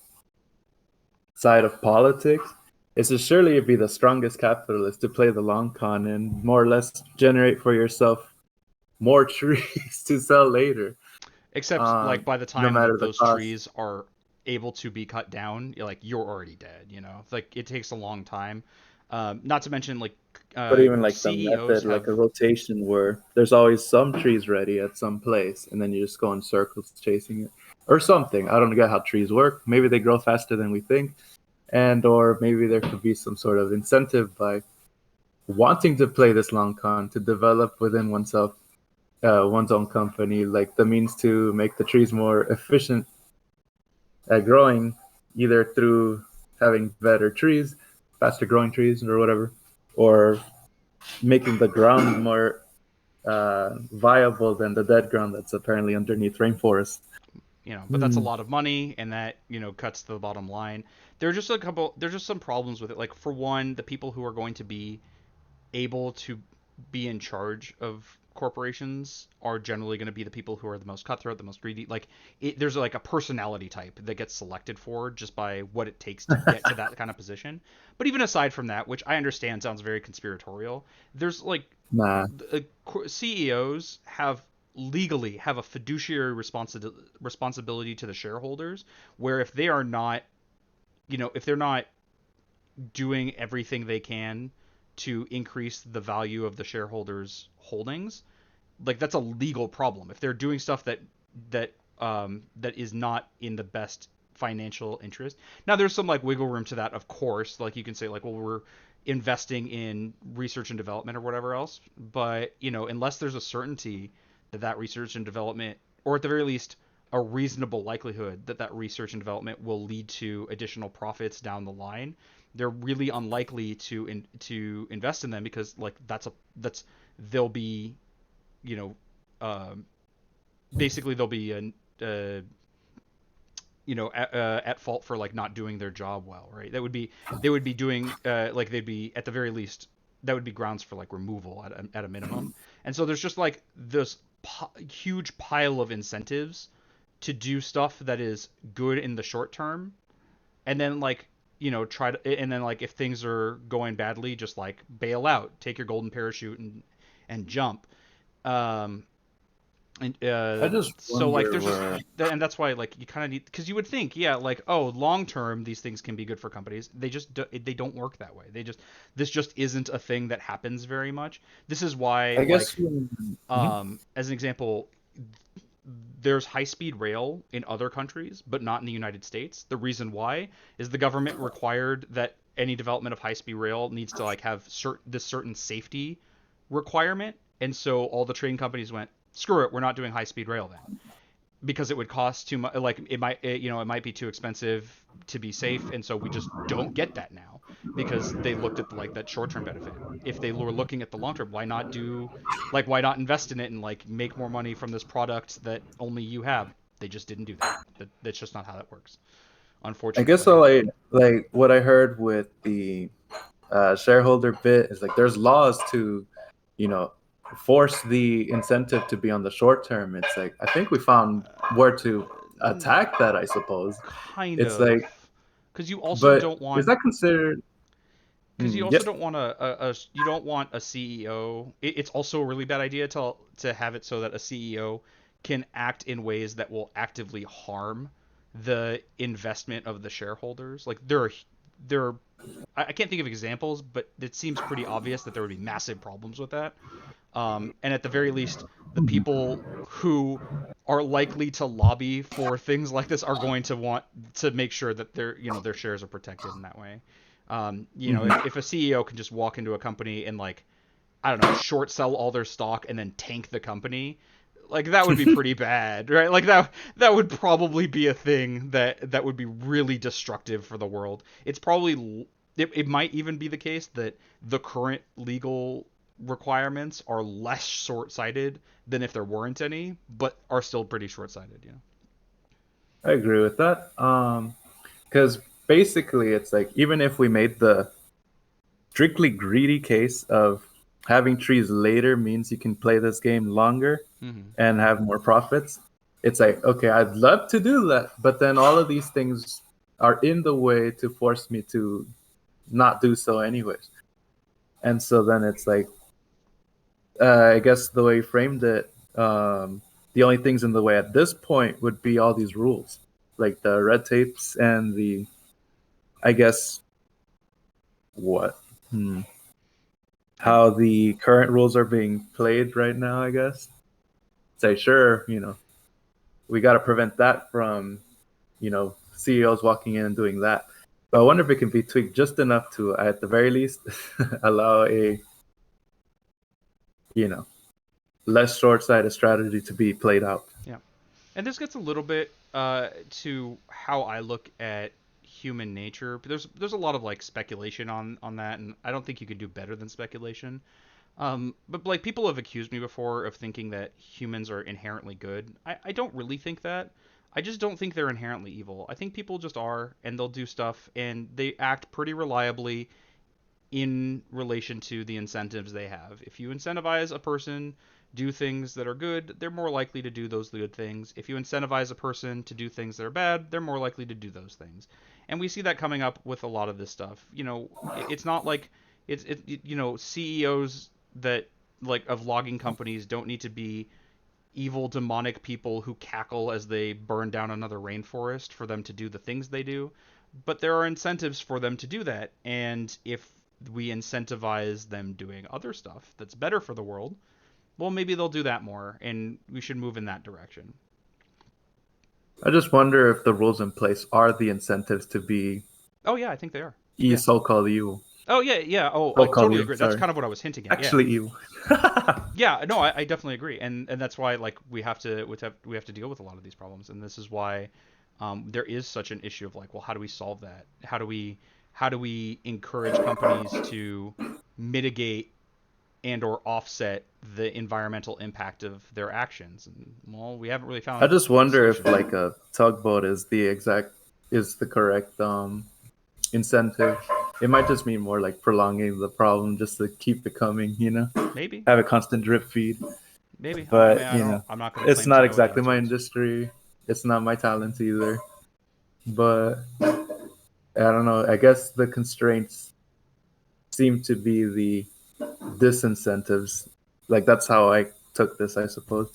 side of politics, is to surely be the strongest capitalist to play the long con and more or less generate for yourself more trees to sell later, Except like by the no time matter that the those cost. trees are able to be cut down, you're already dead. Like it takes a long time. Not to mention like But even like the CEOs method, have like a rotation where there's always some trees ready at some place, and then you just go in circles chasing it, or something. I don't get how trees work. Maybe they grow faster than we think, and or maybe there could be some sort of incentive by wanting to play this long con to develop within oneself, one's own company, like the means to make the trees more efficient at growing, either through having better trees, faster growing trees, or whatever, or making the ground more viable than the dead ground that's apparently underneath rainforest. but that's a lot of money, and that cuts to the bottom line. There's just some problems with it. Like for one, the people who are going to be able to be in charge of corporations are generally going to be the people who are the most cutthroat, the most greedy. There's like a personality type that gets selected for just by what it takes to get to that kind of position. But even aside from that, which I understand sounds very conspiratorial, there's like Nah, CEOs legally have a fiduciary responsibility to the shareholders, where if they're not doing everything they can to increase the value of the shareholders' holdings, like that's a legal problem. If they're doing stuff that is not in the best financial interest. Now there's some like wiggle room to that, of course. Like you can say like, well, we're investing in research and development or whatever else, but unless there's a certainty that that research and development, or at the very least a reasonable likelihood that that research and development will lead to additional profits down the line, they're really unlikely to invest in them, because like that's they'll be you know basically they'll be at fault for like not doing their job well, right? They would be doing like they'd be at the very least, that would be grounds for like removal at a minimum. And so there's just like this huge pile of incentives to do stuff that is good in the short term, and then like try to, and then like if things are going badly, just like bail out, take your golden parachute and jump. um and I just so like wonder there's just where. and that's why like you kind of need, because you would think, yeah, like, oh, long term these things can be good for companies. They don't work that way. This just isn't a thing that happens very much. This is why, I like, guess Mhm. as an example, there's high speed rail in other countries, but not in the United States. The reason why is the government required that any development of high speed rail needs to like have this certain safety requirement, and so all the train companies went, screw it, we're not doing high speed rail then, because it would cost too much. Like it might be too expensive to be safe, and so we just don't get that now, because they looked at like that short term benefit. If they were looking at the long term, why not invest in it and like make more money from this product that only you have? They just didn't do that's just not how that works, I guess unfortunately. all I like what I heard with the shareholder bit is like there's laws to, you know, force the incentive to be on the short term. It's like I think we found where to attack that. I suppose Kind it's like, of, because you also but don't is want that considered? because you also Yes, don't want you don't want a CEO. It's also a really bad idea to have it so that a CEO can act in ways that will actively harm the investment of the shareholders. Like there are I can't think of examples, but it seems pretty obvious that there would be massive problems with that. And at the very least, the people who are likely to lobby for things like this are going to want to make sure that their shares are protected in that way. If a CEO can just walk into a company and like, I don't know, short sell all their stock and then tank the company, like that would be pretty bad, right? Like that would probably be a thing that would be really destructive for the world. It might even be the case that the current legal requirements are less short-sighted than if there weren't any, but are still pretty short-sighted. I agree with that. Because basically, it's like even if we made the strictly greedy case of having trees later means you can play this game longer Mm-hmm. and have more profits, it's like, okay, I'd love to do that, but then all of these things are in the way to force me to not do so anyways. And so then it's like, I guess the way you framed it, the only things in the way at this point would be all these rules, like the red tapes and the, I guess, what? Hmm. And How the current rules are being played right now, I guess. Say, sure, we got to prevent that from, CEOs walking in and doing that. But I wonder if it can be tweaked just enough to, at the very least, allow a, you know, less short-sighted strategy to be played out. yeah, and this gets a little bit to how I look at human nature. But there's a lot of like speculation on that, and I don't think you could do better than speculation. But like people have accused me before of thinking that humans are inherently good. I don't really think that. I just don't think they're inherently evil. I think people just are, and they'll do stuff, and they act pretty reliably in relation to the incentives they have. If you incentivize a person do things that are good, they're more likely to do those good things. If you incentivize a person to do things that are bad, they're more likely to do those things. And we see that coming up with a lot of this stuff. It's not like CEOs that like of logging companies don't need to be evil demonic people who cackle as they burn down another rainforest for them to do the things they do, but there are incentives for them to do that. And if we incentivize them doing other stuff that's better for the world, well, maybe they'll do that more, and we should move in that direction. I just wonder if the rules in place are the incentives to be Oh yeah, I think they are. Yeah. so-called evil. Oh yeah, yeah. Oh, I So-called totally evil, agree. That's sorry. kind of what I was hinting at. Yeah. Actually evil. Yeah, no, I definitely agree, and that's why like we have to deal with a lot of these problems, and this is why there is such an issue of like, well, how do we solve that? How do we encourage companies to mitigate and or offset the environmental impact of their actions? And well, we haven't really I found just a wonder if solution. like a tugboat is the correct incentive. It might just mean more like prolonging the problem just to keep it coming. Maybe, Have a constant drip feed. maybe. I mean, But, I don't. I'm not going to it's claim to not know the exactly my answers. industry. It's not my talent either. But I don't know. I guess the constraints seem to be the disincentives. Like that's how I took this, I suppose.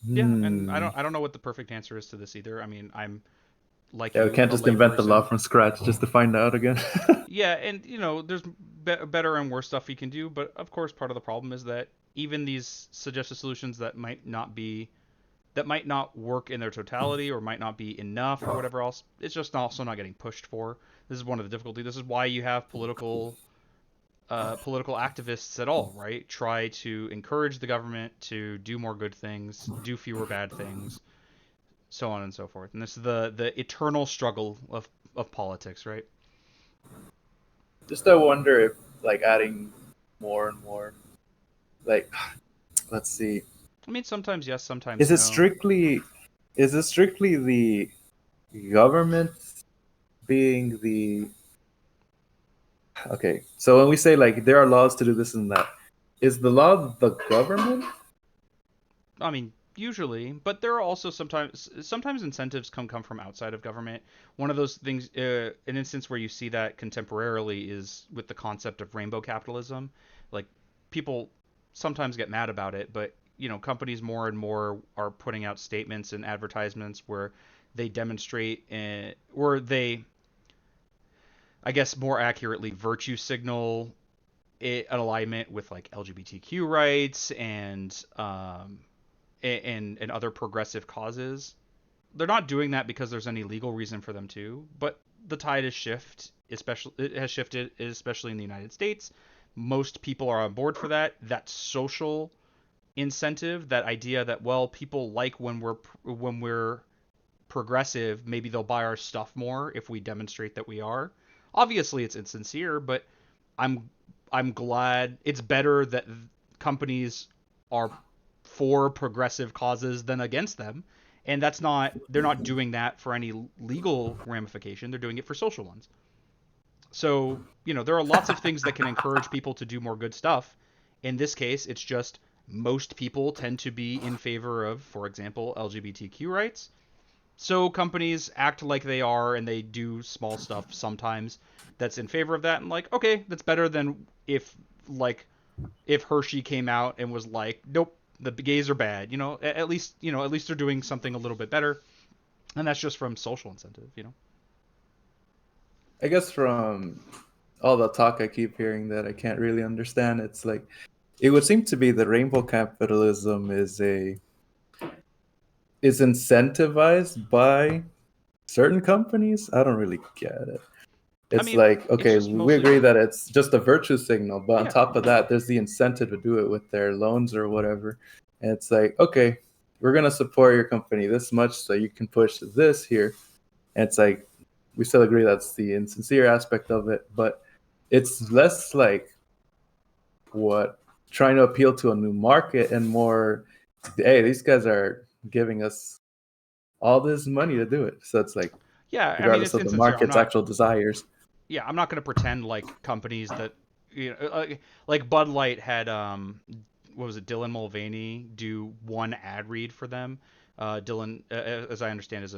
Yeah, and I Hmm. don't. I don't know what the perfect answer is to this either. I mean, I'm like Yeah, we you, can't a just invent the law layperson. from scratch just to find out again. Yeah, and there's better and worse stuff you can do, but of course, part of the problem is that even these suggested solutions that might not work in their totality or might not be enough or whatever else, it's just also not getting pushed for. This is one of the difficulties. This is why you have political activists at all, right? Try to encourage the government to do more good things, do fewer bad things, so on and so forth. And this is the eternal struggle of politics, right? Just I wonder if like adding more and more, like, let's see, I mean, sometimes yes, is sometimes it no. strictly is it strictly the government being the okay? So when we say like there are laws to do this and that, is the law the government? I mean, usually, but there are also sometimes incentives come from outside of government. One of those things, an instance where you see that contemporarily is with the concept of rainbow capitalism. Like people sometimes get mad about it, but companies more and more are putting out statements and advertisements where they demonstrate or they, I guess more accurately, virtue signal an alignment with like LGBTQ rights and other progressive causes. They're not doing that because there's any legal reason for them to, but the tide has shifted, especially in the United States. Most people are on board for that. That social incentive, that idea that well, people like when we're progressive, maybe they'll buy our stuff more if we demonstrate that we are. Obviously, it's insincere, but I'm I'm glad it's better that companies are for progressive causes than against them. And they're not doing that for any legal ramification. They're doing it for social ones. So, there are lots of things that can encourage people to do more good stuff. In this case, it's just most people tend to be in favor of, for example, LGBTQ rights. So companies act like they are, and they do small stuff sometimes that's in favor of that. And like, okay, that's better than like if Hershey came out and was like, nope, the gays are bad. At least they're doing something a little bit better, and that's just from social incentive. I guess from all the talk I keep hearing that I can't really understand, it's like it would seem to be that rainbow capitalism is incentivized by certain companies. I don't really get it. I It's mean, like, it's okay, just we mostly agree that it's just a virtue signal, but on yeah. top of that, there's the incentive to do it with their loans or whatever. And it's like, okay, we're gonna support your company this much so you can push this here. And it's like we still agree that's the insincere aspect of it, but it's less like what trying to appeal to a new market and more, hey, these guys are giving us all this money to do it. So it's like, Yeah, I mean, regardless it's of the insincere. I'm market's not actual desires. Yeah, I'm not going to pretend like companies that like Bud Light had what was it, Dylan Mulvaney do one ad read for them. Dylan, as I understand, is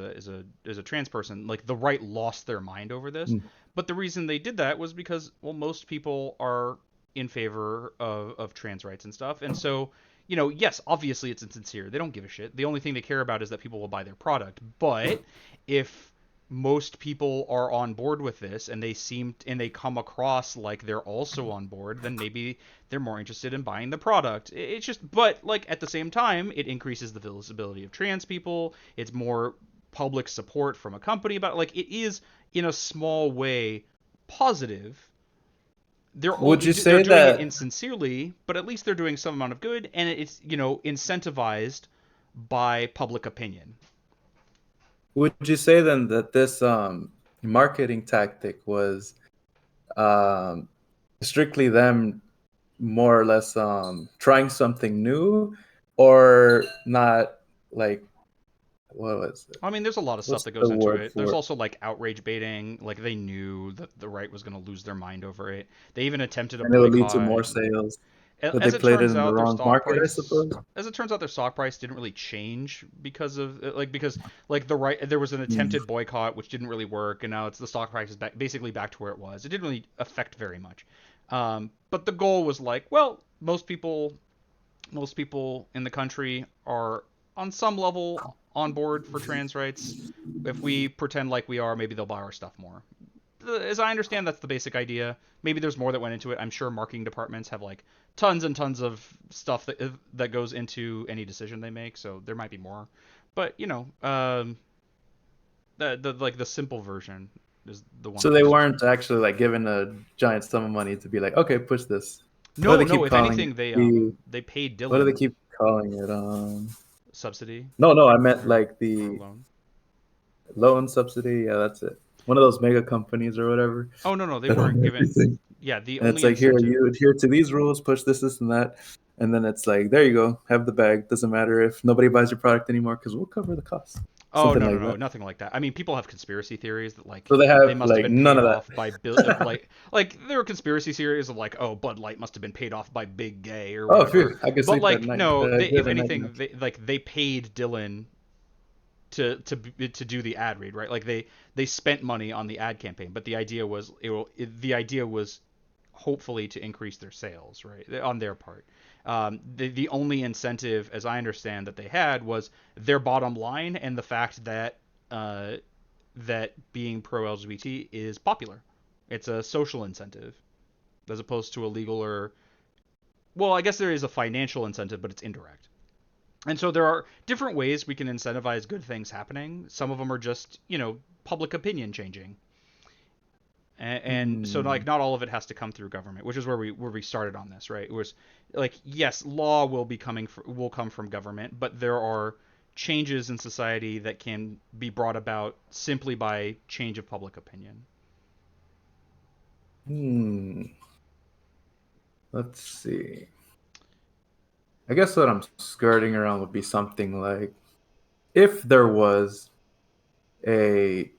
a trans person. Like the right lost their mind over this, Mm. but the reason they did that was because well, most people are in favor of trans rights and stuff, and so yes, obviously it's insincere. They don't give a shit. The only thing they care about is that people will buy their product. But if most people are on board with this and they come across like they're also on board, then maybe they're more interested in buying the product. It's just, but like at the same time, it increases the visibility of trans people. It's more public support from a company about it. Like it is in a small way positive. Would you They're say doing it that? insincerely, but at least they're doing some amount of good, and it's incentivized by public opinion. Would you say then that this marketing tactic was um, strictly them more or less trying something new, or not? Like, what was it? I mean, there's a lot of stuff What's that the goes into word it. There's for it? also like outrage baiting. Like they knew that the right was going to lose their mind over it. They even attempted a And it would lead to boycott. more sales, but they As it played it turns in the out, wrong market, I suppose. their stock price didn't really change because of because like the right there was an Mm. attempted boycott which didn't really work, and now it's the stock price is basically back to where it was. It didn't really affect very much. But the goal was like, well, most people in the country are on some level on board for trans rights. If we pretend like we are, maybe they'll buy our stuff more. As I understand, that's the basic idea. Maybe there's more that went into it. I'm sure marketing departments have like tons and tons of stuff that goes into any decision they make, so there might be more. But the like the simple version is the one So that they most people weren't use. actually like given a giant sum of money to be like, okay, push this. What do No, they no. keep If calling it? anything, they paid What do they Dylan keep calling it? subsidy No, I meant or like the loan. loan subsidy. Yeah, that's it. One of those mega companies or whatever Oh no, no, they that own weren't given. everything. Yeah, the And it's only like, here, incentive. you adhere to these rules, push this, and that. And then it's like, there you go, have the bag. Doesn't matter if nobody buys your product anymore because we'll cover the cost. Oh Something no, no, like no, that. nothing like that. I mean, people have conspiracy theories that like So they they have must have like been none paid of off by that. like there are conspiracy theories of like oh Bud Light must have been paid off by Big Gay or Oh, whatever. phew, I can But sleep at like night. no, if Good at night now. anything, they paid Dylan to do the ad read, right? Like they spent money on the ad campaign, but the idea was hopefully to increase their sales, right? On their part. The only incentive, as I understand, that they had was their bottom line and the fact that uh, that being pro LGBT is popular. It's a social incentive as opposed to a legal or well, I guess there is a financial incentive, but it's indirect. And so there are different ways we can incentivize good things happening. Some of them are just, public opinion changing. And so Hmm. like not all of it has to come through government, which is where we started on this, right? It was like yes, law will come from government, but there are changes in society that can be brought about simply by change of public opinion. Hmm. Let's see. I guess what I'm skirting around would be something like if there was a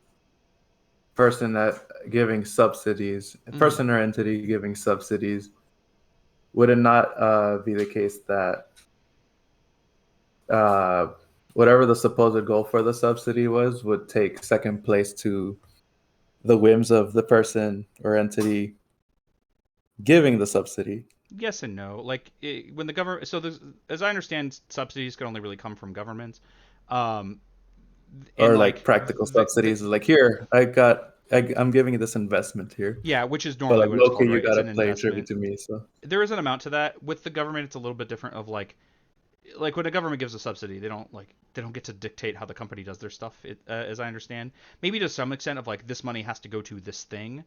person that giving subsidies, a Mm-hmm. person or entity giving subsidies would it not be the case that uh, whatever the supposed goal for the subsidy was would take second place to the whims of the person or entity giving the subsidy? Yes and no. Like when the government, so there's, as I understand, subsidies can only really come from governments, um, and Or like like practical the subsidies, like here I'm giving you this investment here, yeah, which is but normally like what it's low-key called, you right? It's gotta an play tribute investment. to me. So There is an amount to that. With the government, it's a little bit different. Of like when a government gives a subsidy, they don't get to dictate how the company does their stuff. As I understand, maybe to some extent of like this money has to go to this thing,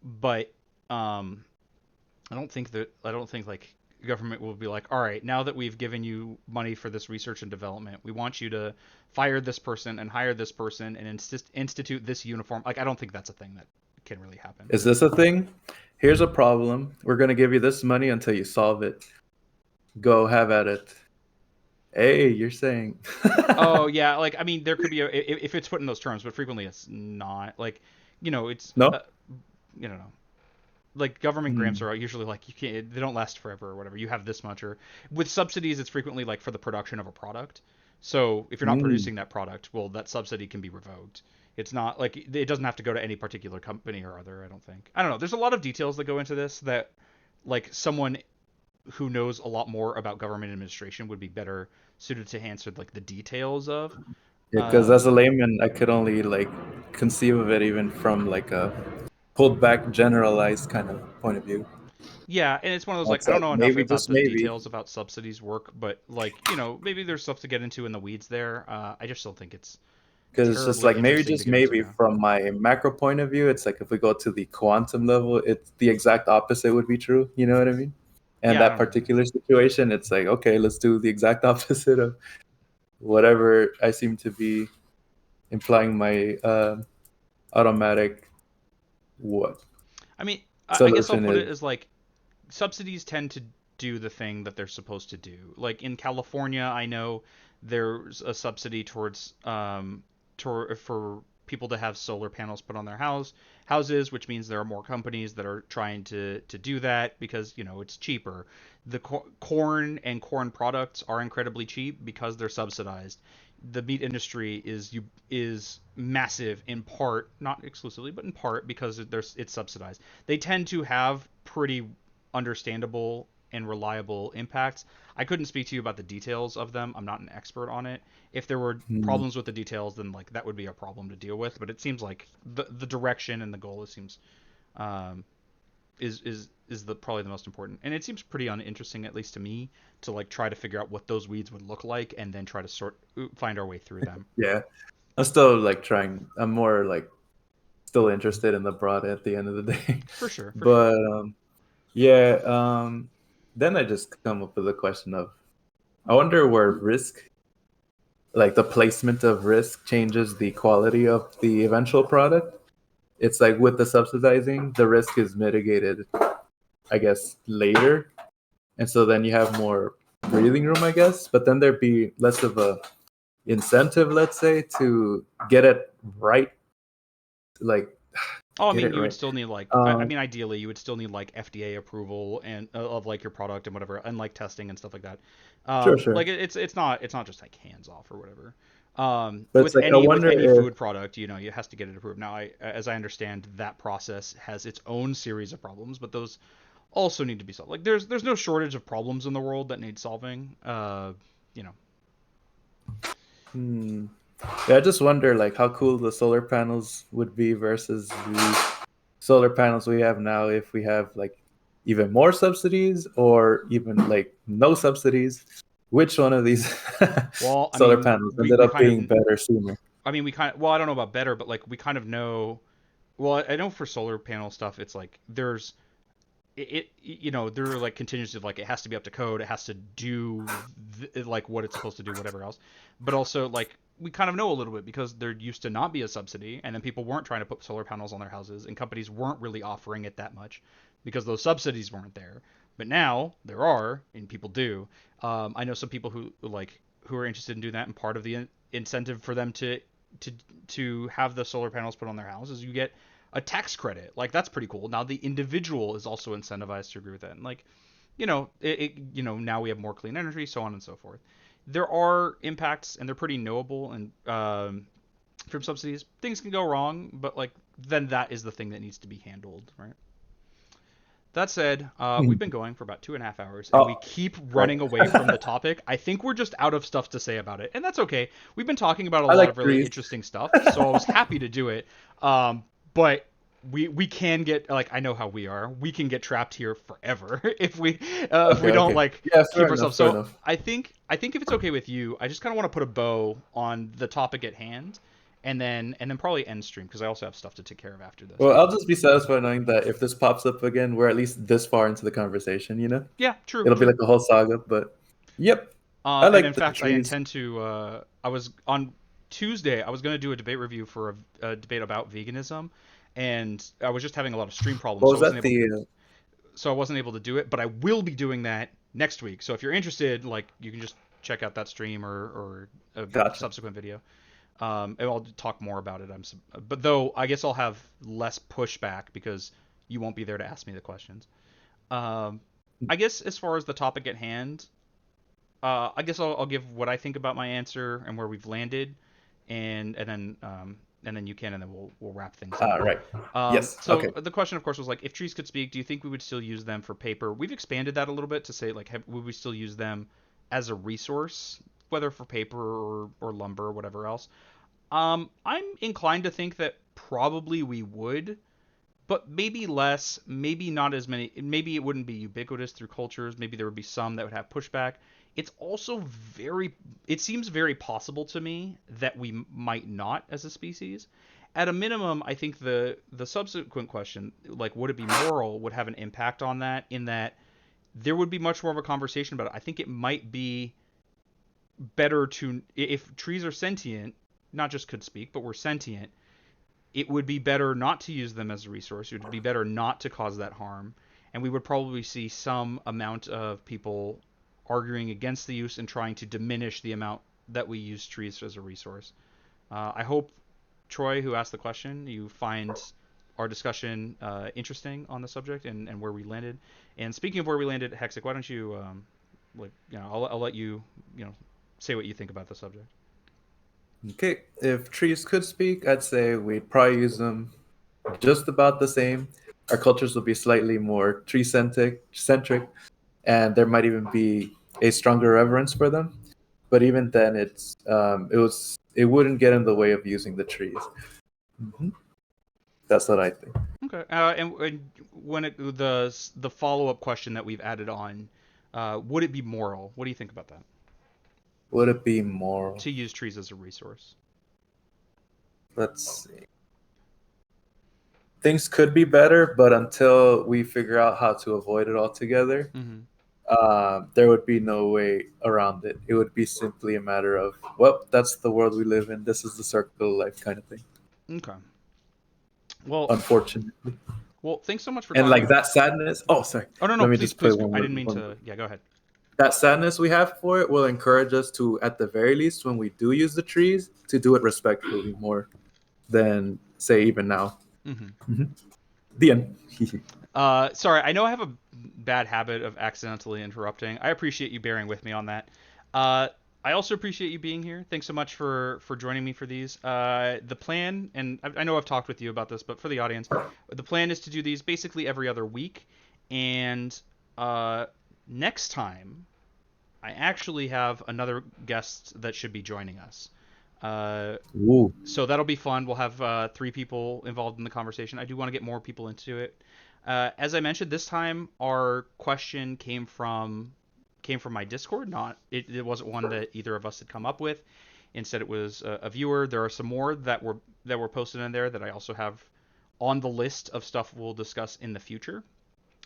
but um, I don't think like government will be like, all right, now that we've given you money for this research and development, we want you to fire this person and hire this person and institute this uniform. Like I don't think that's a thing that can really happen. is this a thing? Here's a problem. We're gonna give you this money until you solve it. Go have at it. Hey, you're saying Oh yeah, like I mean, there could be if it's put in those terms, but frequently it's not. Like, it's no? you know, like government grants Hmm. are usually like you can't they don't last forever or whatever. You have this much or with subsidies, it's frequently like for the production of a product. So if you're not Hmm. producing that product, well, that subsidy can be revoked. It's not like it doesn't have to go to any particular company or other. I don't think. I don't know. There's a lot of details that go into this that like someone who knows a lot more about government administration would be better suited to answer like the details of. Yeah, because as Um, a layman, I could only like conceive of it even from like a pulled back, generalized kind of point of view. yeah, and it's one of those like That's I don't like know enough maybe, about just the maybe, details about subsidies work, but like maybe there's stuff to get into in the weeds there. I just don't think it's because it's just terribly like maybe, interesting to just get into maybe now. from my macro point of view, it's like if we go to the quantum level, it's the exact opposite would be true. You know what I mean? And Yeah, I that don't know. particular situation, it's like, okay, let's do the exact opposite of whatever I seem to be implying my automatic what I mean, I guess I'll solution put is. it as like subsidies tend to do the thing that they're supposed to do. Like in California, I know there's a subsidy towards for people to have solar panels put on their houses, which means there are more companies that are trying to do that because it's cheaper. The corn and corn products are incredibly cheap because they're subsidized. The meat industry is massive in part, not exclusively, but in part because it's subsidized. They tend to have pretty understandable and reliable impacts. I couldn't speak to you about the details of them. I'm not an expert on it. If there were Hmm. problems with the details, then like that would be a problem to deal with. But it seems like the direction and the goal seems um, is the probably the most important. And it seems pretty uninteresting, at least to me, to like try to figure out what those weeds would look like and then try to find our way through them. Yeah, I'm still like trying. I'm more like still interested in the broad at the end of the day. For sure, for sure. But yeah, then I just come up with the question of I wonder where risk, like the placement of risk, changes the quality of the eventual product. It's like with the subsidizing, the risk is mitigated, I guess, later. And so then you have more breathing room, I guess. But then there'd be less of a incentive, let's say, to get it right, like Oh, I get mean, it you would right. still need like, I Um, mean, ideally, you would still need like FDA approval and of like your product and whatever, and like testing and stuff like that. sure, Like sure. it's not just like hands off or whatever. But it's like I With wonder any if food product, you has to get it approved. Now, as I understand, that process has its own series of problems, but those also need to be solved. Like there's no shortage of problems in the world that need solving. You know, hmm, yeah, I just wonder like how cool the solar panels would be versus the solar panels we have now if we have like even more subsidies or even like no subsidies. Which one of these well, I solar mean, panels ended we up kind of, being better sooner? I mean, we kind of, well, I don't know about better, but like we kind of know. Well, I know for solar panel stuff, it's like there are like contingencies of like it has to be up to code, it has to do like what it's supposed to do, whatever else. But also like we kind of know a little bit because there used to not be a subsidy, and then people weren't trying to put solar panels on their houses, and companies weren't really offering it that much because those subsidies weren't there. But now there are, and people do. I know some people who are interested in doing that, and part of the incentive for them to to have the solar panels put on their houses, you get a tax credit. Like that's pretty cool. Now the individual is also incentivized to agree with that. And like now we have more clean energy, so on and so forth. There are impacts, and they're pretty knowable. And from subsidies, things can go wrong, but like then that is the thing that needs to be handled, right? That said, we've been going for about 2.5 hours, and we Oh, keep right. running away from the topic. I think we're just out of stuff to say about it, and that's okay. We've been talking about a I lot of like really trees. interesting stuff, so I was happy to do it. But we can get, like, I know how we are. We can get trapped here forever if Okay, we don't okay. like Yeah, keep fair enough, ourselves. fair So enough. I think if it's okay with you, I just kind of want to put a bow on the topic at hand, and then probably end stream because I also have stuff to take care of after this. Well, I'll just be satisfied knowing that if this pops up again, we're at least this far into the conversation, you know? Yeah, true, It'll be true. like a whole saga, but yep. I And in like the fact, I trees. intend to. I was on Tuesday. I was going to do a debate review for a debate about veganism, and I was just having a lot of stream problems, What so I was wasn't that? able. The So I wasn't able to do it. But I will be doing that next week. So if you're interested, like, you can just check out that stream or a gotcha. subsequent video. And I'll talk more about it. But though I guess I'll have less pushback because you won't be there to ask me the questions. Um, I guess as far as the topic at hand, I guess I'll give what I think about my answer and where we've landed, and then you can, and then we'll wrap things up. Right. Yes. So Okay. the question, of course, was like, if trees could speak, do you think we would still use them for paper? We've expanded that a little bit to say, like, would we still use them as a resource, whether for paper or lumber or whatever else? I'm inclined to think that probably we would, but maybe less, maybe not as many. Maybe it wouldn't be ubiquitous through cultures. Maybe there would be some that would have pushback. It's also it seems very possible to me that we might not as a species. At a minimum, I think the subsequent question, like, would it be moral, would have an impact on that, in that there would be much more of a conversation about it. I think it might be better to, if trees are sentient, not just could speak, but were sentient, it would be better not to use them as a resource. It would be better not to cause that harm. And we would probably see some amount of people arguing against the use and trying to diminish the amount that we use trees as a resource. I hope, Troy, who asked the question, you find our discussion interesting on the subject and where we landed. And speaking of where we landed, Hexic, why don't you, I'll let you, say what you think about the subject. Okay. If trees could speak, I'd say we'd probably use them just about the same. Our cultures will be slightly more centric, and there might even be a stronger reverence for them. But even then, it wouldn't get in the way of using the trees. hmm That's what I think. Okay. And when the follow up question that we've added on, would it be moral? What do you think about that? Would it be moral? To use trees as a resource. Let's see. Things could be better, but until we figure out how to avoid it altogether, Mm-hmm. there would be no way around it. It would be simply a matter of, well, that's the world we live in. This is the circle of life kind of thing. Okay. Well, Unfortunately. thanks so much for And talking. like that sadness. Oh, sorry. Oh, no, no, Let me please, just put please. one I more. didn't mean to. Yeah, go ahead. That sadness we have for it will encourage us to, at the very least, when we do use the trees, to do it respectfully more than say even now. Mm-hmm. Mhm. The end. Sorry, I know I have a bad habit of accidentally interrupting. I appreciate you bearing with me on that. Uh, I also appreciate you being here. Thanks so much for joining me for these. The plan, and I know I've talked with you about this, but for the audience, the plan is to do these basically every other week. And uh, next time, I actually have another guest that should be joining us. Uh, Ooh. so that'll be fun. We'll have three people involved in the conversation. I do want to get more people into it. As I mentioned, this time our question came from my Discord. Not it wasn't one that either of us had come up with. Instead, it was a viewer. There are some more that were posted in there that I also have on the list of stuff we'll discuss in the future.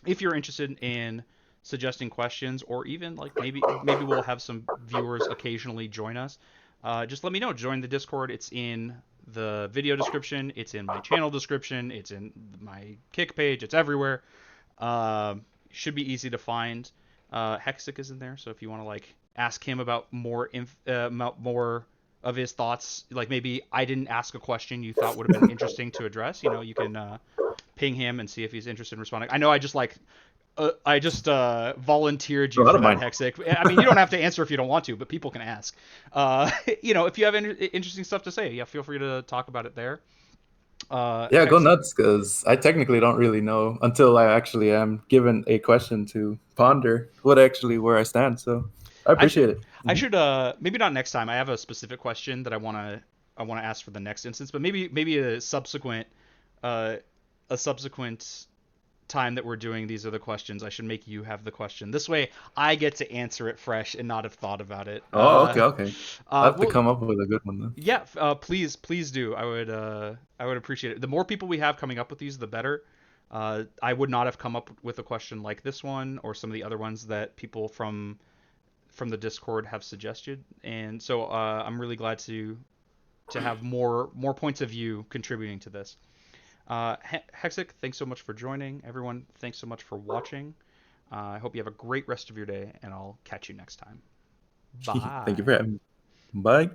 If you're interested in suggesting questions, or even like maybe we'll have some viewers occasionally join us, just let me know. Join the Discord. It's in the video description. It's in my channel description. It's in my Kick page. It's everywhere. Should be easy to find. Hexic is in there, so if you want to like ask him about more of his thoughts, like maybe I didn't ask a question you thought would have been interesting to address, you can ping him and see if he's interested in responding. I know I just like I just volunteered you No, I for don't that, mind. Hexic. I mean, you don't have to answer if you don't want to, but people can ask. If you have interesting stuff to say, yeah, feel free to talk about it there. Yeah, go Hex, nuts, because I technically don't really know until I actually am given a question to ponder what actually where I stand. So I I should appreciate it. I Mhm. should maybe not next time. I have a specific question that I wanna ask for the next instance, but maybe uh, a subsequent time that we're doing these are the questions, I should make you have the question. This way, I get to answer it fresh and not have thought about it. Oh, okay, okay. I have to Well, come up with a good one then. yeah. Please do. I would appreciate it. The more people we have coming up with these, the better. I would not have come up with a question like this one or some of the other ones that people from the Discord have suggested, and so I'm really glad to have more points of view contributing to this. Hexic, thanks so much for joining. Everyone, thanks so much for watching. I hope you have a great rest of your day, and I'll catch you next time. Thank you for Bye. having me. Bye.